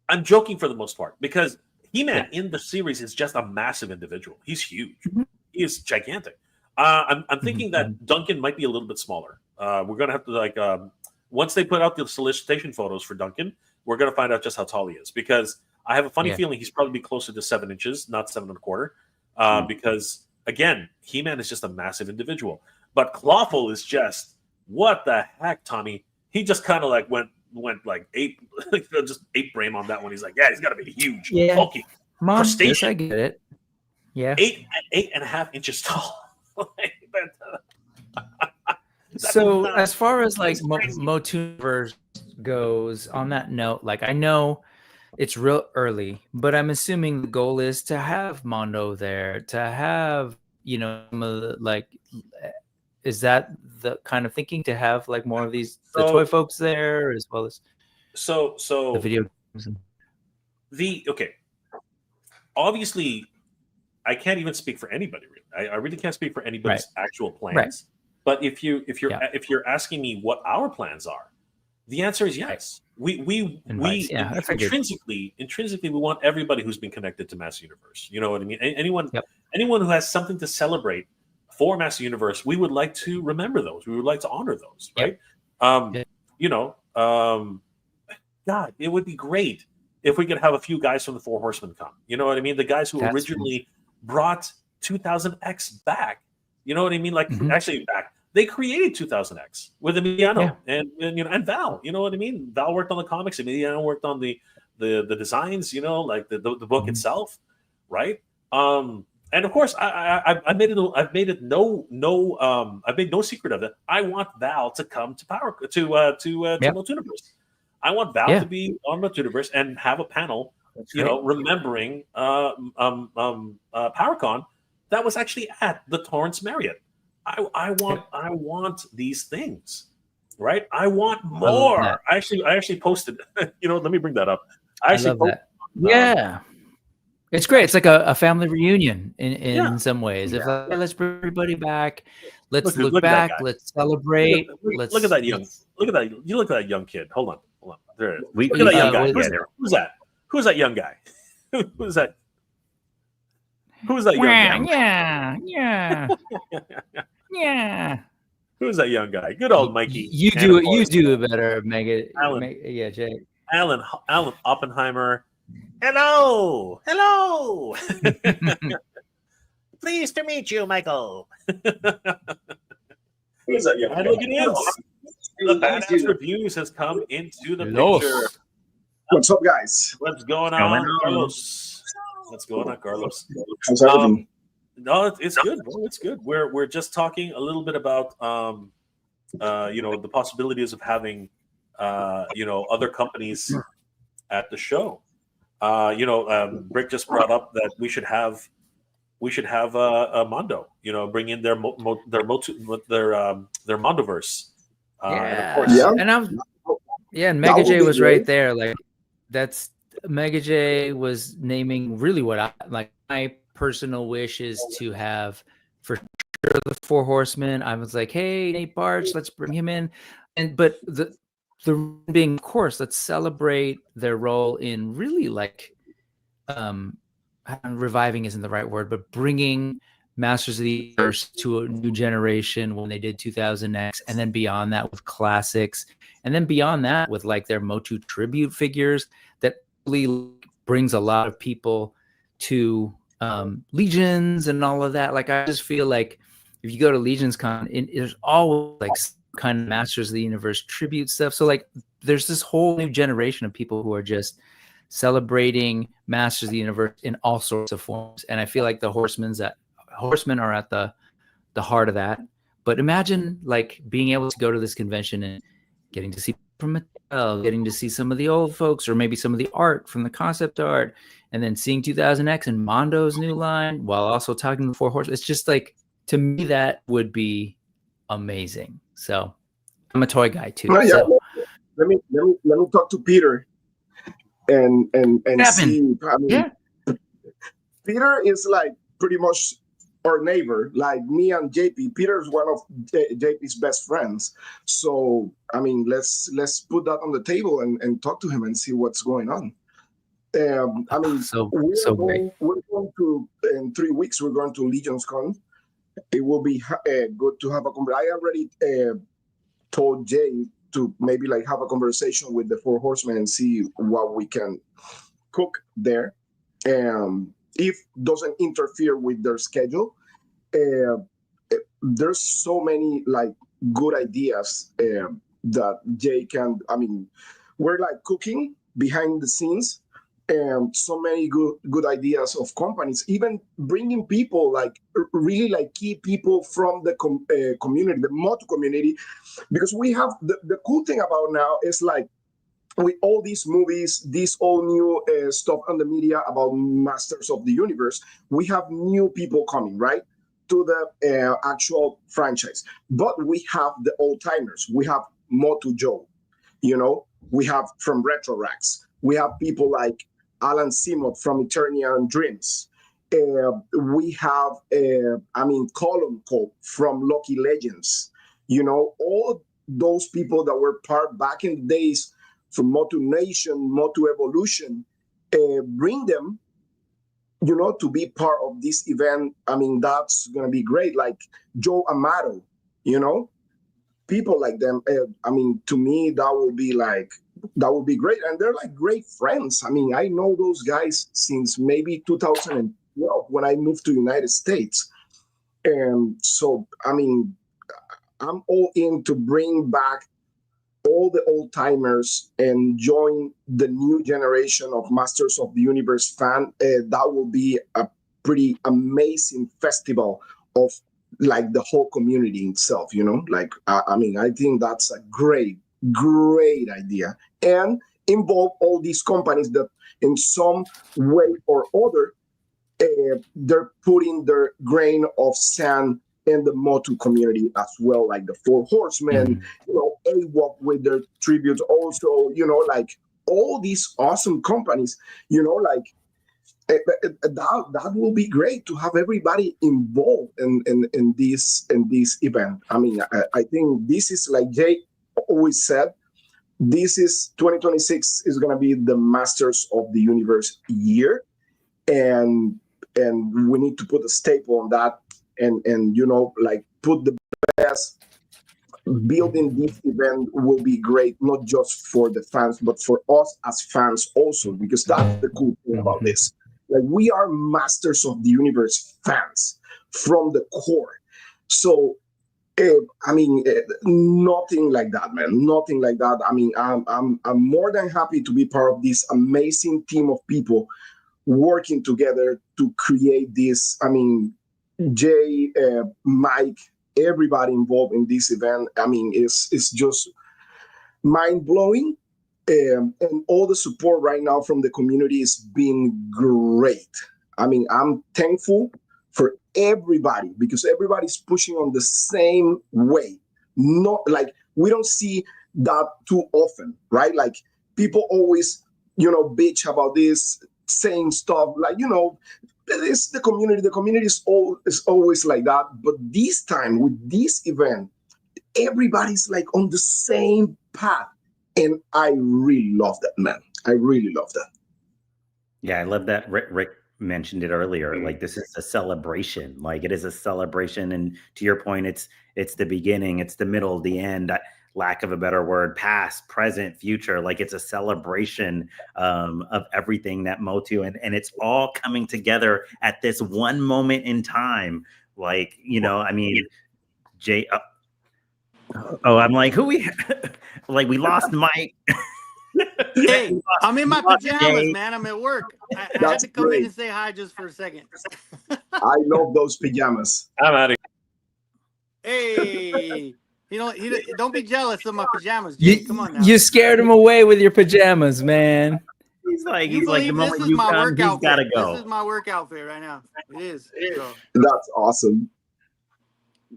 I'm joking for the most part because He-Man in the series is just a massive individual. He's huge. Mm-hmm. He is gigantic. I'm thinking that Duncan might be a little bit smaller. We're gonna have to once they put out the solicitation photos for Duncan, we're gonna find out just how tall he is because I have a funny feeling he's probably closer to 7 inches, not 7.25. Because again, He-Man is just a massive individual. But Clawful is just what the heck, Tommy? He just kind of like went like ape, just ape brain on that one. He's like, yeah, he's got to be huge, bulky, crustacean. I get it. Yeah, 8.5 inches tall. So as far as like MOTUNIVERSE goes, on that note, like I know it's real early, but I'm assuming the goal is to have Mondo there, to have, you know, like, is that the kind of thinking, to have like more of these the toy folks there as well as so the video games? Okay, obviously I can't even speak for anybody really. I really can't speak for anybody's actual plans. Right. But if you're asking me what our plans are, the answer is yes. We intrinsically we want everybody who's been connected to Master Universe. You know what I mean? Anyone who has something to celebrate for Master Universe, we would like to remember those. We would like to honor those, right? You know, God, it would be great if we could have a few guys from the Four Horsemen come. You know what I mean? The guys who originally brought 2000X back. You know what I mean? Like actually back. They created 2000X with Emiliano and you know, and Val. You know what I mean? Val worked on the comics. Emiliano worked on the designs. You know, like the book itself, right? And of course, I made no secret of it. I want Val to come to MOTUNIVERSE. I want Val to be on MOTUNIVERSE and have a panel, know, remembering PowerCon that was actually at the Torrance Marriott. I want these things, right? I want more. I actually posted. You know, let me bring that up. I actually love that. It's great. It's like a family reunion in some ways. If let's bring everybody back, let's look back, let's celebrate. Look at that young. Look at that. You look at that young kid. Hold on. There. Look at that young guy. Who's that? Who's that young guy? Who's that? Who's that young guy? Yeah. Who's that young guy? Good old Mikey. You do it better, Mega. Jay. Alan Oppenheimer. Hello. Pleased to meet you, Michael. Who's that young guy? Look at him. The Badass Reviews has come into the picture. What's up, guys? What's going on, Carlos? What's going on, Carlos? How's everything? No, it's good, bro. It's good. We're just talking a little bit about you know, the possibilities of having you know, other companies at the show. You know, Brick just brought up that we should have a Mondo. You know, bring in their MONDOverse. And of course, and Mega J was right there. Like that's Mega J was naming really what I like. My personal wish is to have for sure the Four Horsemen. I was like, hey, Nate Bartsch, let's bring him in. But the being, of course, let's celebrate their role in really like reviving isn't the right word, but bringing Masters of the Universe to a new generation when they did 2000X, and then beyond that with classics And then beyond that, with like their Motu tribute figures, that really brings a lot of people to Legions and all of that. Like I just feel like if you go to Legions Con, there's always like some kind of Masters of the Universe tribute stuff. So like there's this whole new generation of people who are just celebrating Masters of the Universe in all sorts of forms. And I feel like the Horsemen are at the heart of that. But imagine like being able to go to this convention and getting to see from Mattel, getting to see some of the old folks, or maybe some of the art from the concept art, and then seeing 2000X and Mondo's new line while also talking to the Four Horsemen. It's just like, to me, that would be amazing. So I'm a toy guy too. No, yeah. So. Let me talk to Peter and see. I mean, yeah. Peter is like pretty much our neighbor, like me and JP. Peter is one of JP's best friends. So I mean, let's put that on the table and talk to him and see what's going on. I mean, we're going to, in 3 weeks, we're going to Legions Con. It will be good to have a conversation. I already told Jay to maybe like have a conversation with the Four Horsemen and see what we can cook there. If doesn't interfere with their schedule. There's so many like good ideas that Jay can, I mean, we're like cooking behind the scenes, and so many good ideas of companies, even bringing people like really like key people from the community, the Motu community, because we have the cool thing about now is like with all these movies, this all new stuff on the media about Masters of the Universe, we have new people coming, right, to the actual franchise. But we have the old timers. We have Motu Joe, you know, we have from Retro Racks. We have people like Alan Simot from Eternian Dreams. We have, Column Cope from Lucky Legends. You know, all those people that were part back in the days from Motu Nation, Motu Evolution, bring them, you know, to be part of this event. I mean, that's going to be great. Like Joe Amato, you know, people like them. To me, that would be great. And they're like great friends. I mean, I know those guys since maybe 2012 when I moved to United States. And so, I mean, I'm all in to bring back all the old timers and join the new generation of Masters of the Universe fan. That will be a pretty amazing festival of like the whole community itself, you know, like, I think that's a great idea, and involve all these companies that in some way or other, they're putting their grain of sand in the Motu community as well, like the Four Horsemen, you know, AWOC with their tributes also, you know, like all these awesome companies, you know, like that will be great to have everybody involved in this event. I mean, I think this is like Jay always said, this is 2026 is going to be the Masters of the Universe year, and we need to put a staple on that, and you know, like put the best. Building this event will be great, not just for the fans, but for us as fans also, because that's the cool thing about this. Like, we are Masters of the Universe fans from the core. So, nothing like that, man. Nothing like that. I mean, I'm more than happy to be part of this amazing team of people working together to create this. I mean, Jay, Mike, everybody involved in this event. I mean, it's just mind-blowing. And all the support right now from the community is being great. I mean, I'm thankful for everybody, because everybody's pushing on the same way. Not like, we don't see that too often, right? Like, people always, you know, bitch about this, saying stuff like, you know, it's the community. The community is always like that. But this time with this event, everybody's like on the same path. And I really love that, man. I really love that. Yeah, I love that. Rick mentioned it earlier. Like, this is a celebration. Like, it is a celebration. And to your point, it's the beginning, it's the middle, the end. lack of a better word, past, present, future. Like it's a celebration of everything that Motu, and it's all coming together at this one moment in time. Like, you know, I mean, Jay. I'm like, who we like? We lost Mike. Hey, I'm in my pajamas, Jay. man. I'm at work. I had to come in and say hi just for a second. I love those pajamas. I'm out of Hey, don't be jealous of my pajamas, Jay. Come on now. You scared him away with your pajamas, man. He's like, You the believe moment this is you my come, work he's outfit. gotta go. This is my work outfit right now. It is. So, That's awesome.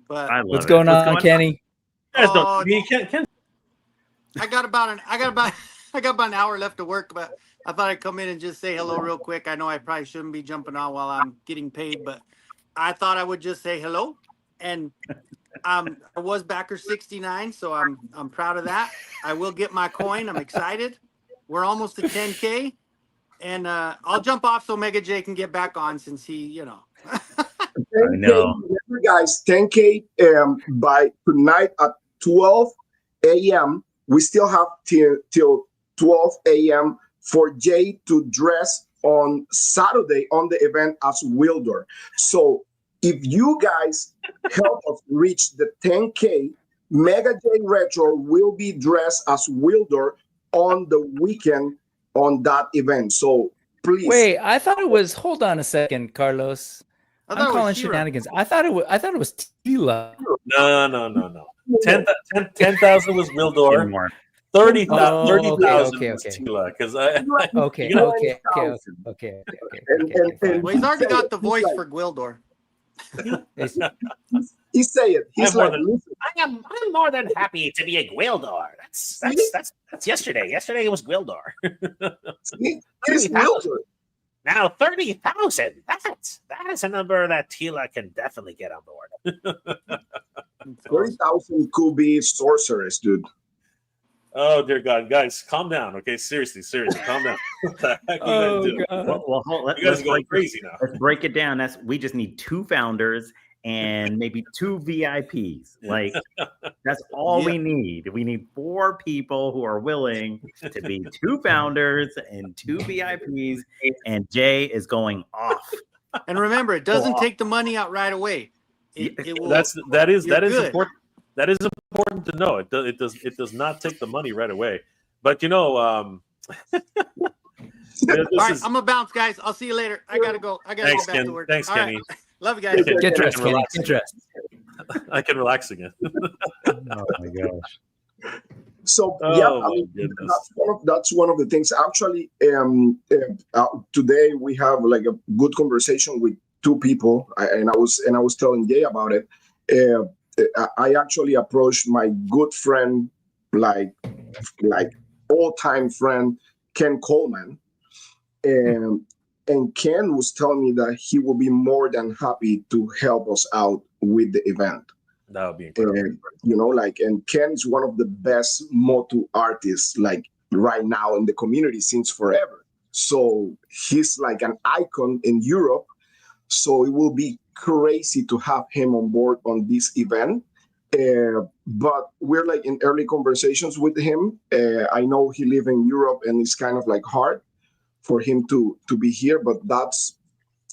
but I love What's it. going on, Kenny? guys. Oh, You can't. I got about an hour left to work, but I thought I'd come in and just say hello real quick. I know I probably shouldn't be jumping on while I'm getting paid, but I thought I would just say hello. And I was backer 69, so I'm proud of that. I will get my coin. I'm excited. We're almost to 10K, and I'll jump off so Mega J can get back on since he, you know. I know. Remember, guys, 10K by tonight at 12 a.m. We still have till 12 a.m. for Jay to dress on Saturday on the event as Wilder. So if you guys help us reach the 10K, Mega J Retro will be dressed as Wilder on the weekend on that event. So please. Wait, I thought it was. Hold on a second, Carlos. I thought I'm it calling was Shira. shenanigans. I thought it was Tila. No. 10,000 was Wildor. More. 30,000 Oh, okay. was Tila. Because Okay. Well, he's already got the voice for Gwildor. He say it. He's like, I'm more than happy to be a Gwildor. That's yesterday. Yesterday it was Gwildor. he's Wilder. Now 30,000. That is a number that Tila can definitely get on board. 30,000 could be sorceress, dude. oh dear God, guys, calm down. Okay, seriously, calm down. What the heck are you guys doing? Well, You guys are going crazy now. Let's break it down. We just need 2 founders and maybe 2 VIPs. Like that's all we need. We need 4 people who are willing to be 2 founders and 2 VIPs, and Jay is going off. And remember, it doesn't take the money out right away. It will, that is good. important. That is important to know. It does not take the money right away. But you know, All right, I'm gonna bounce, guys. I'll see you later. I gotta go. I gotta Thanks, go back Ken. to work. Thanks, All Kenny. right. Love you guys. Get dressed, Kenny. Relax. Get dressed. I can relax again. Oh my gosh. So Oh, yeah, my I mean, goodness. that's one of the things. Actually, today we have like a good conversation with 2 people, and I was telling Jay about it. I actually approached my good friend, like all-time friend, Ken Coleman, and Ken was telling me that he will be more than happy to help us out with the event. That would be incredible. And Ken is one of the best Motu artists, like right now in the community since forever. So he's like an icon in Europe. So it will be crazy to have him on board on this event. But we're like in early conversations with him. I know he lives in Europe and it's kind of like hard for him to be here, but that's,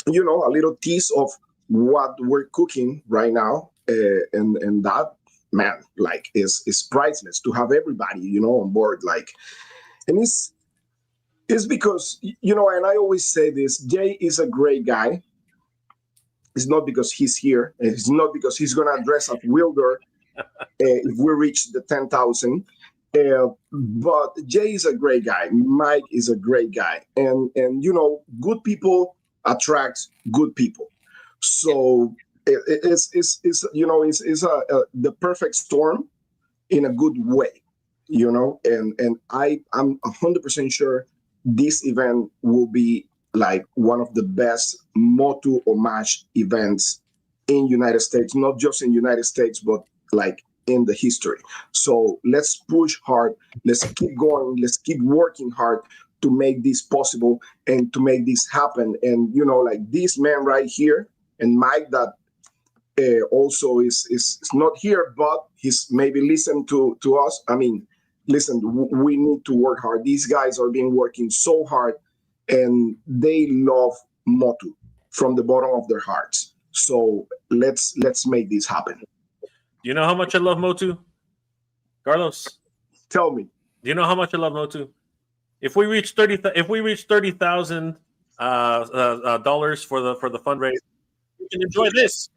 a little tease of what we're cooking right now. And that, man, like is priceless to have everybody, on board. Like, and it's because, and I always say this, Jay is a great guy. It's not because he's here. It's not because he's going to dress up Wilder if we reach the 10,000. But Jay is a great guy. Mike is a great guy. And good people attract good people. So it's the perfect storm in a good way, and I'm 100% sure this event will be like one of the best Motu homage events in United States, not just in United States, but like in the history. So let's push hard. Let's keep going. Let's keep working hard to make this possible and to make this happen. And, like this man right here and Mike that also is not here, but he's maybe listened to us. I mean, listen, we need to work hard. These guys are been working so hard, and they love Motu from the bottom of their hearts. So let's make this happen. Do you know how much I love Motu, Carlos? Tell me. Do you know how much I love Motu? If we reach $30,000 dollars for the fundraiser, we can enjoy this.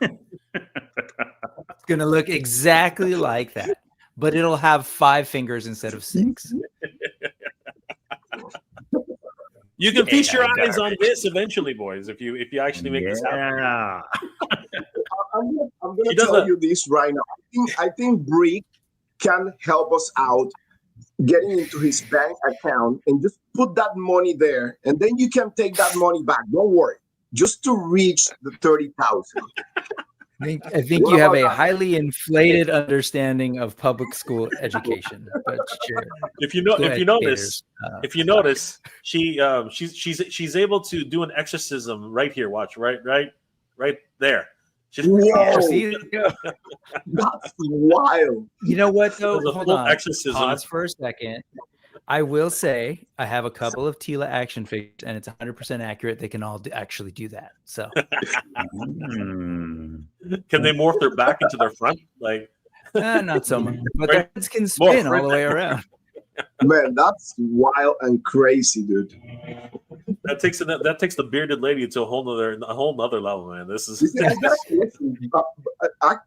It's gonna look exactly like that, but it'll have 5 fingers instead of 6. You can feast your eyes on this eventually, boys. If you actually make this happen. I'm gonna tell you this right now. I think Brick can help us out getting into his bank account and just put that money there, and then you can take that money back. Don't worry, just to reach the 30,000. I think you have a highly inflated understanding of public school education. But sure. If you notice, she's able to do an exorcism right here. Watch, right there. That's wild. You know what though? Hold on. Exorcism. Pause for a second. I will say I have a couple of Tila action figures, and it's 100% accurate. They can all actually do that. So, can they morph their back into their front? Like, not so much, but their heads can spin all the way around. Man, that's wild and crazy, dude. That takes the bearded lady to a whole nother level, man. This is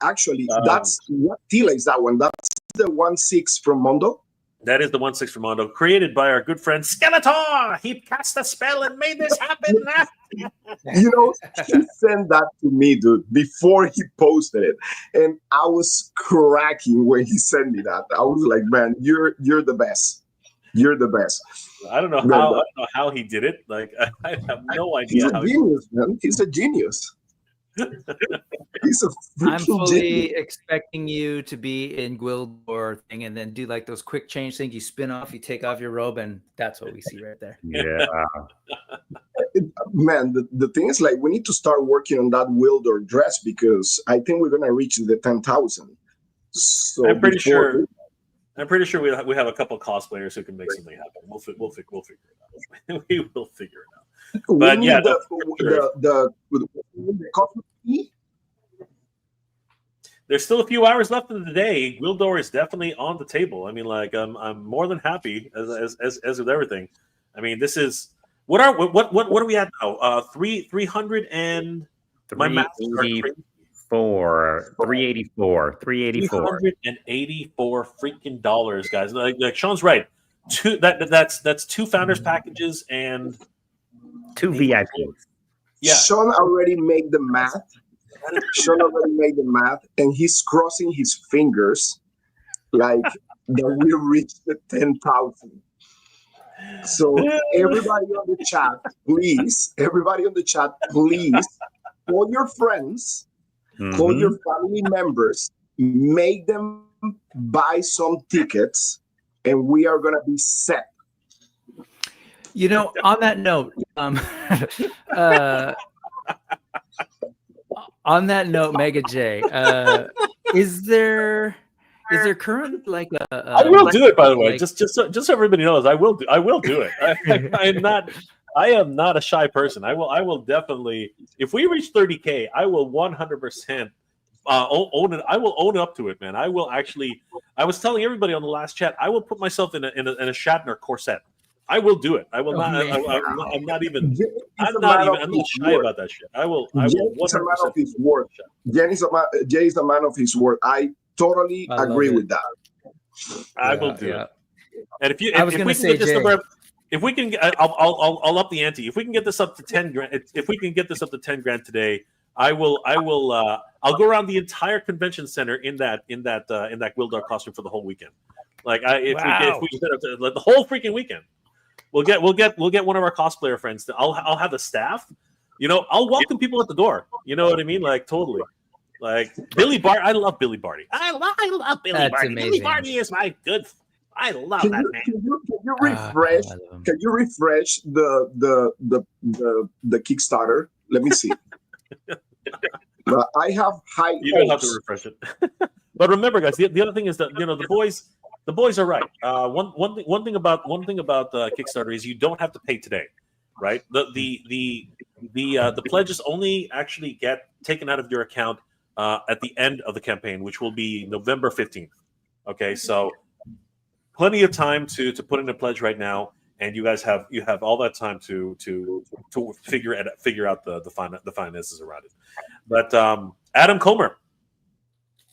actually that's what Tila is. That one. That's the 1/6 from Mondo. That is the 1/6 from Mondo, created by our good friend Skeletor. He cast a spell and made this happen. You know, he sent that to me, dude, before he posted it, and I was cracking when he sent me that. I was like, man, you're the best. You're the best. I don't know how he did it. Like, I have no idea. He's a genius, man. He's a genius. I'm fully expecting you to be in Gwildor thing and then do like those quick change things. You spin off, you take off your robe, and that's what we see right there. Yeah. Man, the thing is, like, we need to start working on that Gwildor dress because I think we're gonna reach the 10,000. So I'm pretty sure we have a couple of cosplayers who can make something happen. We'll figure it out. We will figure it out. But yeah, the there's still a few hours left in the day. Gwildor is definitely on the table. I mean, like, I'm more than happy as with everything. I mean, this is what are we at now? 300 and my math is 384 $384 freaking dollars, guys. Like Sean's right. That's 2 founders packages and 2 VIPs. Yeah. Sean already made the math. And he's crossing his fingers like that we reached the 10,000. So everybody on the chat, please, call your friends, call your family members, make them buy some tickets, and we are gonna be set. You know, on that note, Mega J, is there current like I will do it, by the way. Just so everybody knows, I will do it. I am not a shy person. I will definitely, if we reach 30K, I will 100% own it. I will own up to it, man. I will actually. I was telling everybody on the last chat, I will put myself in a Shatner corset. I will do it. I will not. I'm not shy about that shit. I will. Jay is a man of his word. Jay is a man of his word. I totally agree with that. I will do it. And if we can get this number, if we can, I'll up the ante. If we can get this up to 10 grand, if we can get this up to 10 grand today, I'll go around the entire convention center in that Gwildor costume for the whole weekend. Like if we get up to the whole freaking weekend. We'll get one of our cosplayer friends. I'll have the staff. You know, I'll welcome people at the door. You know what I mean? Like totally. Like Billy Bart. I love Billy Barty. I love Billy Barty. Amazing. Billy Barty is my good. I love that man. Can you refresh? Can you refresh the Kickstarter? Let me see. I have high You don't have hopes. to refresh it. But remember, guys, the other thing is that the boys are right. One thing about Kickstarter is you don't have to pay today, right? The pledges only actually get taken out of your account at the end of the campaign, which will be November 15th. Okay, so plenty of time to put in a pledge right now, and you guys have all that time to figure out the finances around it. But Adam Comer,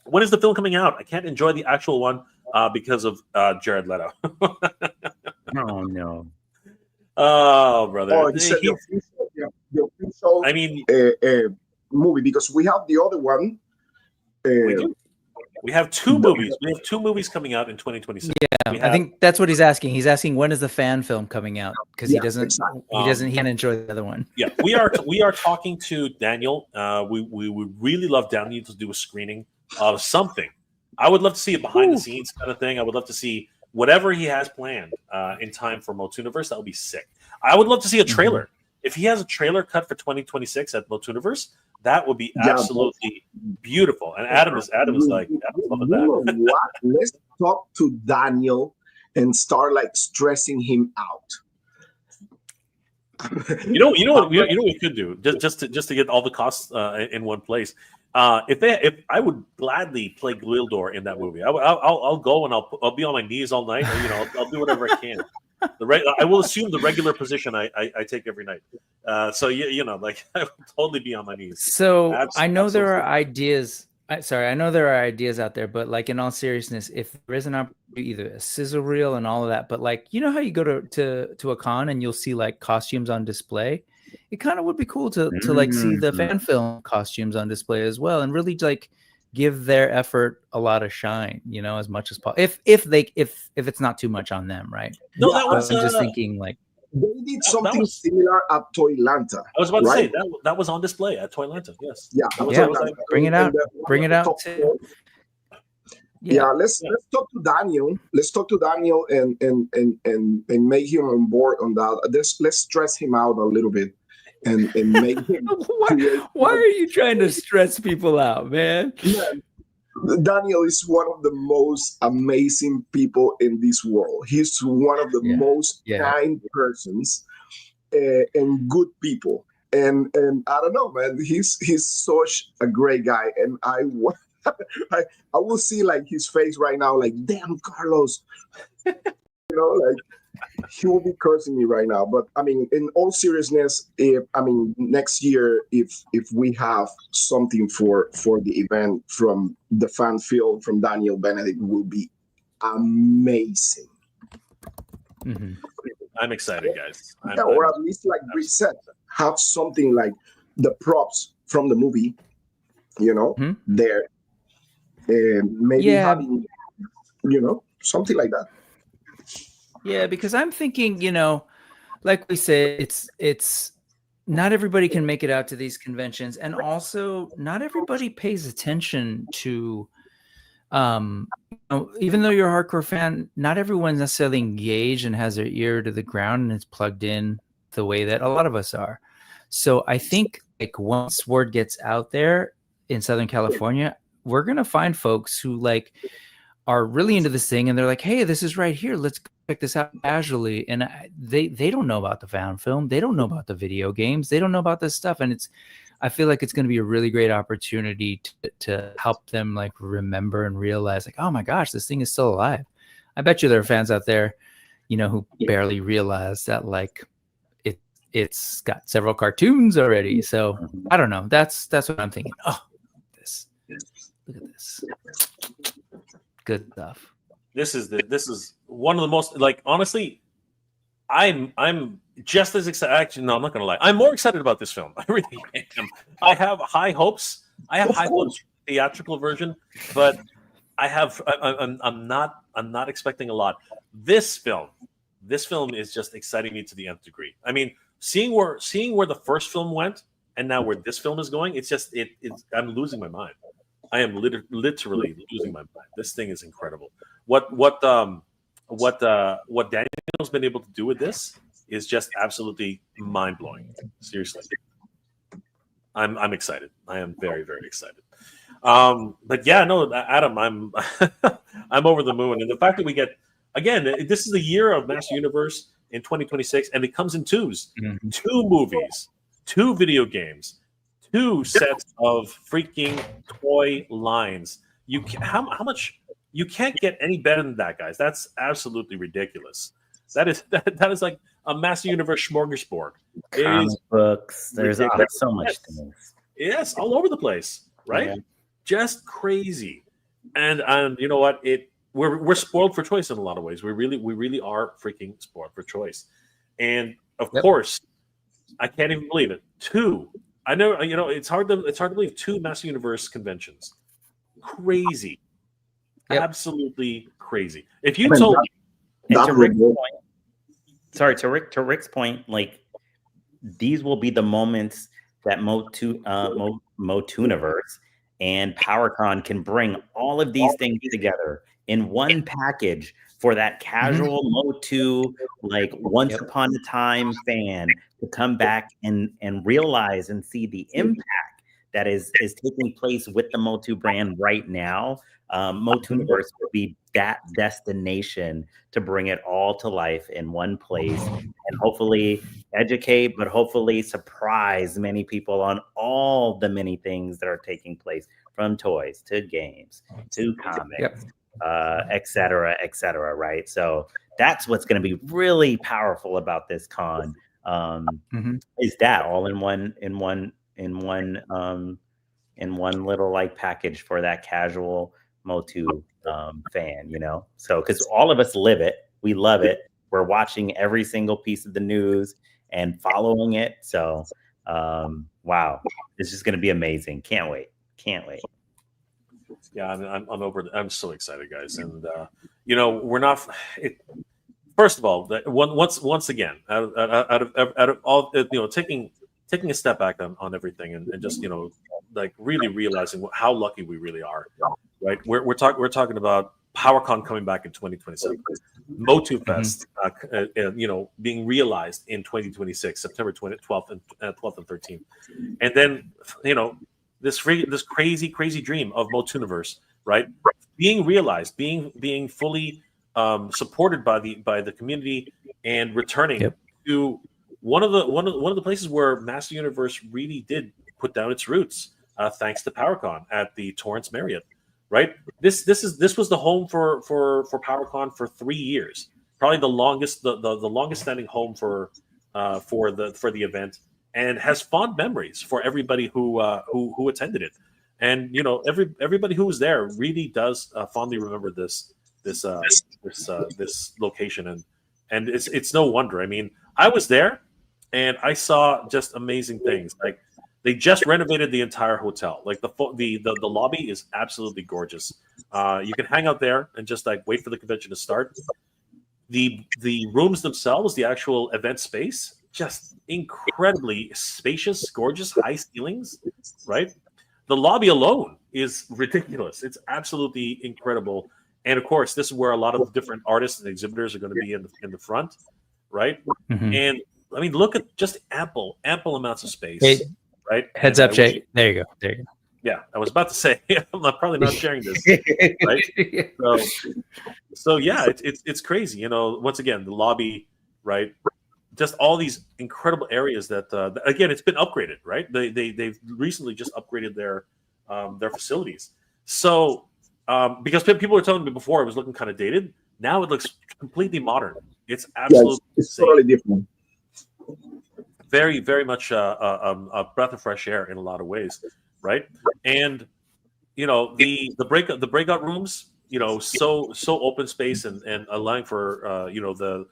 when is the film coming out? I can't enjoy the actual one because of Jared Leto. Oh no. Oh, brother. Oh, he said the official I mean, movie, because we have the other one. we do. We have two movies. We have two movies coming out in 2026. Yeah, I think that's what he's asking. He's asking when is the fan film coming out, because he doesn't exactly. he can't enjoy the other one. Yeah, we are talking to Daniel. We would really love Daniel to do a screening of something. I would love to see a behind the scenes kind of thing. I would love to see whatever he has planned in time for MOTUNIVERSE. That would be sick. I would love to see a trailer. If he has a trailer cut for 2026 at MOTUNIVERSE, that would be absolutely beautiful. And Adam is like, Adam's loving that. You know what? Let's talk to Daniel and start like stressing him out. You know what we could do, just to get all the costs in one place. If I would gladly play Gwildor in that movie, I'll go and I'll be on my knees all night. Or, I'll do whatever I can. I will assume the regular position I take every night. So like I will totally be on my knees. So I know there are ideas. I know there are ideas out there, but like in all seriousness, if there is an opportunity, either a sizzle reel and all of that, but like how you go to a con and you'll see like costumes on display. It kind of would be cool to like see the fan film costumes on display as well, and really like give their effort a lot of shine, as much as possible. If it's not too much on them, right? No, that was. I'm just thinking like they did something similar at Toylanta. I was about to say that was on display at Toylanta. Yes. Yeah. Bring it out. Bring it out. Yeah, let's talk to Daniel. Let's talk to Daniel and make him on board on that. Let's stress him out a little bit and make him. Why are you trying to stress people out, man? Yeah. Daniel is one of the most amazing people in this world. He's one of the most kind persons and good people. And I don't know, man. He's such a great guy, and I will see like his face right now, like, damn, Carlos. Like he will be cursing me right now. But I mean, in all seriousness, next year, if we have something for the event from the fan film from Daniel Benedict, will be amazing. Mm-hmm. I'm excited, guys. Or at least like reset, have something like the props from the movie, there. And maybe having, something like that. Yeah, because I'm thinking, like we said, it's not everybody can make it out to these conventions, and also not everybody pays attention to, even though you're a hardcore fan, not everyone's necessarily engaged and has their ear to the ground and is plugged in the way that a lot of us are. So I think like once word gets out there in Southern California, we're going to find folks who like are really into this thing, and they're like, hey, this is right here. Let's check this out casually. And they don't know about the fan film. They don't know about the video games. They don't know about this stuff. And I feel like it's going to be a really great opportunity to help them like remember and realize like, oh my gosh, this thing is still alive. I bet you there are fans out there, who barely realize that like it's got several cartoons already. So I don't know. That's what I'm thinking. Oh, look at this. Good stuff. This is one of the most, like, honestly, I'm just as excited. Actually, no, I'm not gonna lie. I'm more excited about this film. I really am. I have high hopes. I have high hopes for the theatrical version, but I'm not expecting a lot. This film is just exciting me to the nth degree. I mean, seeing where the first film went and now where this film is going, it's I'm losing my mind. I am literally losing my mind. This thing is incredible. What Daniel's been able to do with this is just absolutely mind blowing. Seriously. I'm excited. I am very, very excited. But yeah, no, Adam, I'm I'm over the moon, and the fact that we get again, this is the year of Master Universe in 2026, and it comes in twos, 2 movies, 2 video games, 2 sets of freaking toy lines. How much you can't get any better than that, guys. That's absolutely ridiculous. That is like a Master Universe smorgasbord. Comic books. There's so much things. Yes, all over the place, right? Yeah. Just crazy. And you know what? We're spoiled for choice in a lot of ways. We really are freaking spoiled for choice. And of course, I can't even believe it. 2. I know, it's hard to believe 2 Master Universe conventions. Crazy. Absolutely crazy. If you told me, and to Rick's point, to Rick's point, like these will be the moments that MOTUNIVERSE and PowerCon can bring all of these things together in one package for that casual MOTU, like once upon a time fan to come back and realize and see the impact that is taking place with the MOTU brand right now. MOTUNIVERSE will be that destination to bring it all to life in one place and hopefully educate, but hopefully surprise many people on all the many things that are taking place, from toys to games to comics, et cetera, right? So that's what's going to be really powerful about this con, is that all in one little like package for that casual MOTU fan, so because all of us live it, we love it, we're watching every single piece of the news and following it, so wow, this is going to be amazing. Can't wait. Yeah, I'm so excited, guys, and we're not. First of all, once again, out of all, taking a step back on everything and just like really realizing how lucky we really are, right? We're talking about PowerCon coming back in 2027, MOTUFest, being realized in 2026, September 12th and 13th, and then this crazy dream of MOTUNIVERSE, right, being realized, being fully supported by the community and returning to one of the places where Master Universe really did put down its roots, thanks to PowerCon at the Torrance Marriott, right? This was the home for PowerCon for 3 years, probably the longest standing home for the event, and has fond memories for everybody who attended it, and everybody who was there really does fondly remember this location, and it's no wonder. I mean, I was there and I saw just amazing things. Like, they just renovated the entire hotel. Like the lobby is absolutely gorgeous. You can hang out there and just like wait for the convention to start. The rooms themselves, the actual event space, just incredibly spacious, gorgeous, high ceilings, right? The lobby alone is ridiculous. It's absolutely incredible. And of course, this is where a lot of different artists and exhibitors are going to be in the front, right? And I mean, look at just ample amounts of space, right? Heads up, Jay. There you go. Yeah, I was about to say, I'm probably not sharing this, right? So yeah, it's crazy. Once again, the lobby, right? Just all these incredible areas that again, it's been upgraded, right? They've recently just upgraded their facilities. So because people were telling me before it was looking kind of dated, now it looks completely modern. It's absolutely it's totally different. Very, very much a breath of fresh air in a lot of ways, right? And the breakout rooms, so open space and allowing for the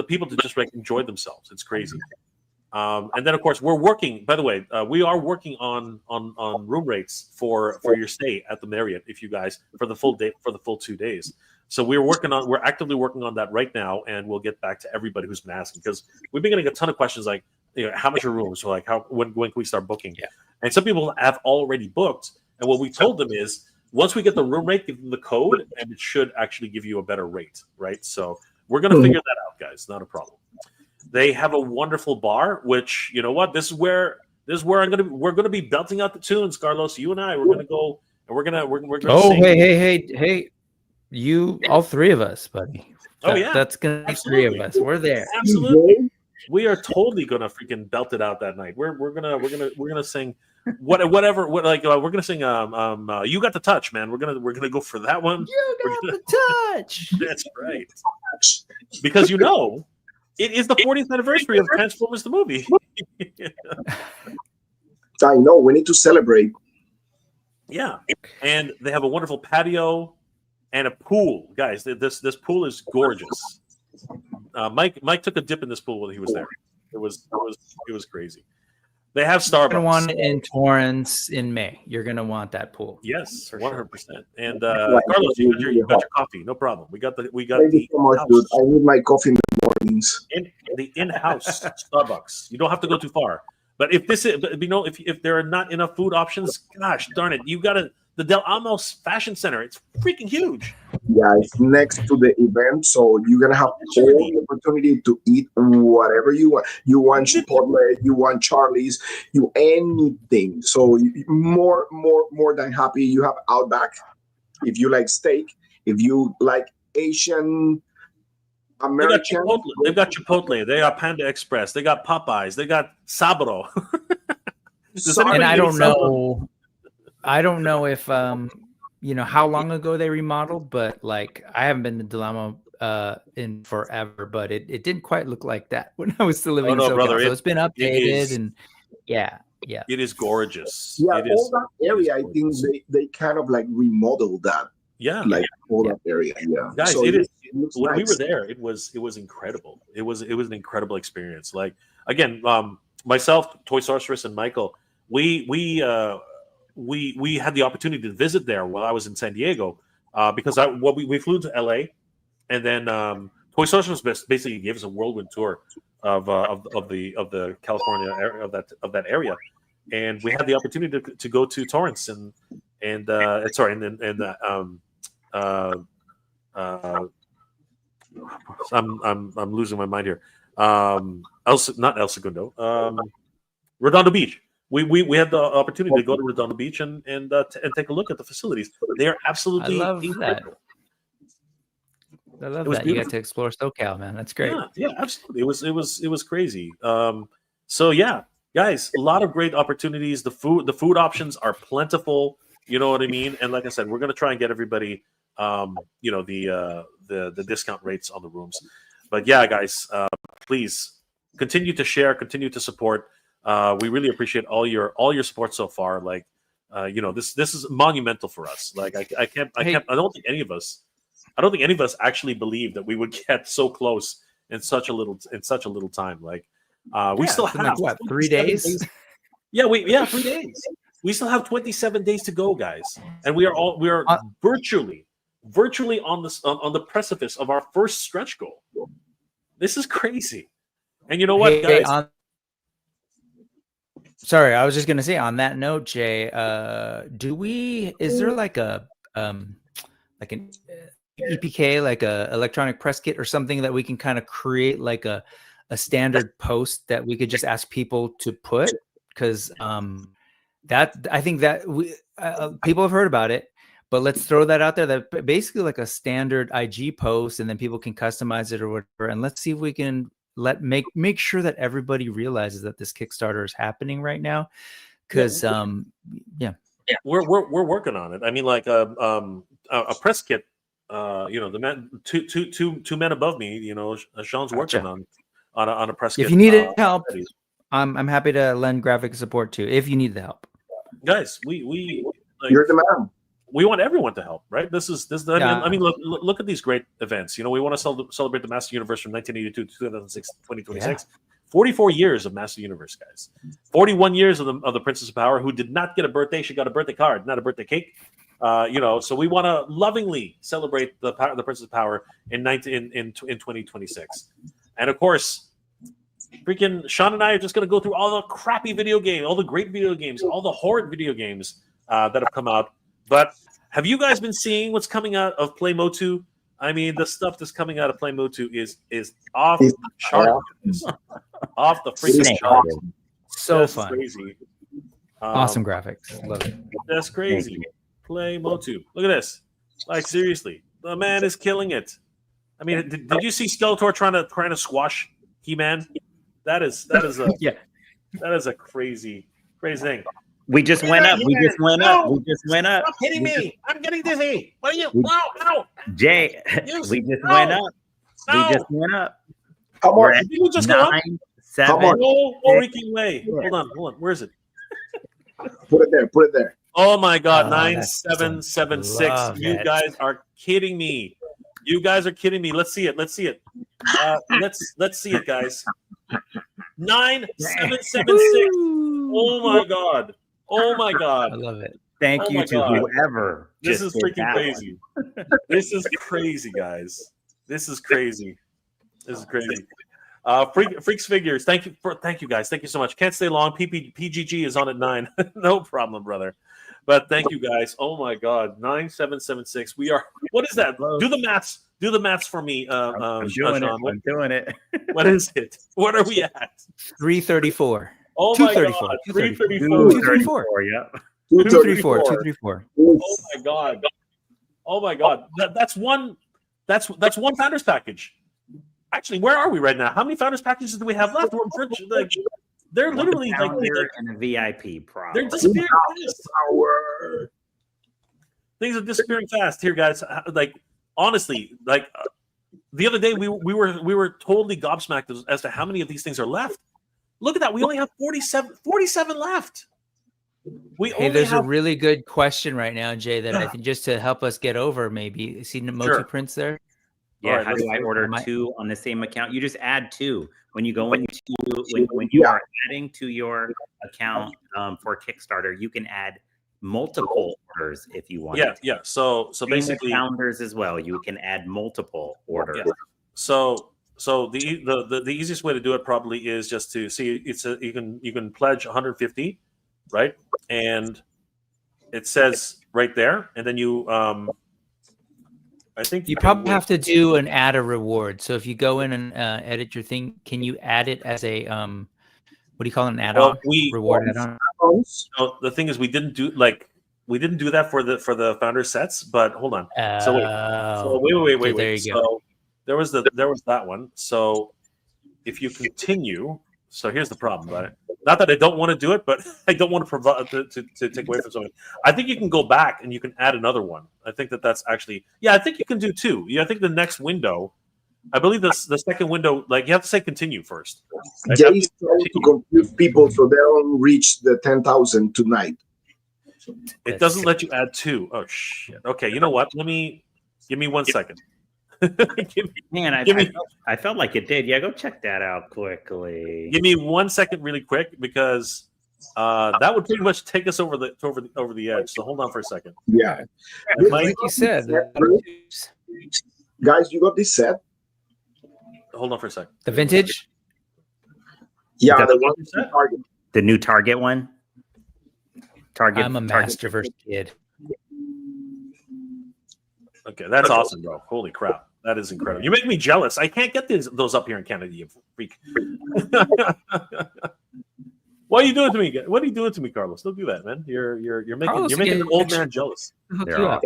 people to just enjoy themselves. It's crazy. And then of course we're working. By the way, we are working on room rates for your stay at the Marriott, if you guys, for the full day, for the full 2 days. So we're actively working on that right now, and we'll get back to everybody who's been asking, because we've been getting a ton of questions like, how much are rooms? So like, when can we start booking? Yeah. And some people have already booked. And what we told them is, once we get the room rate, give them the code, and it should actually give you a better rate, right? So we're going to figure that out, guys. Not a problem. They have a wonderful bar, which, this is where This is where we're gonna be belting out the tunes, Carlos. You and I, we're gonna go and we're gonna Oh, sing. hey, you, all three of us, buddy. Oh yeah, that's gonna be absolutely. 3 of us. We're there. Absolutely, we are totally gonna freaking belt it out that night. We're gonna sing whatever we're gonna sing You Got the Touch, man. We're gonna go for that one. You got the touch. That's right, because it is the 40th anniversary of Transformers the movie. I know, we need to celebrate. Yeah, and they have a wonderful patio and a pool, guys. This pool is gorgeous. Mike took a dip in this pool when he was there. It was crazy. They have Starbucks. You're gonna want it in Torrance in May. You're gonna want that pool. Yes, for 100%. sure. And Carlos, you got your coffee. No problem. We got Thank the you so much, dude. I need my coffee in the mornings. the in-house Starbucks. You don't have to go too far. But if if there are not enough food options, gosh darn it, you got the Del Amo Fashion Center. It's freaking huge. Yeah, it's next to the event, so you're gonna have all the opportunity to eat whatever you want. You want Chipotle, you want Charlie's, you anything. So more than happy. You have Outback, if you like steak, if you like Asian American. They've got Chipotle. They got Panda Express. They got Popeyes. They got Sabro. And I don't know. I don't know if how long ago they remodeled, but like I haven't been to Del Amo in forever, but it didn't quite look like that when I was still living in SoCal. Brother, so it's been updated and yeah. It is gorgeous. Yeah, all that area, I think they kind of like remodeled that. Yeah, like all that area. Yeah, guys, so when nice. we were there, it was incredible. It was an incredible experience. Like again, myself, Toy Sorceress, and Michael, we had the opportunity to visit there while I was in San Diego because we flew to LA, and then Toy Sorceress basically gave us a whirlwind tour of the California area of that area, and we had the opportunity to go to Torrance and I'm losing my mind here. Not El Segundo. Redondo Beach. We had the opportunity to go to Redondo Beach and take a look at the facilities. They are absolutely incredible. I love that. You got to explore SoCal, man. That's great. Yeah, absolutely. It was crazy. So yeah, guys, a lot of great opportunities. The food options are plentiful. You know what I mean? And like I said, we're gonna try and get everybody the discount rates on the rooms. But yeah, guys, please continue to share, continue to support. We really appreciate all your support so far. Like, this is monumental for us. Like, I don't think any of us actually believed that we would get so close in such a little time. Like, we still have 3 days? Yeah, 3 days. We still have 27 days to go, guys, and we are virtually on the precipice of our first stretch goal. This is crazy. And you know what, guys? Sorry, I was just gonna say on that note, Jay. Is there like a like an EPK, like a electronic press kit or something that we can kind of create like a standard post that we could just ask people to put? Because I think that we people have heard about it, but let's throw that out there. That basically like a standard IG post, and then people can customize it or whatever. And let's see if we can make sure that everybody realizes that this Kickstarter is happening right now. Because we're working on it. I mean, like a press kit. The man, two men above me. Sean's working on a press kit. If you need help, I'm happy to lend graphic support too. If you need the help, guys, you're the man. We want everyone to help, right? This is. I mean, look at these great events. We want to celebrate the Master Universe from 1982 to 2006, 2026. 44 years of Master Universe, guys. 41 years of the Princess of Power, who did not get a birthday. She got a birthday card, not a birthday cake. So we want to lovingly celebrate the Princess of Power in 2026. And of course, freaking Sean and I are just going to go through all the crappy video games, all the great video games, all the horrid video games that have come out. But have you guys been seeing what's coming out of Play Motu? I mean, the stuff that's coming out of Play Motu is off the chart. Off the freaking chart. So That's fun. crazy. Awesome graphics. Love it. That's crazy. Play Motu. Look at this. Like seriously, the man is killing it. I mean, did you see Skeletor trying to squash He-Man? That is a Yeah. that is a crazy thing. We just went up. We just went up. We just went up. Stop hitting me! I'm getting dizzy. What are you? Ow! Jay, we just went up. We just went up. Come We're on. at Did you just go up? 9, 7. No freaking way. Hold on. Where is it? Put it there. Oh my God, Oh, 9776. love You it. guys are kidding me. You guys are kidding me. Let's see it. Let's see it, guys. 9776. Oh my God. Oh my I God. love it. Thank Oh you my to God. whoever. This just is did freaking that crazy. This is crazy, guys. This is crazy. This is crazy. Freaks Figures. Thank you guys. Thank you so much. Can't stay long. PGG is on at 9. No problem, brother. But thank you guys. Oh my God. 9776. We are. What is that? Do the maths. Do the maths for me. I'm doing it. Sean. I'm doing it. What is it? What are we at? 334. Oh my 234. God. 234. 334. 234. Yeah. 234. 234. Oh my God. Oh my God. That's one. That's one Founders package. Actually, where are we right now? How many Founders packages do we have left? They're literally like and a VIP pro. they're disappearing fast. Things are disappearing fast here, guys. Like honestly, like the other day we were totally gobsmacked as to how many of these things are left. Look at that. We only have 47 left. There's a really good question right now, Jay, that I think just to help us get over, maybe. See the Motu prints there? Yeah, right, how do I order Am I- 2 on the same account? You just add 2 when you go into when you are adding to your account for Kickstarter. You can add multiple orders if you want. Yeah. So Same with basically, founders as well. You can add multiple orders. Yeah. So the easiest way to do it probably is just to see you can pledge 150, right? And it says right there, and then you I think You probably have to do an add a reward. So if you go in and edit your thing, can you add it as a what do you call it, an add-on? Reward add-on? So the thing is, we didn't do that for the founder sets. But hold on. So wait. Okay, there you go. There was that one. So if you continue, so here's the problem, right? Not that I don't want to do it, but I don't want to provide to take away from someone. I think you can go back and you can add another one. I think that's actually, yeah, I think you can do 2. Yeah, I think the next window, I believe the second window, like you have to say continue first. Right? Jay's trying to confuse people so they don't reach the 10,000 tonight. It doesn't let you add 2. Oh shit. Okay, you know what? Give me 1 second. Man, I felt like it did. Yeah, go check that out quickly. Give me 1 second, really quick, because that would pretty much take us over the edge. So hold on for a second. Yeah, Like you said, guys, you got this set? Hold on for a second. the vintage. Yeah, The new Target one. Target. I'm a Masterverse kid. Okay, that's awesome, bro. Holy crap. That is incredible. You make me jealous. I can't get those up here in Canada, you freak. What are you doing to me? What are you doing to me, Carlos? Don't do that, man. You're making an old man jealous. They're awesome.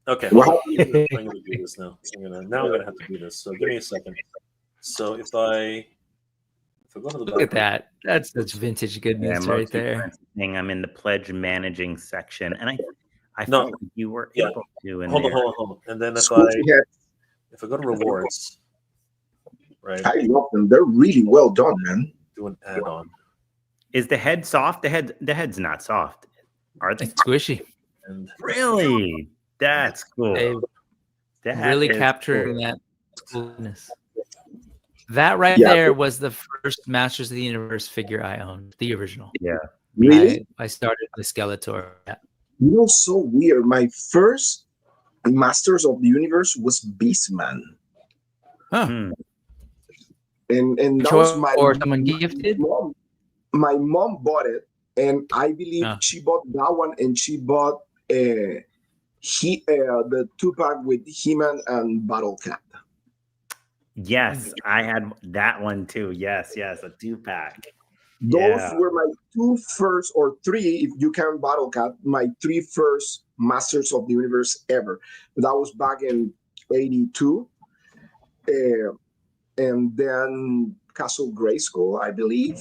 Okay, I'm gonna do this now. I'm gonna have to do this. So give me a second. So if I go to the Look at that. That's vintage goodness right there. I'm in the pledge managing section, and I No. felt like you were Yeah. able to. In Hold there. on. And then if I go to rewards, right? I love them. They're really well done, man. Do an add-on. Is the head soft? The head's not soft. Are they? It's squishy. And Really? That's cool. They That really is capturing cool. that coolness. That right Yeah. there was the first Masters of the Universe figure I owned, the original. Yeah. Really? I started with Skeletor. Yeah. You know, so weird. My first Masters of the Universe was Beastman. Huh. Hmm. And that Choice was my or someone gifted? mom. My mom bought it, and I believe she bought that one, and she bought the 2-pack with He-Man and Battle Cat. Yes, I had that one too. Yes, a 2-pack. Those were my two first, or three, if you count Battle Cat, my three first Masters of the Universe ever. That was back in '82. And then Castle Grayskull, I believe.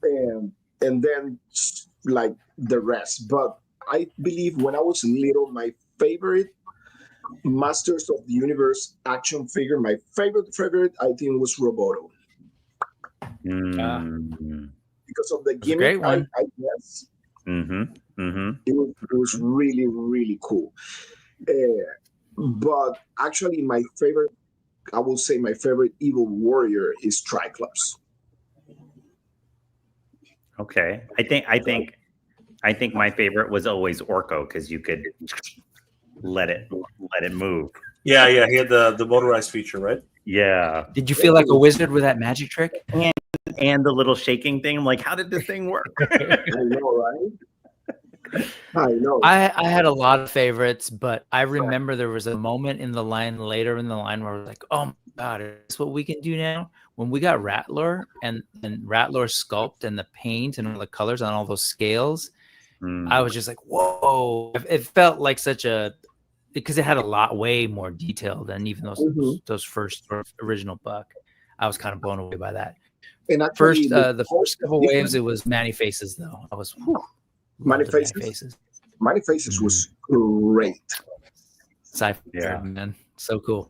And then like the rest. But I believe when I was little, my favorite Masters of the Universe action figure, my favorite, I think was Roboto. Because of the gimmick, I guess. It was really, really cool. But actually, my favorite, I will say my favorite Evil Warrior is Triclops. Okay. I think my favorite was always Orko, because you could let it move. Yeah, he had the motorized feature, right? Yeah. Did you feel like a wizard with that magic trick? And the little shaking thing. I'm like, how did this thing work? I know, right? I know. I had a lot of favorites, but I remember there was a moment in the line later in the line where I was like, oh my God, is this what we can do now? When we got Rattler and Rattler's sculpt and the paint and all the colors on all those scales, I was just like, whoa. It felt like because it had a lot, way more detail than even those first original Buck. I was kind of blown away by that. And actually, the first couple waves, it was Manny Faces, though. I was Manny Faces. Manny Faces was great. Sci-fi, man, so cool.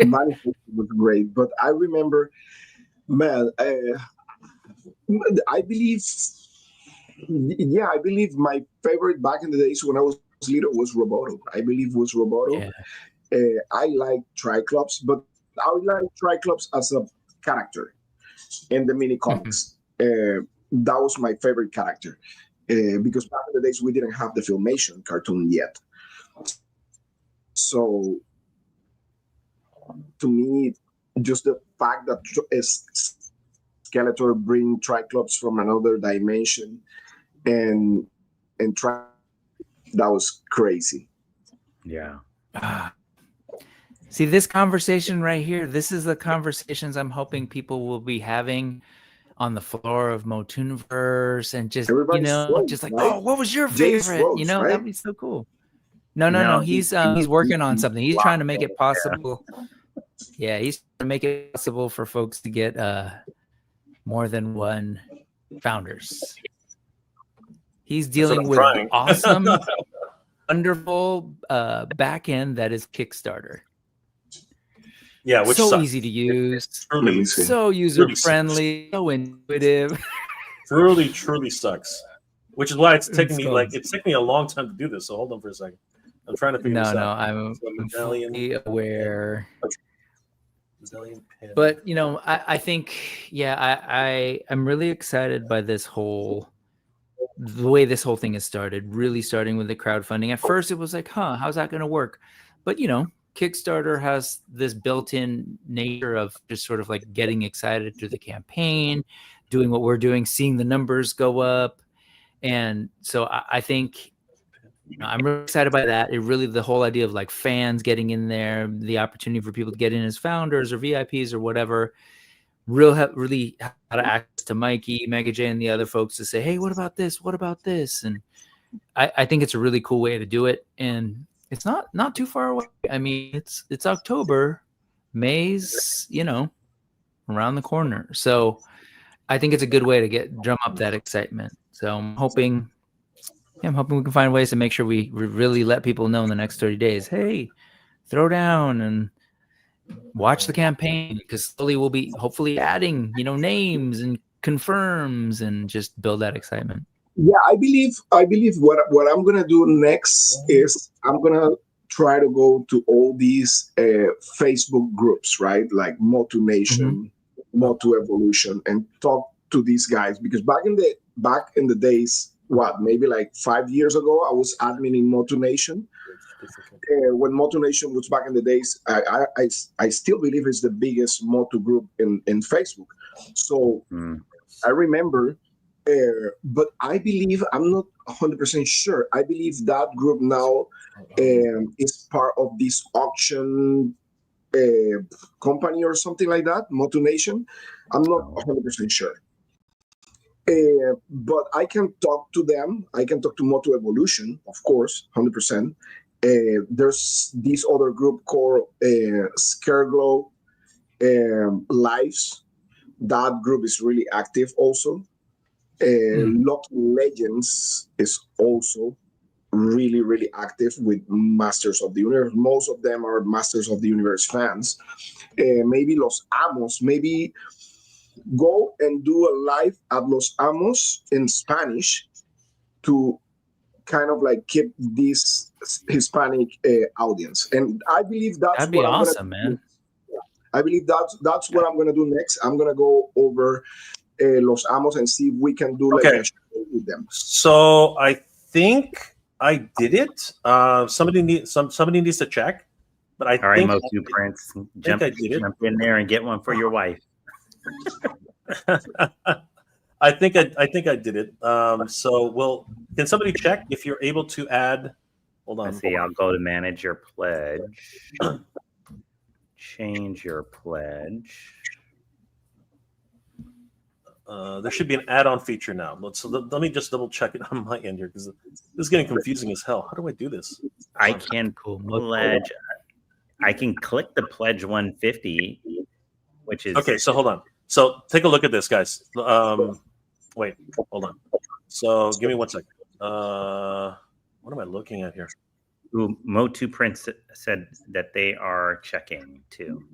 Manny Faces was great, but I remember, man, I believe my favorite back in the days when I was little was Roboto. I believe was Roboto. Yeah. I like Triclops, but I like Triclops as a character in the mini comics. That was my favorite character because back in the days we didn't have the Filmation cartoon yet. So to me, just the fact that Skeletor bring Triclops from another dimension and try, that was crazy. Yeah. See, this conversation right here, this is the conversations I'm hoping people will be having on the floor of MOTUNIVERSE, and just, just like, right? Oh, what was your favorite? Right? That'd be so cool. No. He's working on something. He's trying to make it possible. Yeah, he's trying to make it possible for folks to get more than one founders. He's dealing with awesome, wonderful back end that is Kickstarter. Yeah, which so sucks. Easy to use, so user friendly, so intuitive. Truly sucks. Which is why it's taking me a long time to do this. So hold on for a second. I'm trying to figure this out. No, I'm fully aware. But I think, I'm really excited by the way this whole thing has started. Really starting with the crowdfunding. At first, it was like, how's that going to work? But Kickstarter has this built-in nature of just sort of like getting excited through the campaign, doing what we're doing, seeing the numbers go up. And so I think I'm really excited by that. The whole idea of like fans getting in there, the opportunity for people to get in as founders or VIPs or whatever, really had access to Mikey, Mega J, and the other folks to say, hey, what about this? What about this? And I think it's a really cool way to do it. And it's not too far away. I mean, it's October, May's, around the corner. So I think it's a good way to drum up that excitement. So I'm hoping we can find ways to make sure we really let people know in the next 30 days, hey, throw down and watch the campaign, because slowly we'll be hopefully adding, names and confirms and just build that excitement. Yeah, I believe what I'm gonna do next is I'm gonna try to go to all these Facebook groups, right? Like Motu Nation, Motu Evolution, and talk to these guys, because back in the days, maybe like 5 years ago, I was admin in Motu Nation. When Motu Nation was back in the days, I still believe it's the biggest Motu group in Facebook. So I remember. But I believe, I'm not 100% sure, I believe that group now is part of this auction company or something like that, Motu Nation. I'm not 100% sure. But I can talk to them. I can talk to Motu Evolution, of course, 100%. There's this other group called Scareglow Lives. That group is really active also. Lucky Legends is also really, really active with Masters of the Universe. Most of them are Masters of the Universe fans. Maybe Los Amos, maybe go and do a live at Los Amos in Spanish to kind of like keep this Hispanic audience. And I believe that'd be awesome, man. I believe that's what I'm going to do next. I'm going to go over Los Amos and see if we can do like a show with them. So I think I did it. Somebody needs to check. But I all right, think Motu Prince, jump in there and get one for your wife. I think I did it. So, well, can somebody check if you're able to add? Hold on. Let's see. I'll go to manage your pledge. Change your pledge. There should be an add-on feature now. So let me just double check it on my end here because this is getting confusing as hell. How do I do this? I can pledge. I can click the pledge 150, which is okay. So hold on. So take a look at this, guys. Wait, hold on. So give me 1 second. What am I looking at here? Ooh, Motu Prince said that they are checking too.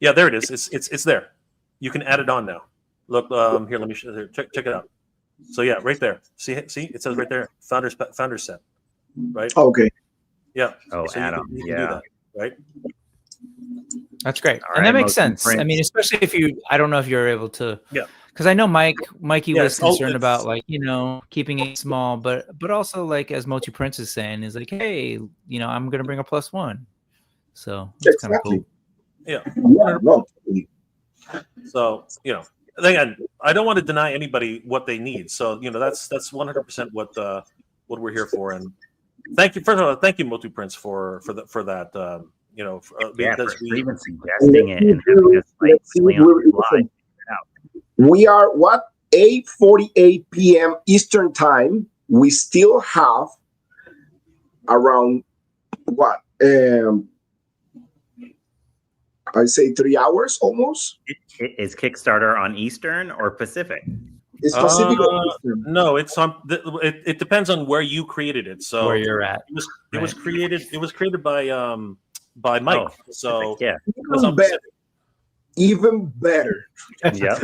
Yeah, there it is. It's there. You can add it on now. Look, here. Let me show, check it out. So yeah, right there. See, it says right there, founders set. Right. Okay. Yeah. Oh, so add on. You can do that, right. That's great. All and right, that makes Motu sense. Prince. I mean, especially if I don't know if you're able to. Yeah. Because I know Mikey Yeah, was concerned about like, keeping it small, but also like as Motu Prince is saying, is like, hey, I'm gonna bring a +1. So that's kind of cool. Yeah. No. So again, I don't want to deny anybody what they need. So that's 100% what we're here for. And thank you. First of all, thank you, Motu Prince, for that. For even suggesting it and having us like really on live. We are 8:48 p.m. Eastern time. We still have around I say 3 hours almost. Is Kickstarter on Eastern or Pacific? It's Pacific or Eastern? No, it's on. It depends on where you created it. So where you're at. It was created by Mike. Oh, so yeah. Even better. Yeah.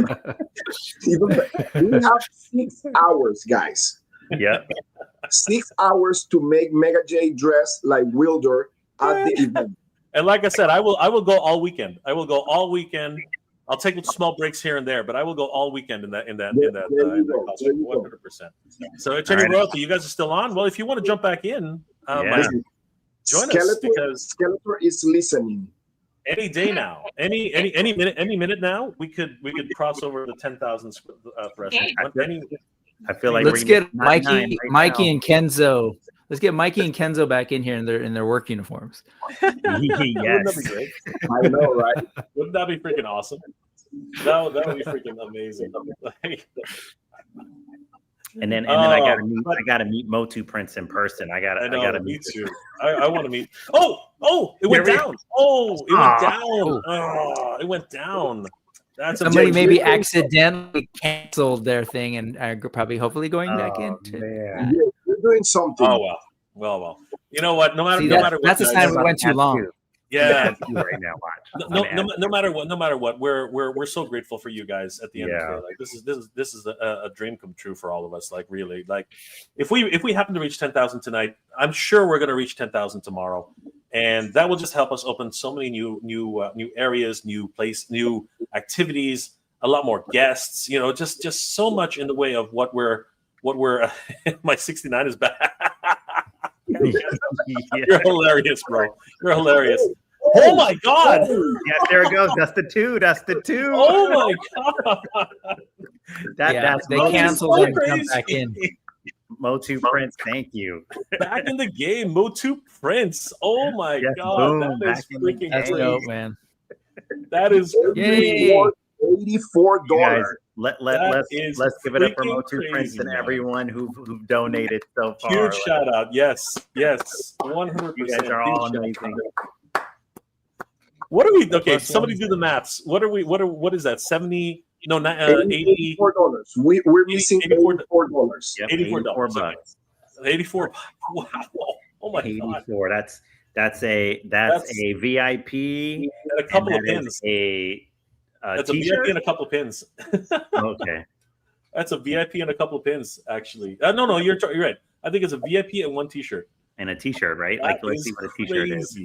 Even better. We have 6 hours, guys. Yeah. 6 hours to make Mega J dress like Wilder at the event. And like I said, I will go all weekend. I'll take small breaks here and there, but I will go all weekend in that costume, 100%. So Attorney Royalty, you guys are still on? Well, if you want to jump back in, join us because Skeletor is listening. Any day now, any minute now, we could cross over the 10,000 threshold. I feel like let's get Mikey and Kenzo. Let's get Mikey and Kenzo back in here in their work uniforms. Yes. Wouldn't that be great? I know, right? Wouldn't that be freaking awesome? That would be freaking amazing. And then I gotta meet Motu Prince in person. I gotta meet too. I want to meet. Oh! It went down. Oh, it went down. Oh, it went down. That's somebody maybe accidentally canceled their thing and are probably hopefully going back in. Yeah, you're doing something. Oh well. You know what? No matter what. That's a sign we went too long. Yeah. Right now, watch. No matter what, we're so grateful for you guys at the end of the day. Like this is a dream come true for all of us. Like really, like if we happen to reach 10,000 tonight, I'm sure we're going to reach 10,000 tomorrow, and that will just help us open so many new areas, new activities, a lot more guests. Just so much in the way of what we're. My 69 is back. You're hilarious, bro. You're hilarious. Oh my God! Yes, there it goes. That's the two. Oh my God! That's they canceled and jumped back in. Motu Prince, thank you. Back in the game, Motu Prince. Oh my God! Boom, that is freaking that's great. dope, man. That is $84. Let's give it up for Motu Prince and everyone who've donated so far. Huge shout out. Yes, 100%. You guys are all amazing. What are we? Okay, somebody do the maths. What is that? 70? No, not $80. We're missing $84. Yep, $84 bucks. 84. Wow. Oh my 84. God. That's a VIP and a couple of pins. That's t-shirt? a VIP and a couple of pins. Okay. That's a VIP and a couple of pins, actually. No, you're right. I think it's a VIP and one t-shirt. And a t-shirt, right? Like, let's see what a t-shirt is.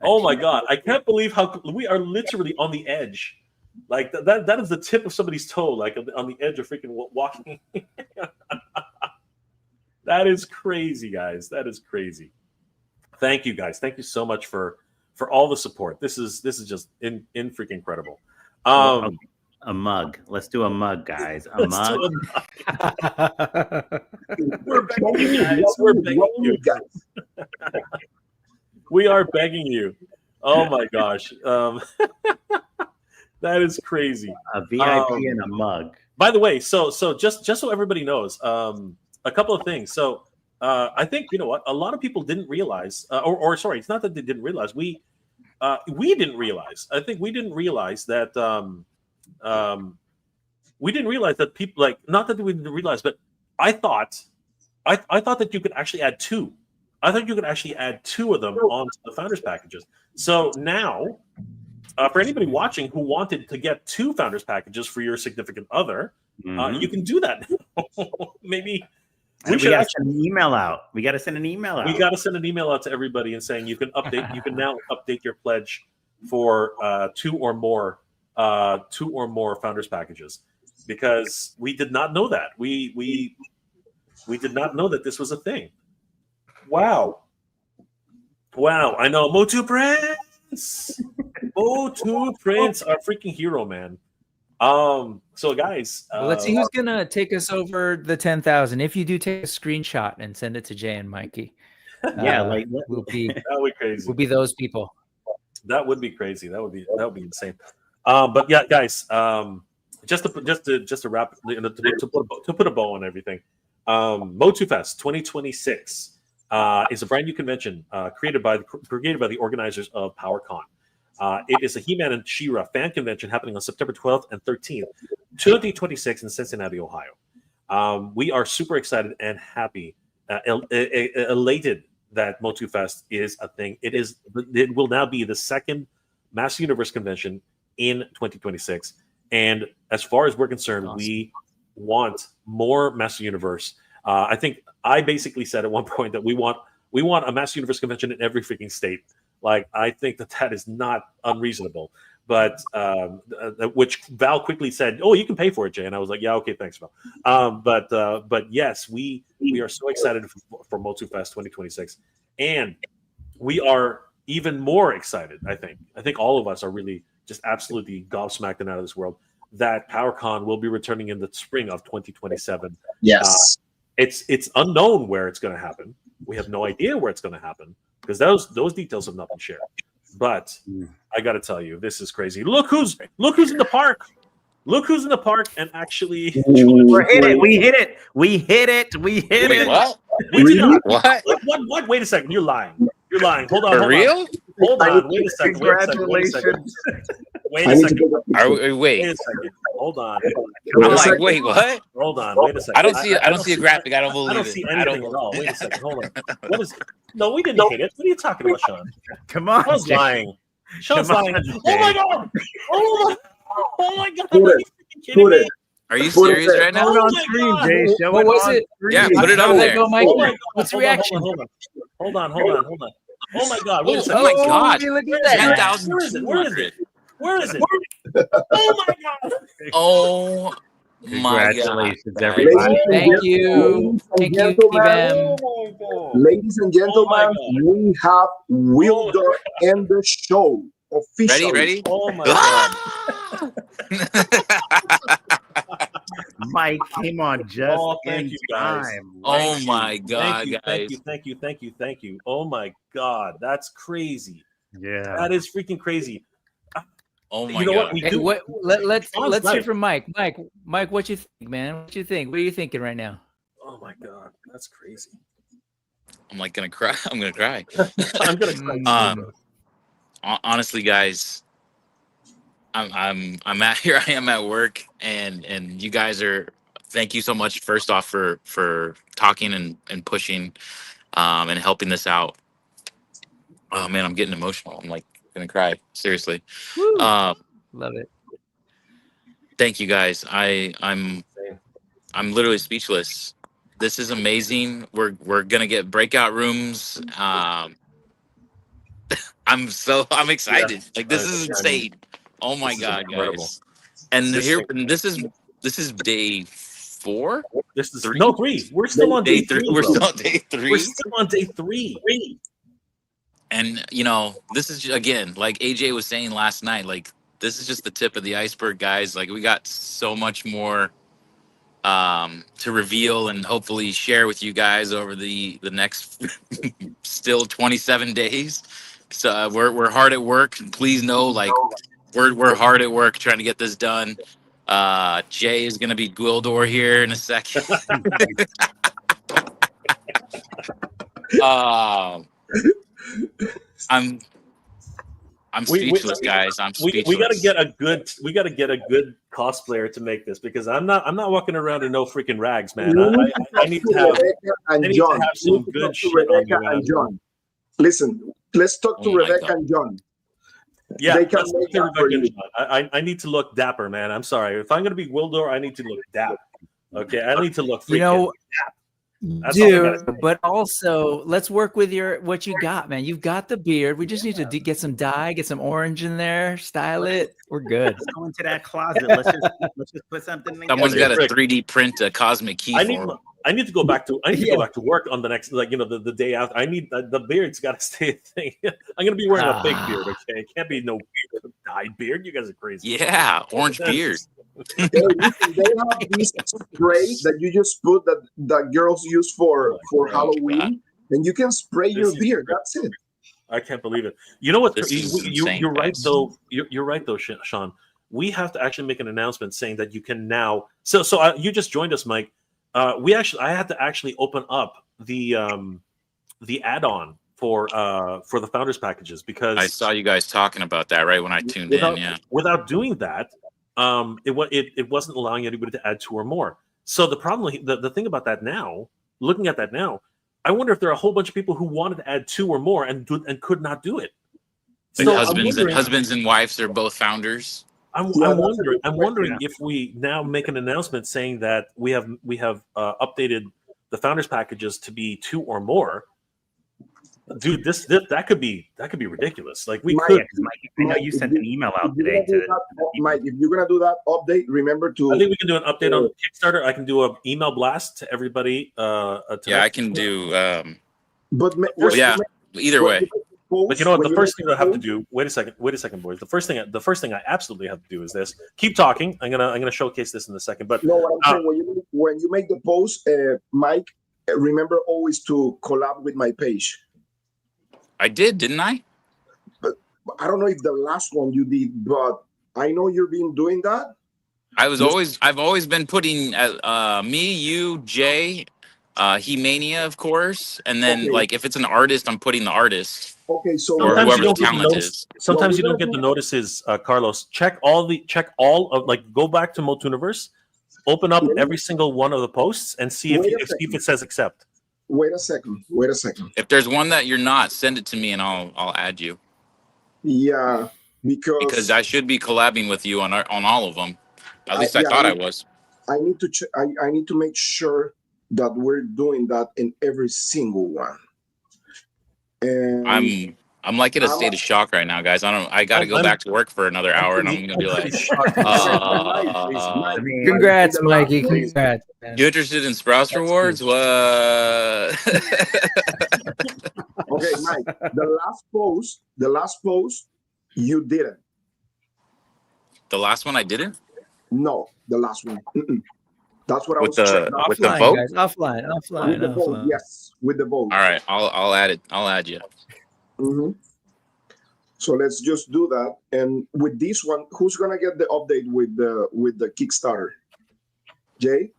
Oh my God. I can't believe how we are literally on the edge. Like that is the tip of somebody's toe, like on the edge of freaking walking. That is crazy, guys. That is crazy. Thank you, guys. Thank you so much for all the support. This is just in freaking incredible. A mug. Let's do a mug, guys. A mug. We're begging you guys. We're begging you guys. We are begging you. Oh my gosh. That is crazy. A VIP and a mug. By the way, so just so everybody knows, a couple of things. So I think, you know what, a lot of people didn't realize, or sorry, it's not that they didn't realize. We didn't realize. I think we didn't realize that people, like, not that we didn't realize, but I thought that you could actually add two. I thought you could actually add two of them onto the founders packages. So now, for anybody watching who wanted to get two founders packages for your significant other, you can do that. Maybe we should send an email out. We got to send an email out. We got to send an email out to everybody and saying you can update. You can now update your pledge for two or more founders packages, because we did not know that. We did not know that this was a thing. Wow. I know. Motu Prince, our freaking hero, man. So guys, let's see who's gonna take us over the 10,000. If you do, take a screenshot and send it to Jay and Mikey. We'll be crazy. We'll be those people. That would be crazy. That would be insane. But yeah, guys, just to wrap, to put a bow on everything. MOTUFest 2026 is a brand new convention created by the organizers of PowerCon. It is a He-Man and She-Ra fan convention happening on September 12th and 13th, 2026 in Cincinnati, Ohio. We are super excited and happy, elated that MOTUFest is a thing. It will now be the second Master Universe convention in 2026. And as far as we're concerned, we want more Master Universe. I think I basically said at one point that we want a Master Universe convention in every freaking state. Like, I think that is not unreasonable, but which Val quickly said, "Oh, you can pay for it, Jay." And I was like, "Yeah, okay, thanks, Val." But yes, we are so excited for MOTUFest 2026, and we are even more excited. I think all of us are really just absolutely gobsmacked and out of this world that PowerCon will be returning in the spring of 2027. Yes, it's unknown where it's going to happen. We have no idea where it's going to happen, because those details have not been shared. But I got to tell you, this is crazy. Look who's in the park. Look who's in the park and actually We hit it. What? We did not. What? Wait a second. You're lying. Hold on. For real? Hold on. Wait a second. Congratulations. Wait a second. Wait a second. Hold on. I'm like, wait, what? Hold on. Wait a second. I don't see a graphic. I don't believe it. I don't see anything at all. Wait a second. Hold on. What is? No, we didn't hit it. What are you talking about, Sean? Come on. Sean's lying. Sean's lying. Oh my god. Oh my god. Put it. Are you serious right now? On screen, Jay. Show What it was on it? screen. Yeah, put it on there. Go, Mike. Oh my God. What's the reaction? Hold on. Oh my god. Wait a second. Oh my god. Look at that. 10,200. Where is it? Oh my god. Oh my god. Congratulations, everybody. Thank you. Thank you, Steve. Ladies and gentlemen, we have Wilder and the show officially. Ready? Oh my god. Mike came on just Thank in you, guys. time. Oh my god, guys. Thank you. Oh my god. That's crazy. Yeah. That is freaking crazy. Oh my You know god. what? Let's hear from Mike. Mike, what you think, man? What you think? What are you thinking right now? Oh my god, that's crazy. I'm like gonna cry. I'm gonna cry. I'm gonna cry. Honestly, guys, I'm at here. I am at work, and you guys are. Thank you so much. First off, for talking and pushing, and helping this out. Oh man, I'm getting emotional. I'm like gonna cry. Seriously. Love it. Thank you guys. I'm literally speechless. This is amazing. We're gonna get breakout rooms. I'm excited. Like this is insane. Oh my god, guys! And this is day 4. This is 3. We're still on day 3. We're still on day 3. We're still on day 3. And this is again, like AJ was saying last night. Like this is just the tip of the iceberg, guys. Like we got so much more to reveal and hopefully share with you guys over the next still 27 days. So we're hard at work. Please know, like we're hard at work trying to get this done. Jay is gonna be Gwildor here in a second. I'm speechless, guys. I'm speechless. We gotta get a good cosplayer to make this, because I'm not walking around in no freaking rags, man. I need to have some good shit on me, man. John. Listen, let's talk to Rebecca and John. Yeah, let's talk to Rebecca and John. I need to look dapper, man. I'm sorry. If I'm gonna be Gwildor, I need to look dapper. Okay, I need to look freaking dapper. But also let's work with what you got, man. You've got the beard. We just need to get some dye, get some orange in there, style it. We're good. Let's go into that closet. Let's just put something together. Someone's got to 3D print a cosmic key. I need to go back to go back to work on the next, the day after. I need the beard's got to stay a thing. I'm gonna be wearing a big beard. Okay, it can't be no dyed beard. You guys are crazy. Yeah, orange beard. They have this spray that you just put that girls use for Halloween, and you can spray your beard. That's it. I can't believe it. You know what? You're right though. You're right though, Sean. We have to actually make an announcement saying that you can now. So you just joined us, Mike. I had to actually open up the add-on for the founders packages, because I saw you guys talking about that right when I tuned in. Yeah. Without doing that, it wasn't allowing anybody to add 2 or more. So the problem, the thing about that now, looking at that now, I wonder if there are a whole bunch of people who wanted to add 2 or more and could not do it. Like husbands and wives are both founders. I'm wondering if we now make an announcement saying that we have updated the founders packages to be 2 or more. Dude, that could be ridiculous. Like Mike, I know you sent an email out today to Mike. If you're gonna do that update, remember to. I think we can do an update on Kickstarter. I can do an email blast to everybody. I can do. Either way. But you know what? The first thing I have to do. Wait a second, boys. The first thing I absolutely have to do is this. Keep talking. I'm gonna showcase this in a second. But no, what I'm saying, when you make the post, Mike, remember always to collab with my page. I did, didn't I? But I don't know if the last one you did, but I know you've been doing that. I've always been putting me, you, Jay, He-Mania, of course, and then like if it's an artist, I'm putting the artist. Okay, so or whoever the talent is. Sometimes you don't get the notices, Carlos. Check all of go back to MOTUNIVERSE, open up every single one of the posts, and see if it says accept. Wait a second. If there's one that you're not, send it to me and I'll add you. Yeah, because I should be collabing with you on all of them. At least I thought I was. I need to I need to make sure that we're doing that in every single one. And I'm like in a state of shock right now, guys. I got to go back to work for another hour, and I'm gonna be like, congrats, Mikey. Congrats. Man. You interested in Sprouse rewards? What? Okay, Mike. The last post, you didn't. The last one I didn't? No, the last one. That's what I was checking. With the vote? Guys, offline. Yes, with the vote. All right, I'll add it. I'll add you. Mm-hmm. So let's just do that. And with this one, who's gonna get the update with the Kickstarter? Jay?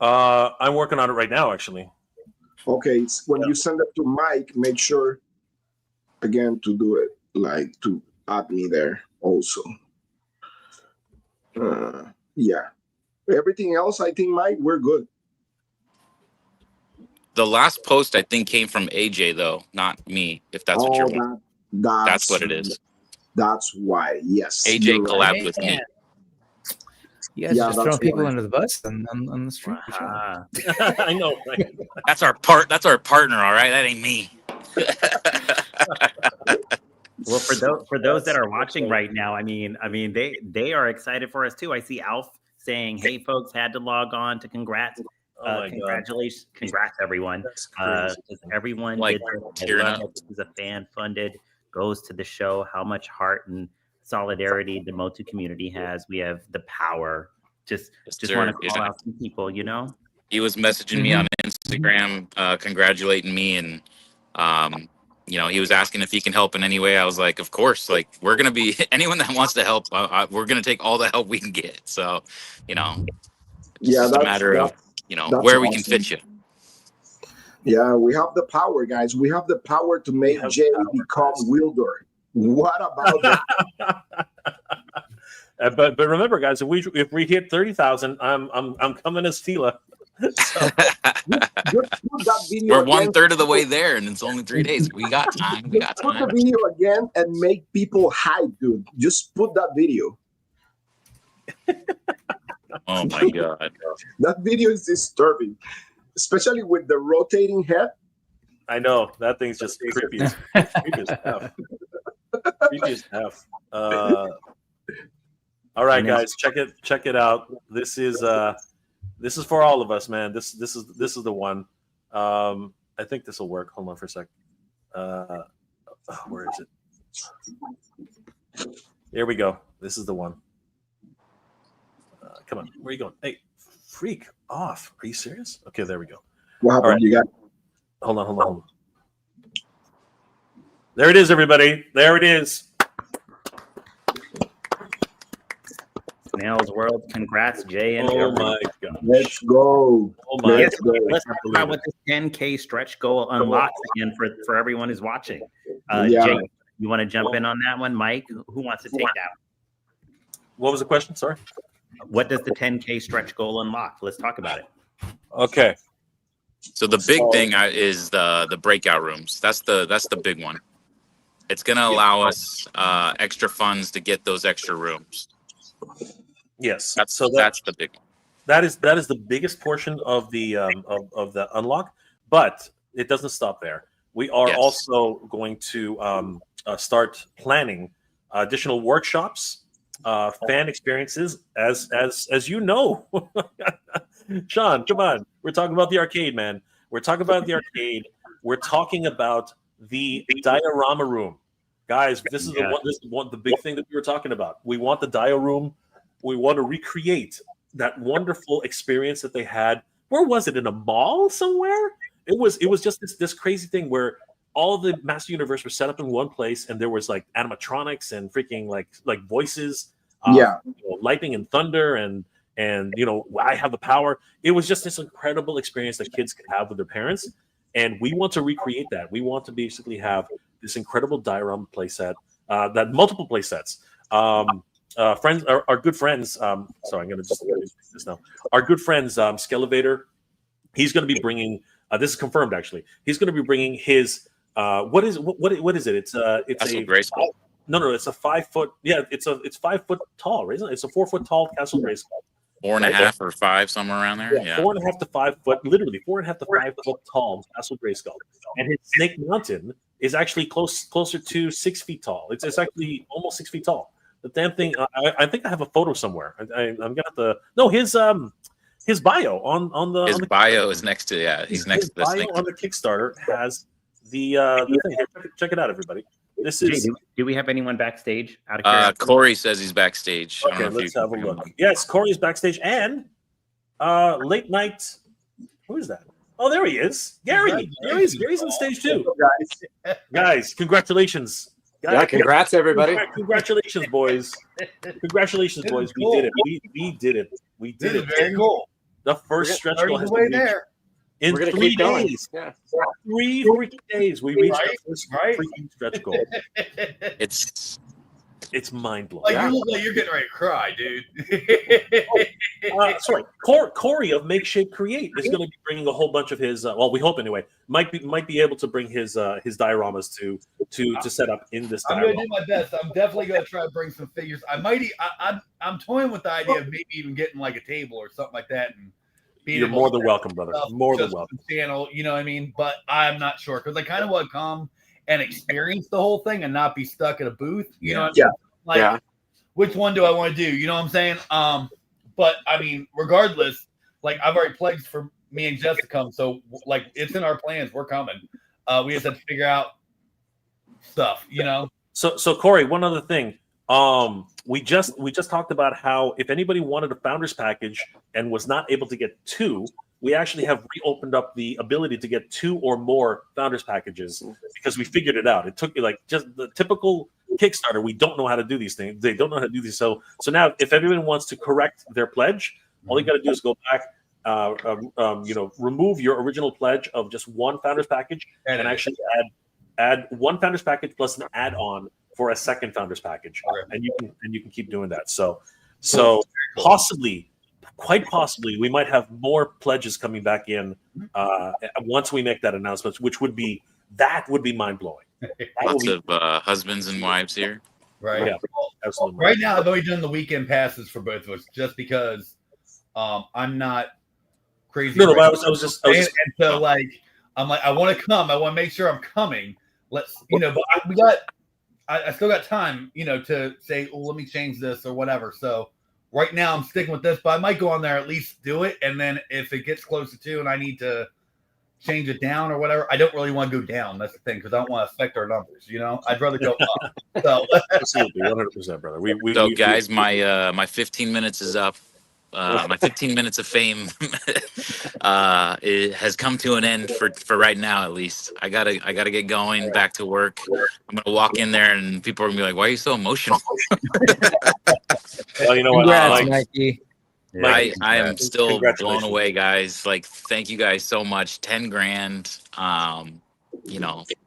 I'm working on it right now, actually. Okay, when you send it to Mike, make sure again to do it, like to add me there also. Yeah. Everything else, I think, Mike, we're good. The last post I think came from AJ though, not me. If that's what you're wondering. That's what it is. That's why. Yes. AJ collabed with me. You guys just throwing people under the bus on the street. I know, right? That's our partner, all right? That ain't me. Well, for those that are watching right now, I mean, they are excited for us too. I see Alf saying, "Hey, folks, had to log on to congrats." Congratulations, congrats everyone. Everyone like did this is a fan funded, goes to the show how much heart and solidarity the Motu community has. We have the power. Just want to call out some people, you know. He was messaging me on Instagram, congratulating me, and you know, he was asking if he can help in any way. I was like, of course, like we're gonna be anyone that wants to help. We're gonna take all the help we can get. So, you know, it's just a matter of where we can fit you. Yeah, we have the power, guys. We have the power to make Jay become Wilder. What about that? But remember, guys, if we hit 30,000, I'm coming as Tila. So. We're 1/3 of the way there, and it's only 3 days. We got time. We got time. Put the video again and make people hype, dude. Just put that video. Oh my god, that video is disturbing, especially with the rotating head. I know that thing's just creepy as F. Creepy as F. All right, guys, check it out. This is for all of us, man. This is the one. I think this will work. Hold on for a sec. Where is it? Here we go. This is the one. Come on, where are you going? Hey, freak off! Are you serious? Okay, there we go. What happened? Right. You got? Hold on. There it is, everybody. There it is. Snail's World. Congrats, Jay. And oh my God. Let's go. Oh my Let's talk about what this 10K stretch goal unlocks again for everyone who's watching. Jay, you want to jump in on that one? Mike, who wants to take that? What was the question? Sorry. What does the 10K stretch goal unlock? Let's talk about it. Okay. So the big thing is the breakout rooms. That's the big one. It's going to allow us extra funds to get those extra rooms. Yes. That's the big one. That is the biggest portion of the of the unlock, but it doesn't stop there. We are also going to start planning additional workshops, fan experiences, as you know. Sean, come on. We're talking about the arcade, man. We're talking about the arcade. We're talking about the diorama room. Guys, this is the big thing that we were talking about. We want the dio room. We want to recreate that wonderful experience that they had. Where was it? In a mall somewhere? It was just this crazy thing where all of the Master Universe were set up in one place, and there was like animatronics and freaking like voices, lightning and thunder, and I have the power. It was just this incredible experience that kids could have with their parents, and we want to recreate that. We want to basically have this incredible diorama playset, that multiple playsets. Friends, our good friends. Sorry, I'm going to just do this now. Our good friends, Skelevator. He's going to be bringing. This is confirmed, actually. He's going to be bringing his. What is it? It's a Grayskull. No, it's a 5 foot. Yeah, it's 5 foot tall, isn't it? It's a 4 foot tall Castle Grayskull. 4.5 or 5, somewhere around there. Yeah. 4.5 to 5 foot, literally 4.5 to 5 foot tall Castle Grayskull. And his Snake Mountain is actually closer to 6 feet tall. It's actually almost 6 feet tall. The damn thing. I think I have a photo somewhere. I'm gonna have to. No, his bio on the. His bio is next to He's next to this bio thing. On the Kickstarter has the thing. Check it out, everybody. This is. Do we have anyone backstage? Out of curiosity? Corey says he's backstage. Okay, let's have a look. Yes, Corey's backstage, and late night. Who is that? Oh, there he is, Gary. Gary's on stage too. Guys, congratulations. Yeah, congrats everybody. Congratulations, boys. Congratulations, boys. We did it. We did it. We did it. Very cool. The first stretch goal has way been reached. there. In We're gonna 3 keep going. days. Yeah. 3 freaking days. We reached the first freaking stretch goal. It's mind blowing. Like, you look like you're getting ready to cry, dude. Sorry, Corey of Make Shape Create is going to be bringing a whole bunch of his. Well, we hope anyway. Might be able to bring his dioramas to set up in this. I'm going to do my best. I'm definitely going to try to bring some figures. I'm toying with the idea of maybe even getting like a table or something like that. And you're more than welcome, brother. More than welcome. Channel, you know what I mean? But I'm not sure because I kind of want to come and experience the whole thing and not be stuck at a booth. You know what I mean? Like, which one do I want to do? You know what I'm saying? But I mean, regardless, like I've already pledged for me and Jess to come, so like it's in our plans. We're coming. We just have to figure out stuff, you know. So Corey, one other thing. We just talked about how if anybody wanted a founders package and was not able to get 2, we actually have reopened up the ability to get 2 or more founders packages because we figured it out. It took like just the typical Kickstarter. We don't know how to do these things. They don't know how to do these. So now, if everyone wants to correct their pledge, all you got to do is go back, remove your original pledge of just 1 founders package and actually add 1 founders package plus an add-on for a second founders package, and you can keep doing that. So possibly. Quite possibly, we might have more pledges coming back in once we make that announcement, which would be mind blowing. Lots of husbands and wives here, right? Yeah, absolutely. Right now, I've only done the weekend passes for both of us, just because I'm not crazy. No, but I was just and so like I'm like I want to come. I want to make sure I'm coming. Let's but I still got time, to say, oh, let me change this or whatever. So. Right now, I'm sticking with this, but I might go on there at least do it, and then if it gets closer to and I need to change it down or whatever, I don't really want to go down. That's the thing, because I don't want to affect our numbers. I'd rather go up. So absolutely, 100%, brother. Guys, my 15 minutes is up. My 15 minutes of fame it has come to an end for right now, at least. I gotta get going back to work. I'm gonna walk in there and people are gonna be like, "Why are you so emotional?" Well, you know what? Congrats, Mikey. I am still blown away, guys. Like, thank you guys so much. 10 grand.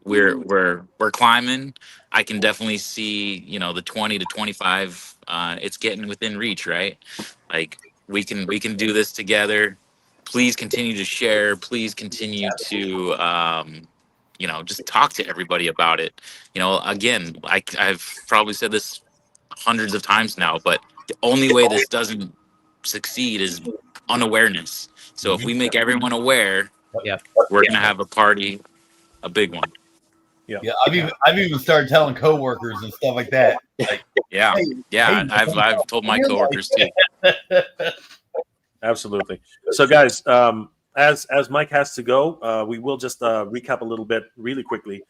We're climbing. I can definitely see, the 20 to 25. It's getting within reach, right? Like, we can do this together. Please continue to share. Please continue to just talk to everybody about it. Again, I've probably said this hundreds of times now, but the only way this doesn't succeed is unawareness. So if we make everyone aware, we're gonna have a party, a big one. Yeah. I've even started telling coworkers and stuff like that. Like, I've told my coworkers too. Absolutely. So, guys, as Mike has to go, we will just recap a little bit really quickly.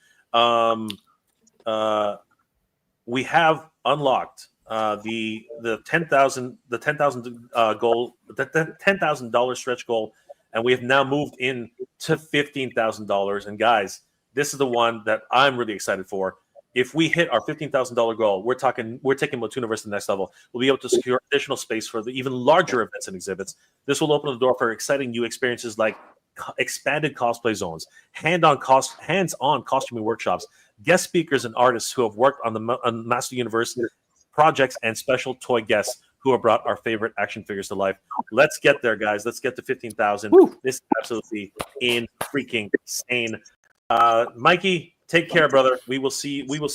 We have unlocked the $10,000 goal, the $10,000 stretch goal, and we have now moved in to $15,000. And guys, this is the one that I'm really excited for. If we hit our $15,000 goal, we're taking MOTUNIVERSE to the next level. We'll be able to secure additional space for the even larger events and exhibits. This will open the door for exciting new experiences like expanded cosplay zones, hands-on costuming workshops, guest speakers and artists who have worked on the Master Universe projects, and special toy guests who have brought our favorite action figures to life. Let's get there, guys. Let's get to 15,000. This is absolutely freaking insane. Mikey, take care, brother. We will see you. We're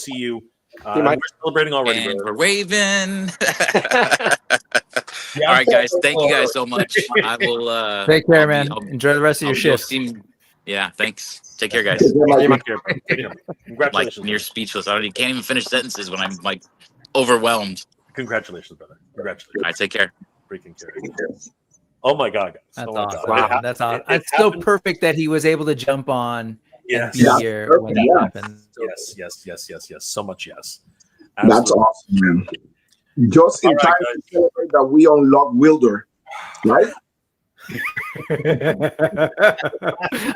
celebrating already, and brother. We're waving. All right, guys. Thank you guys so much. I will take care, man. Enjoy the rest of your shift. Yeah, thanks. Take care, guys. Congratulations. Like, near speechless. Can't even finish sentences when I'm like overwhelmed. Congratulations, brother. Congratulations. All right, take care. Freaking care. Oh my God, guys. That's awesome. Wow. That's awesome. It's so perfect that he was able to jump on and be here when that happened. Yes. So much yes. Absolutely. That's awesome, man. Just in time to celebrate that we unlock Wilder, right?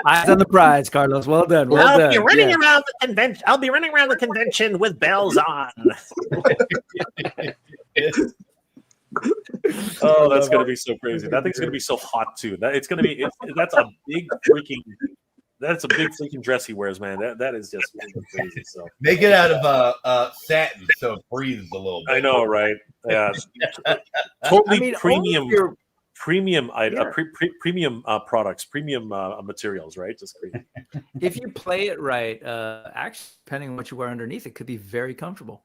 Eyes on the prize, Carlos. Well done. Well I'll done. be running Yeah. around the convention. I'll be running around the convention with bells on. Oh, that's gonna be so crazy. That thing's gonna be so hot too. That's a big freaking dress he wears, man. That is just crazy. So Make it out of satin so it breathes a little bit. I know, right? Yeah, totally I mean, premium, only if you're- premium, Yeah. premium products, premium materials, right? Just crazy. If you play it right, actually, depending on what you wear underneath, it could be very comfortable.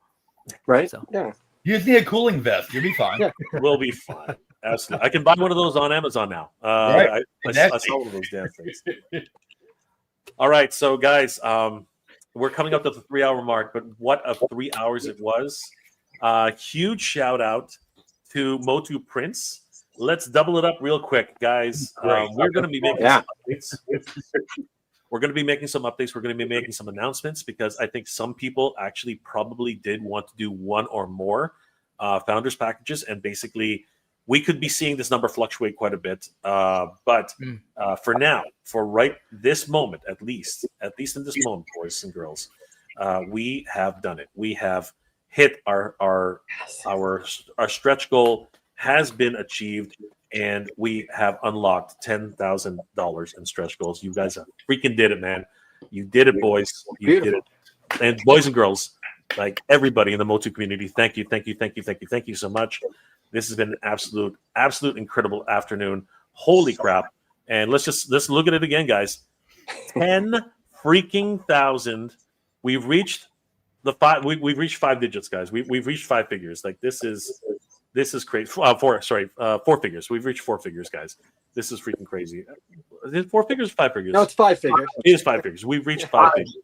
Right? So. Yeah. You just need a cooling vest. You'll be fine. Yeah. We'll be fine. Absolutely. I can buy one of those on Amazon now. Right. I saw one of those damn things. All right, so guys, we're coming up to the 3-hour mark, but what a 3 hours it was. Huge shout out to Motu Prince. Let's double it up real quick, guys. We're going to be making some updates. We're going to be making some updates. We're going to be making some announcements because I think some people actually probably did want to do one or more founders packages, and basically we could be seeing this number fluctuate quite a bit. But for now, for right this moment, at least in this moment, boys and girls, we have done it. We have hit our stretch goal has been achieved, and we have unlocked $10,000 in stretch goals. You guys freaking did it, man. You did it, boys. You did it. And boys and girls, like everybody in the Motu community, thank you so much. This has been an absolute incredible afternoon. Holy crap. And let's look at it again, guys. 10 freaking thousand. We've reached we've reached 5 digits, guys. We've reached 5 figures. Like this is crazy. 4 figures. We've reached 4 figures, guys. This is freaking crazy. Is it 4 figures or 5 figures? No, it's 5 figures. It is 5 figures. We've reached 5 figures.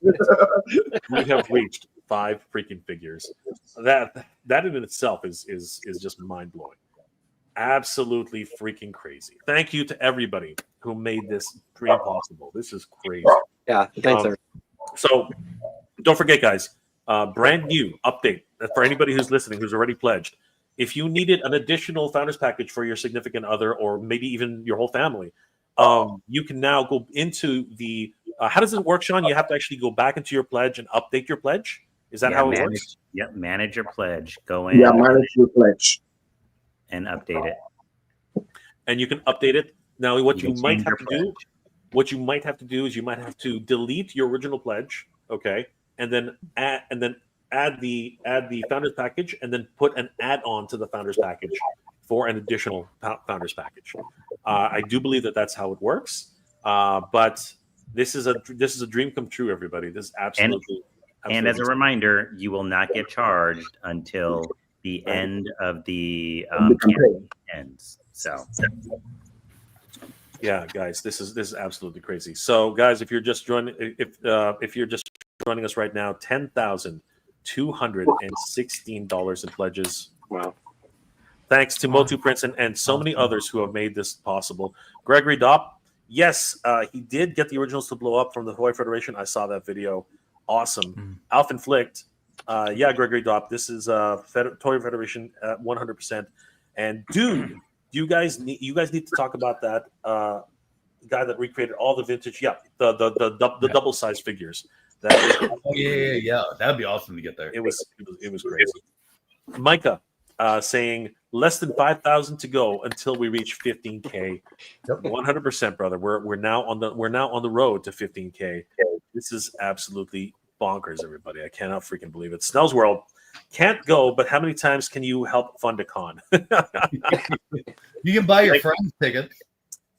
We have reached 5 freaking figures. That in itself is just mind blowing. Absolutely freaking crazy. Thank you to everybody who made this dream possible. This is crazy. Yeah, thanks, sir. So don't forget, guys, brand new update for anybody who's listening, who's already pledged. If you needed an additional founders package for your significant other or maybe even your whole family, you can now go into the how does it work, Sean? You have to actually go back into your pledge and update your pledge. Is that how it works? Yep, manage your pledge. Go in. Yeah, manage your pledge and update it. And you can update it. Now, what you might have to do, is you might have to delete your original pledge, okay, and then add the founders package, and then put an add-on to the founders package for an additional founders package. I do believe that's how it works. But this is a dream come true, everybody. This is absolutely. And as a reminder, you will not get charged until the end of the campaign ends. So. Yeah, guys, this is absolutely crazy. So, guys, if you're just joining us right now, $10,216 in pledges. Wow! Thanks to Motu Prince and so many others who have made this possible. Gregory Dopp, yes, he did get the originals to blow up from the Toy Federation. I saw that video. Awesome. Alf Inflict, yeah, Gregory Dopp. This is Toy Federation at 100%. And dude, you guys need to talk about that guy that recreated all the vintage. Yeah, the double size figures. Yeah. That'd be awesome to get there. It was crazy. Micah saying less than 5,000 to go until we reach 15K. 100%, brother. We're now on the road to 15K. This is absolutely bonkers, everybody. I cannot freaking believe it. Snell's World can't go, but how many times can you help fund a con? You can buy your friends tickets.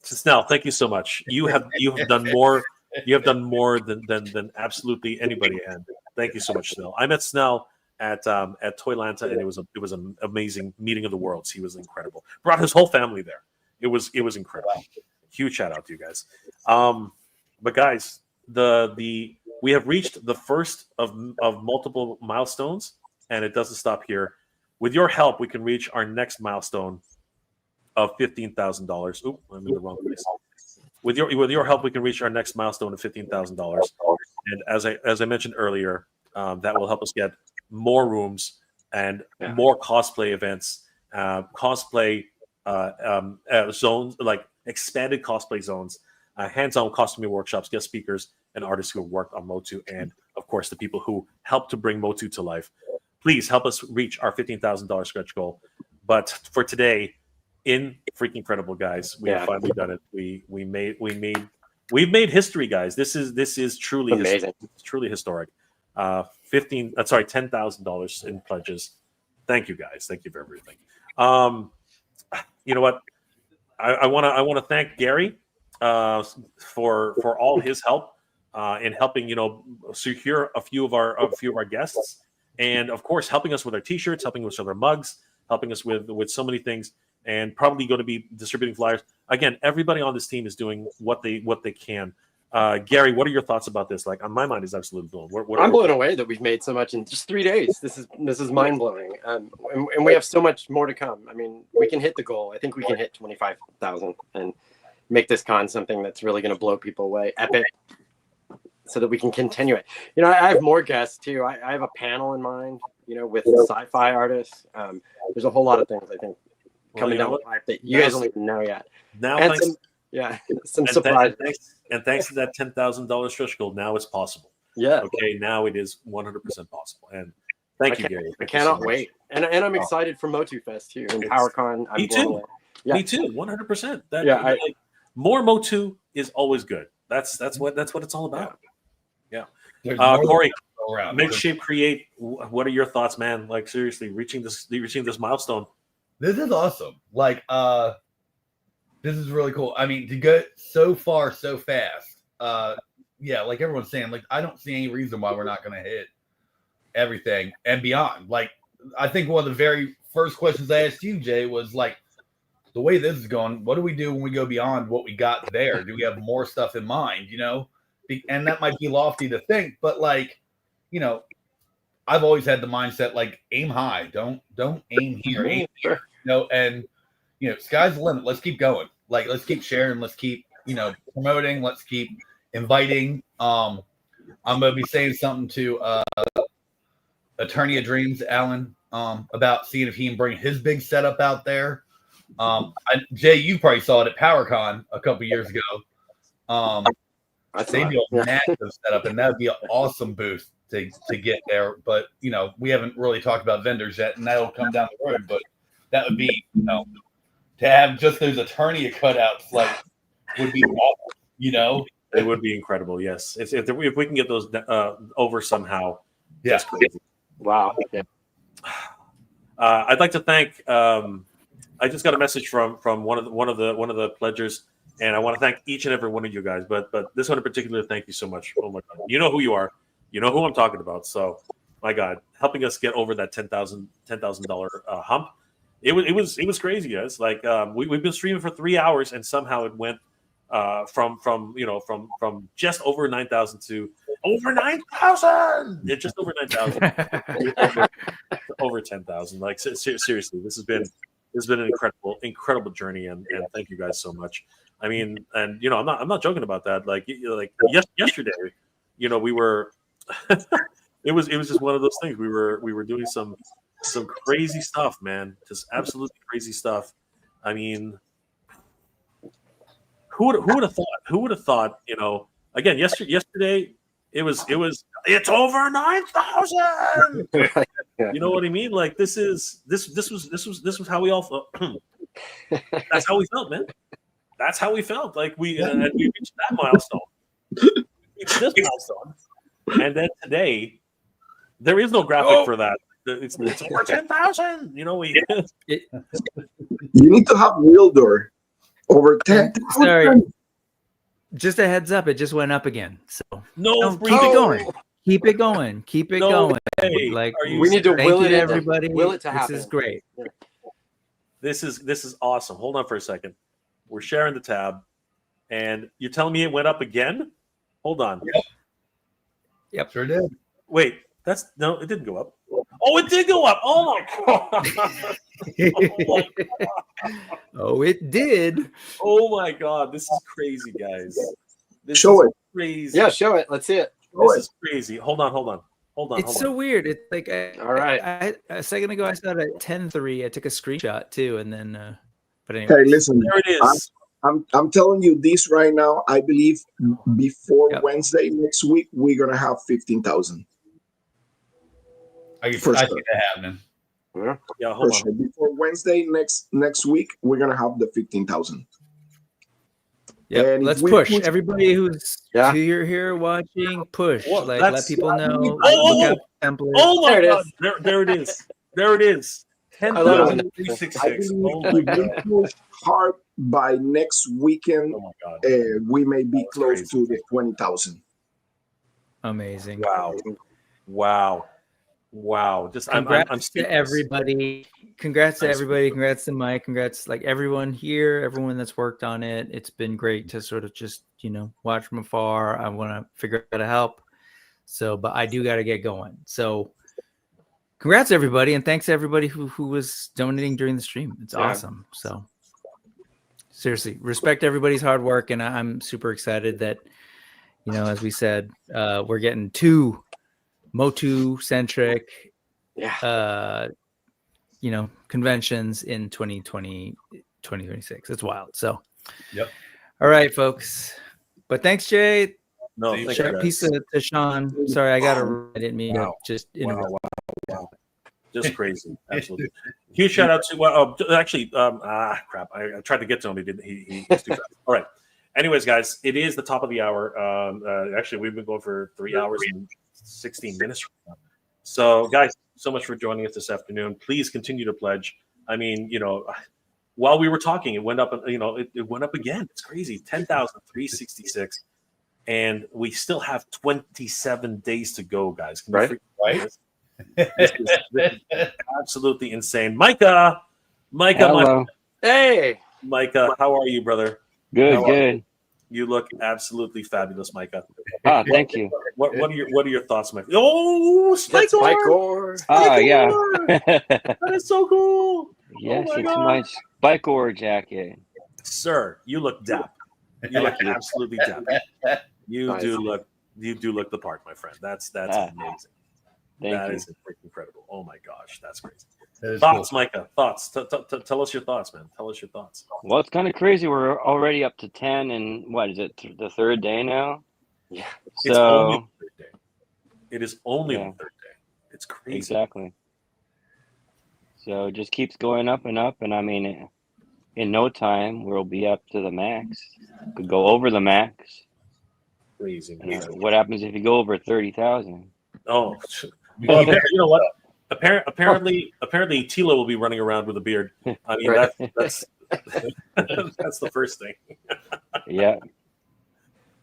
Snell, thank you so much. You have done more. You have done more than absolutely anybody. And thank you so much, Snell. I met Snell at Toylanta, and it was an amazing meeting of the worlds. He was incredible. Brought his whole family there. It was incredible. Huge shout out to you guys. But guys, we have reached the first of multiple milestones, and it doesn't stop here. With your help, we can reach our next milestone of $15,000. Oop, I'm in the wrong place. With your help, we can reach our next milestone of $15,000. And as I mentioned earlier, that will help us get more rooms and more cosplay events, cosplay zones, like expanded cosplay zones, hands-on costuming workshops, guest speakers, and artists who have worked on MOTU, and of course the people who helped to bring MOTU to life. Please help us reach our $15,000 stretch goal. But for today, freaking incredible, guys, we have finally done it. We've made history, guys. This is truly amazing. It's truly historic. $10,000 in pledges. Thank you, guys. Thank you for everything. You know what? I want to thank Gary for all his help in helping secure a few of our guests, and of course helping us with our T-shirts, helping us with our mugs, helping us with so many things, and probably going to be distributing flyers. Again, everybody on this team is doing what they can. Gary, what are your thoughts about this? Like, on my mind is absolutely blown. I'm blown away that we've made so much in just 3 days. This is mind blowing, and we have so much more to come. I mean, we can hit the goal. I think we can hit 25,000 and make this con something that's really going to blow people away, epic, so that we can continue it. I have more guests too. I have a panel in mind, with sci-fi artists. There's a whole lot of things I think coming down the pipe that you guys don't even know yet. Now, and thanks, some surprises. Thanks to that $10,000 stretch goal, now it's possible. Yeah. Okay, now it is 100% possible. And thank you, Gary. I cannot wait. And I'm excited for MOTUFest too and PowerCon. Me too. Yeah. Me too. 100%. More MOTU is always good. That's what it's all about. Yeah. Corey, Make Shape Create. What are your thoughts, man? Like, seriously, reaching this milestone. This is awesome. Like, this is really cool. I mean, to go so far so fast. Like everyone's saying, like, I don't see any reason why we're not going to hit everything and beyond. Like, I think one of the very first questions I asked you, Jay, was like, the way this is going, what do we do when we go beyond what we got there? Do we have more stuff in mind, And that might be lofty to think, but like, I've always had the mindset, like, aim high, don't aim here, aim here, and sky's the limit. Let's keep going. Like, let's keep sharing. Let's keep, promoting. Let's keep inviting. I'm gonna be saying something to Attorney of Dreams, Alan, about seeing if he can bring his big setup out there. Jay, you probably saw it at PowerCon a couple years ago. They do a massive setup, and that would be an awesome booth to get there. But we haven't really talked about vendors yet, and that'll come down the road. But that would be, to have just those attorney cutouts, like, would be awesome. It would be incredible. Yes, if we can get those over somehow. That's crazy. Wow. Yeah. I'd like to thank. I just got a message from one of the pledgers, and I want to thank each and every one of you guys. But this one in particular, thank you so much. Oh my God, you know who you are. You know who I'm talking about. So, my God, helping us get over that $10,000 hump. It was crazy, guys. Like, we've been streaming for 3 hours, and somehow it went from just over 9,000 to over 9,000. It's just over 9,000. over 10,000. Like, seriously, this has been an incredible journey, and thank you guys so much. I mean, and I'm not joking about that. Like yesterday, we were. it was just one of those things. We were doing some crazy stuff, man. Just absolutely crazy stuff. I mean, who would have thought? Who would have thought? Again, yesterday it's over 9,000. You know what I mean? Like, this was how we all felt. That's how we felt, man. That's how we felt. Like, we reached that milestone. Reached this milestone, and then today there is no graphic for that. It's over 10,000. You need to have Wildor over 10,000. Sorry. Just a heads up, it just went up again. So keep it going. Keep it going. Keep it going. Way. Like, we need to will it, everybody. Will it to happen. This is great. This is awesome. Hold on for a second. We're sharing the tab, and you're telling me it went up again? Hold on. Yep. Sure did. Wait, no, it didn't go up. Oh, it did go up. Oh my God. Oh, it did. Oh my God. This is crazy, guys. Show it. Crazy. Yeah, show it. Let's see it. This is crazy. Hold on. It's so weird. It's like all right. A second ago I saw it at 10:03. I took a screenshot too, and then but anyway. Hey, listen. There it is. I'm telling you this right now. I believe before Wednesday next week, we're gonna have 15,000. I can see that happening. Yeah, hold on. Sure. Before Wednesday next week, we're gonna have the 15,000. Yeah, let's push. Everybody who's here watching, push. Well, let people know. Oh my there God! There it is. There it is. 10,366. Oh my God! Push hard by next weekend. Oh my God! We may be close to the 20,000. Amazing! Wow! Just congrats to everybody. Congrats to everybody. Congrats to Mike. Congrats everyone here, everyone that's worked on it. It's been great to sort of just watch from afar. I want to figure out how to help. So, but I do got to get going. So, congrats everybody, and thanks to everybody who was donating during the stream. It's awesome. So, seriously, respect everybody's hard work, and I'm super excited that as we said, we're getting 2 Motu centric conventions in 2026. It's wild. So all right, folks, but thanks, Jay. No, peace to Sean. Sorry, I didn't mean to just interrupt. Wow. Just crazy. Absolutely. Huge shout out to crap, I tried to get to him. He was too fast. All right, anyways, guys, it is the top of the hour. Actually, we've been going for 3 hours and 16 minutes right now. So, guys, so much for joining us this afternoon. Please continue to pledge. I mean, while we were talking, it went up. It went up again. It's crazy. 10,366, and we still have 27 days to go, guys. Can you right? This is absolutely insane. Micah. Hello. Hey, Micah, how are you, brother? Good. You look absolutely fabulous, Micah. Thank you. What are your thoughts, Micah? Oh, Spike-Or! Yeah. That is so cool. Yes, it's my Spike-Or jacket. Sir, you look dap. You look absolutely dap. You do look the part, my friend. That's amazing. That is incredible. Oh my gosh, that's crazy. Thoughts, cool. Micah? Thoughts? Tell us your thoughts, man. Tell us your thoughts. Well, it's kind of crazy. We're already up to 10, and what is it? The third day now. Yeah. So it's only the third day. It is only the third day. It's crazy. Exactly. So it just keeps going up and up, and I mean, in no time we'll be up to the max. Could go over the max. Crazy. What happens if you go over 30,000? Oh. Well, you know what? Apparently, Tila will be running around with a beard. I mean, that's that's the first thing. Yeah.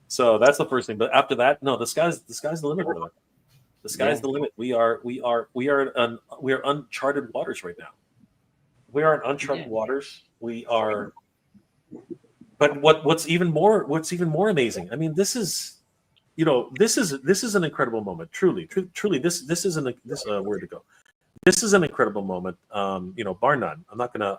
So that's the first thing. But after that, no, the sky's the limit, brother. The sky's the limit. We are uncharted waters right now. We are in uncharted waters. We are. But what's even more amazing? I mean, this is an incredible moment. Truly, this is where to go. This is an incredible moment. Bar none. I'm not gonna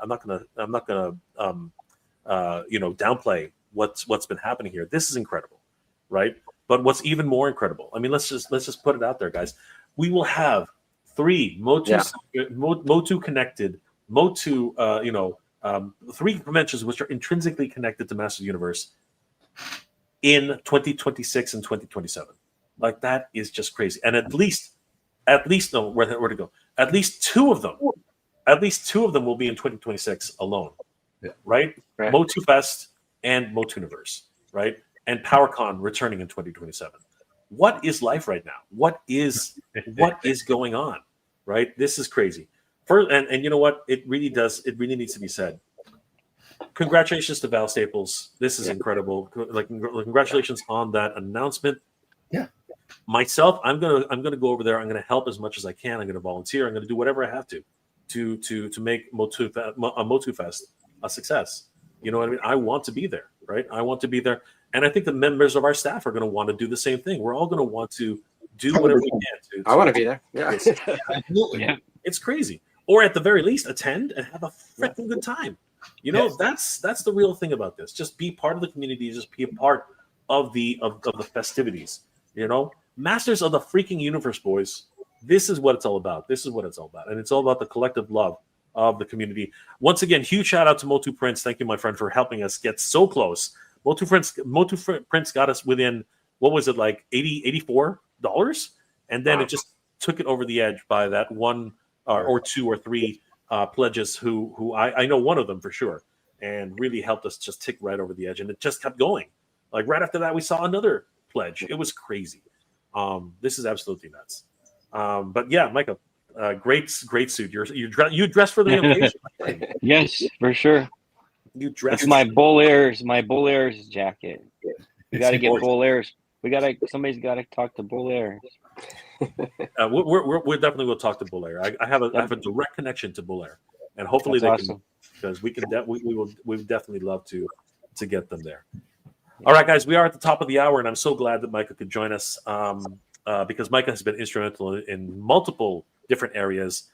downplay what's been happening here. This is incredible, right? But what's even more incredible? I mean, let's just put it out there, guys. We will have 3 Motu connected Motu 3 conventions which are intrinsically connected to Masters Universe in 2026 and 2027. Like, that is just crazy. And at least no, where to go? At least two of them will be in 2026 alone. Yeah. Right? MOTUFest and MOTUNIVERSE, right? And PowerCon returning in 2027. What is life right now? What is going on? Right? This is crazy. And you know what? It really needs to be said. Congratulations to Val Staples. This is incredible. Like, congratulations on that announcement. Yeah. Myself, I'm gonna go over there. I'm gonna help as much as I can. I'm gonna volunteer. I'm gonna do whatever I have to make MOTUFest a success. You know what I mean? I want to be there, right? I want to be there, and I think the members of our staff are going to want to do the same thing. We're all going to want to do whatever we can to. I want to be there. Yeah, absolutely. Yeah. It's crazy. Or at the very least, attend and have a freaking good time. You know, that's the real thing about this. Just be part of the community. Just be a part of the festivities. You know, Masters of the freaking Universe, boys. This is what it's all about. And it's all about the collective love of the community. Once again, huge shout out to Motu Prince. Thank you, my friend, for helping us get so close. Motu Prince got us within, what was it, like $84? And then it just took it over the edge by that one or two or three pledges who I know one of them for sure, and really helped us just tick right over the edge. And it just kept going. Like right after that, we saw another pledge. It was crazy. This is absolutely nuts. But yeah, Michael, great suit. You dressed for the occasion. Yes, for sure. You dressed. It's my Bull Airs jacket. We got to get Bull Airs. Somebody's got to talk to Bull Airs. We definitely will talk to Bull Air. I have a direct connection to Bull Air, and hopefully That's they awesome. can, because we would definitely love to get them there. All right, guys, we are at the top of the hour, and I'm so glad that Micah could join us because Micah has been instrumental in multiple different areas.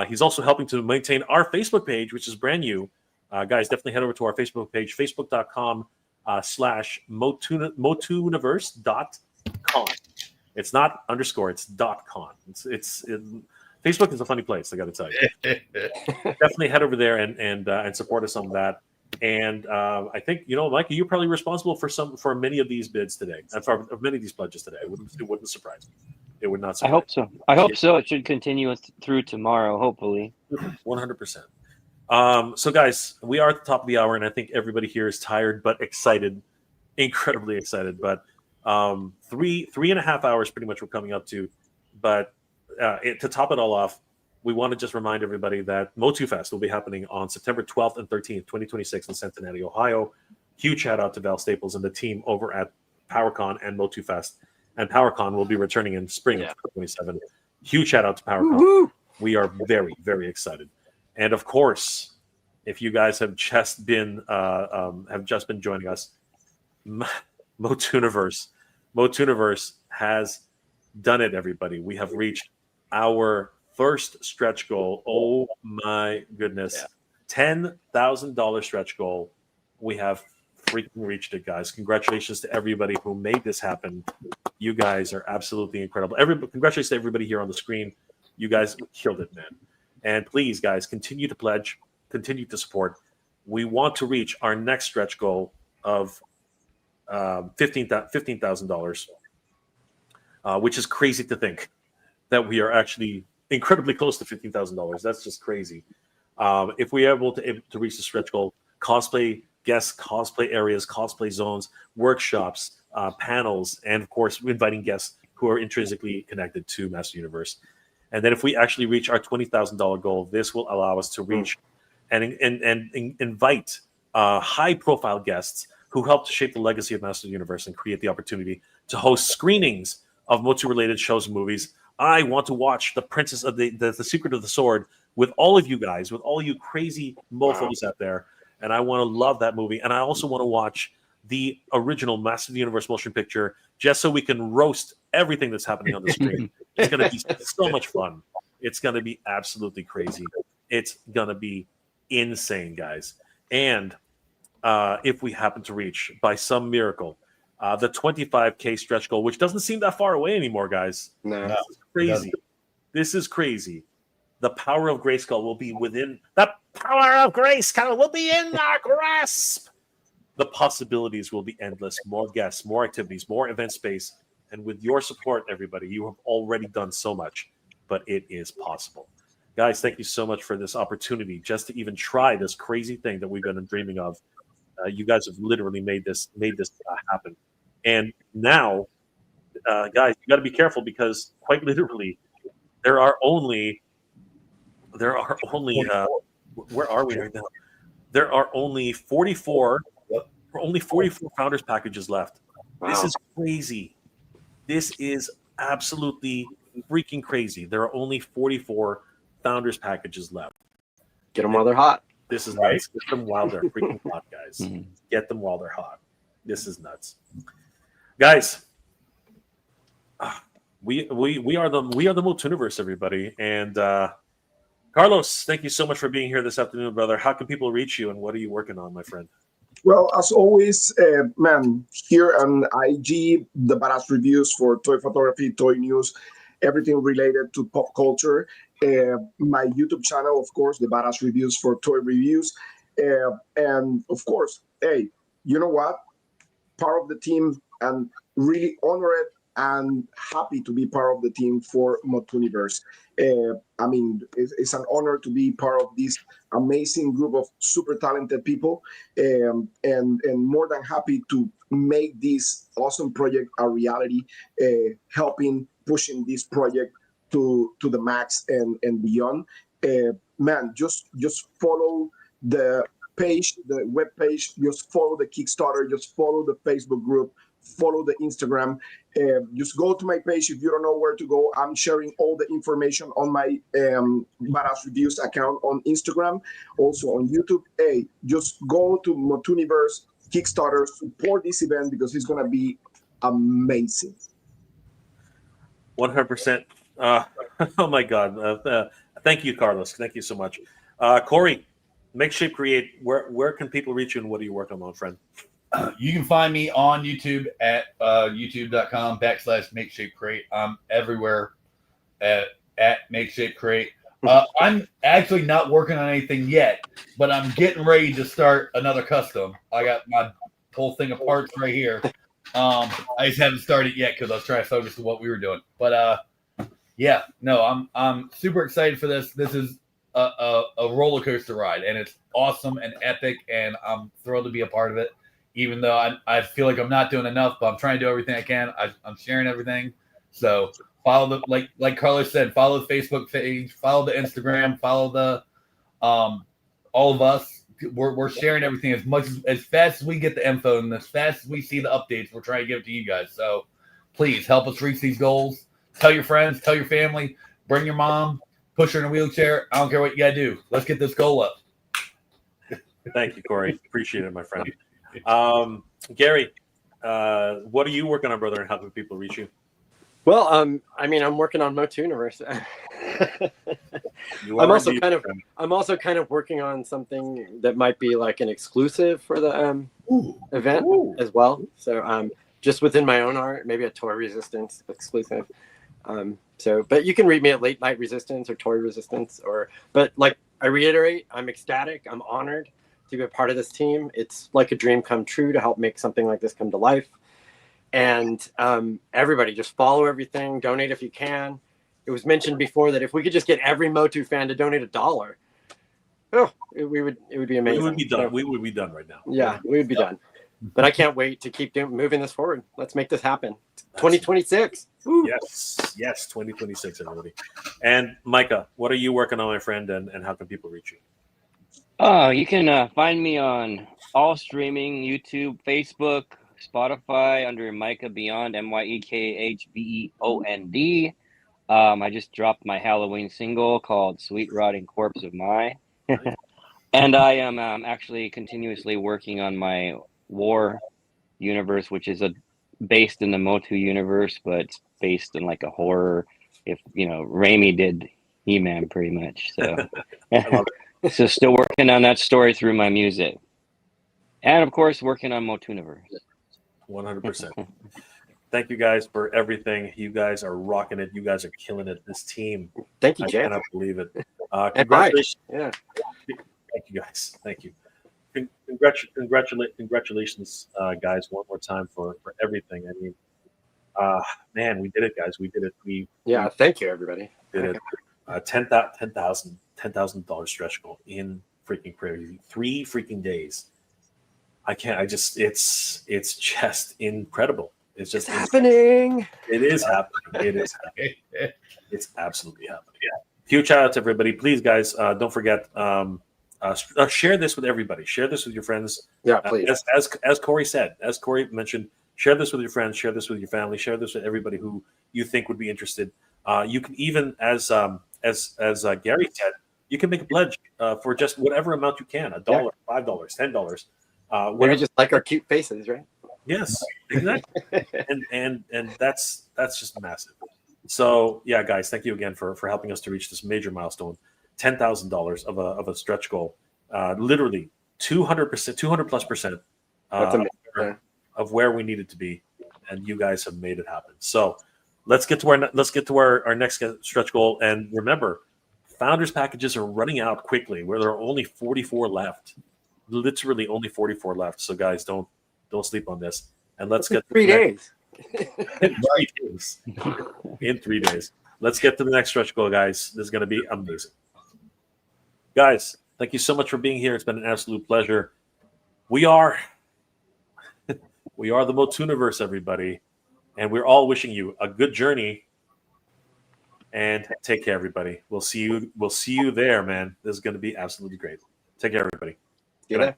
He's also helping to maintain our Facebook page, which is brand new. Guys, definitely head over to our Facebook page, facebook.com/MOTUNIVERSE.com. It's not underscore, it's .com. Facebook is a funny place, I got to tell you. Definitely head over there and support us on that. And I think, Micah, you're probably responsible for many of these bids today, for many of these pledges today. It wouldn't surprise me. It would not surprise me. I hope so. I hope so. It should continue through tomorrow, hopefully. 100%. So, guys, we are at the top of the hour, and I think everybody here is tired but excited, incredibly excited. But 3.5 hours pretty much we're coming up to. But to top it all off, we want to just remind everybody that MOTUFest will be happening on September 12th and 13th, 2026 in Cincinnati, Ohio. Huge shout out to Val Staples and the team over at PowerCon and MOTUFest. And PowerCon will be returning in spring of 2027. Huge shout out to PowerCon. Woo-hoo! We are very, very excited. And of course, if you guys have just been joining us, MOTUNIVERSE has done it, everybody. We have reached our first stretch goal. Oh my goodness. $10,000 stretch goal. We have freaking reached it, guys. Congratulations to everybody who made this happen. You guys are absolutely incredible. Congratulations to everybody here on the screen. You guys killed it, man. And please, guys, continue to pledge, continue to support. We want to reach our next stretch goal of $15,000, which is crazy to think that we are actually incredibly close to $15,000. That's just crazy. If we are able to reach the stretch goal, cosplay guests, cosplay areas, cosplay zones, workshops, panels, and of course, inviting guests who are intrinsically connected to Master Universe. And then if we actually reach our $20,000 goal, this will allow us to reach and invite high-profile guests who help to shape the legacy of Master Universe and create the opportunity to host screenings of MOTU-related shows and movies. I want to watch The Princess of the Secret of the Sword with all of you guys, with all you crazy mofos out there. And I want to love that movie. And I also want to watch the original Master of the Universe motion picture just so we can roast everything that's happening on the screen. It's going to be so much fun. It's going to be absolutely crazy. It's going to be insane, guys. And if we happen to reach, by some miracle, the 25K stretch goal, which doesn't seem that far away anymore, guys. No. This is crazy. This is crazy. The power of Grayskull will be within. The power of Grayskull will be in our grasp. The possibilities will be endless. More guests, more activities, more event space. And with your support, everybody, you have already done so much, but it is possible. Guys, thank you so much for this opportunity just to even try this crazy thing that we've been dreaming of. You guys have literally made this happen. And now, guys, you got to be careful because quite literally, there are only where are we right now? There are only 44 founders packages left. Wow. This is crazy. This is absolutely freaking crazy. There are only 44 founders packages left. Get them while they're hot. This is nice. Get them while they're freaking hot, guys. Get them while they're hot. This is nuts, guys. We are the MOTUNIVERSE, everybody. And Carlos, thank you so much for being here this afternoon, brother. How can people reach you, and what are you working on, my friend? Well, as always, man, here on IG, the badass reviews for toy photography, toy news, everything related to pop culture. My YouTube channel, of course, the Badass Reviews for toy reviews. And of course, hey, you know what? Part of the team and really honored and happy to be part of the team for MOTUNIVERSE. I mean, it's an honor to be part of this amazing group of super talented people, and more than happy to make this awesome project a reality, helping pushing this project to the max and beyond. Man, just follow the page, the web page, just follow the Kickstarter, just follow the Facebook group, follow the Instagram. Just go to my page if you don't know where to go. I'm sharing all the information on my Badass Reviews account on Instagram, also on YouTube. Hey, just go to MOTUNIVERSE Kickstarter, support this event because it's going to be amazing. 100%. Oh my God. Thank you, Carlos. Thank you so much. Corey, Make Shape Create, where can people reach you and what are you working on, my friend? You can find me on YouTube at youtube.com/Make Shape Create. I'm everywhere at Make Shape Create. I'm actually not working on anything yet, but I'm getting ready to start another custom. I got my whole thing of parts right here. I just haven't started yet because I was trying to focus on what we were doing. But yeah, no, I'm super excited for this. This is a roller coaster ride, and it's awesome and epic, and I'm thrilled to be a part of it. Even though I feel like I'm not doing enough, but I'm trying to do everything I can. I'm sharing everything. So follow the like Carlos said, follow the Facebook page, follow the Instagram, follow the all of us. We're sharing everything as fast as we get the info and as fast as we see the updates. We're trying to give it to you guys. So please help us reach these goals. Tell your friends, tell your family, bring your mom, push her in a wheelchair. I don't care what you gotta do. Let's get this goal up. Thank you, Corey. Appreciate it, my friend. Gary, what are you working on, brother, and how can people reach you? Well, I mean, I'm working on MOTUNIVERSE. I'm also kind of working on something that might be like an exclusive for the event as well. So just within my own art, maybe a Toy Resistance exclusive. But you can read me at Late Night Resistance or Toy Resistance, but like I reiterate, I'm ecstatic. I'm honored to be a part of this team. It's like a dream come true to help make something like this come to life. And everybody just follow everything, donate if you can. It was mentioned before that if we could just get every Motu fan to donate $1, it would be amazing. We would be done. We would be done right now. Yeah, we would be done. But I can't wait to keep moving this forward. Let's make this happen. 2026. Woo. Yes, 2026, everybody. And Micah, what are you working on, my friend, and how can people reach you? You can find me on all streaming, YouTube, Facebook, Spotify under Micah Beyond, MYEKHBEOND. I just dropped my Halloween single called Sweet Rotting Corpse of My. And I am actually continuously working on my War universe, which is based in the Motu universe, but it's based in like a horror. If Raimi did He-Man pretty much. So so still working on that story through my music. And of course working on MOTUNIVERSE. 100%. Thank you guys for everything. You guys are rocking it. You guys are killing it. This team. Thank you, Jay. I cannot believe it. Congratulations. Yeah. Thank you guys. Thank you. Congratulations, guys, one more time for everything. I mean, man, we did it, guys. We did it. Thank you, everybody. Did it. $10,000 stretch goal in freaking crazy 3 freaking days. It's just incredible. It's just happening. It is happening. It is happening. It's absolutely happening. Yeah. Huge shout out to everybody. Please, guys, don't forget, share this with everybody. Share this with your friends. Yeah, please. As Corey said, as Corey mentioned, share this with your friends, share this with your family, share this with everybody who you think would be interested. You can even, as Gary said, you can make a pledge for just whatever amount you can, $1, $5, $10. Maybe just like our cute faces, right? Yes, exactly. and that's just massive. So yeah, guys, thank you again for helping us to reach this major milestone, $10,000 of a stretch goal, literally 200%, of where we needed to be, and you guys have made it happen. So let's get to our next stretch goal. And remember, founders packages are running out quickly. Where there are only 44 left, literally only 44 left. So guys, don't sleep on this. And let's get to 3 days. in 3 days. In 3 days. Let's get to the next stretch goal, guys. This is going to be amazing. Guys, thank you so much for being here. It's been an absolute pleasure. We are the MOTUNIVERSE, everybody. And we're all wishing you a good journey. And take care, everybody. We'll see you there, man. This is going to be absolutely great. Take care, everybody. Good night.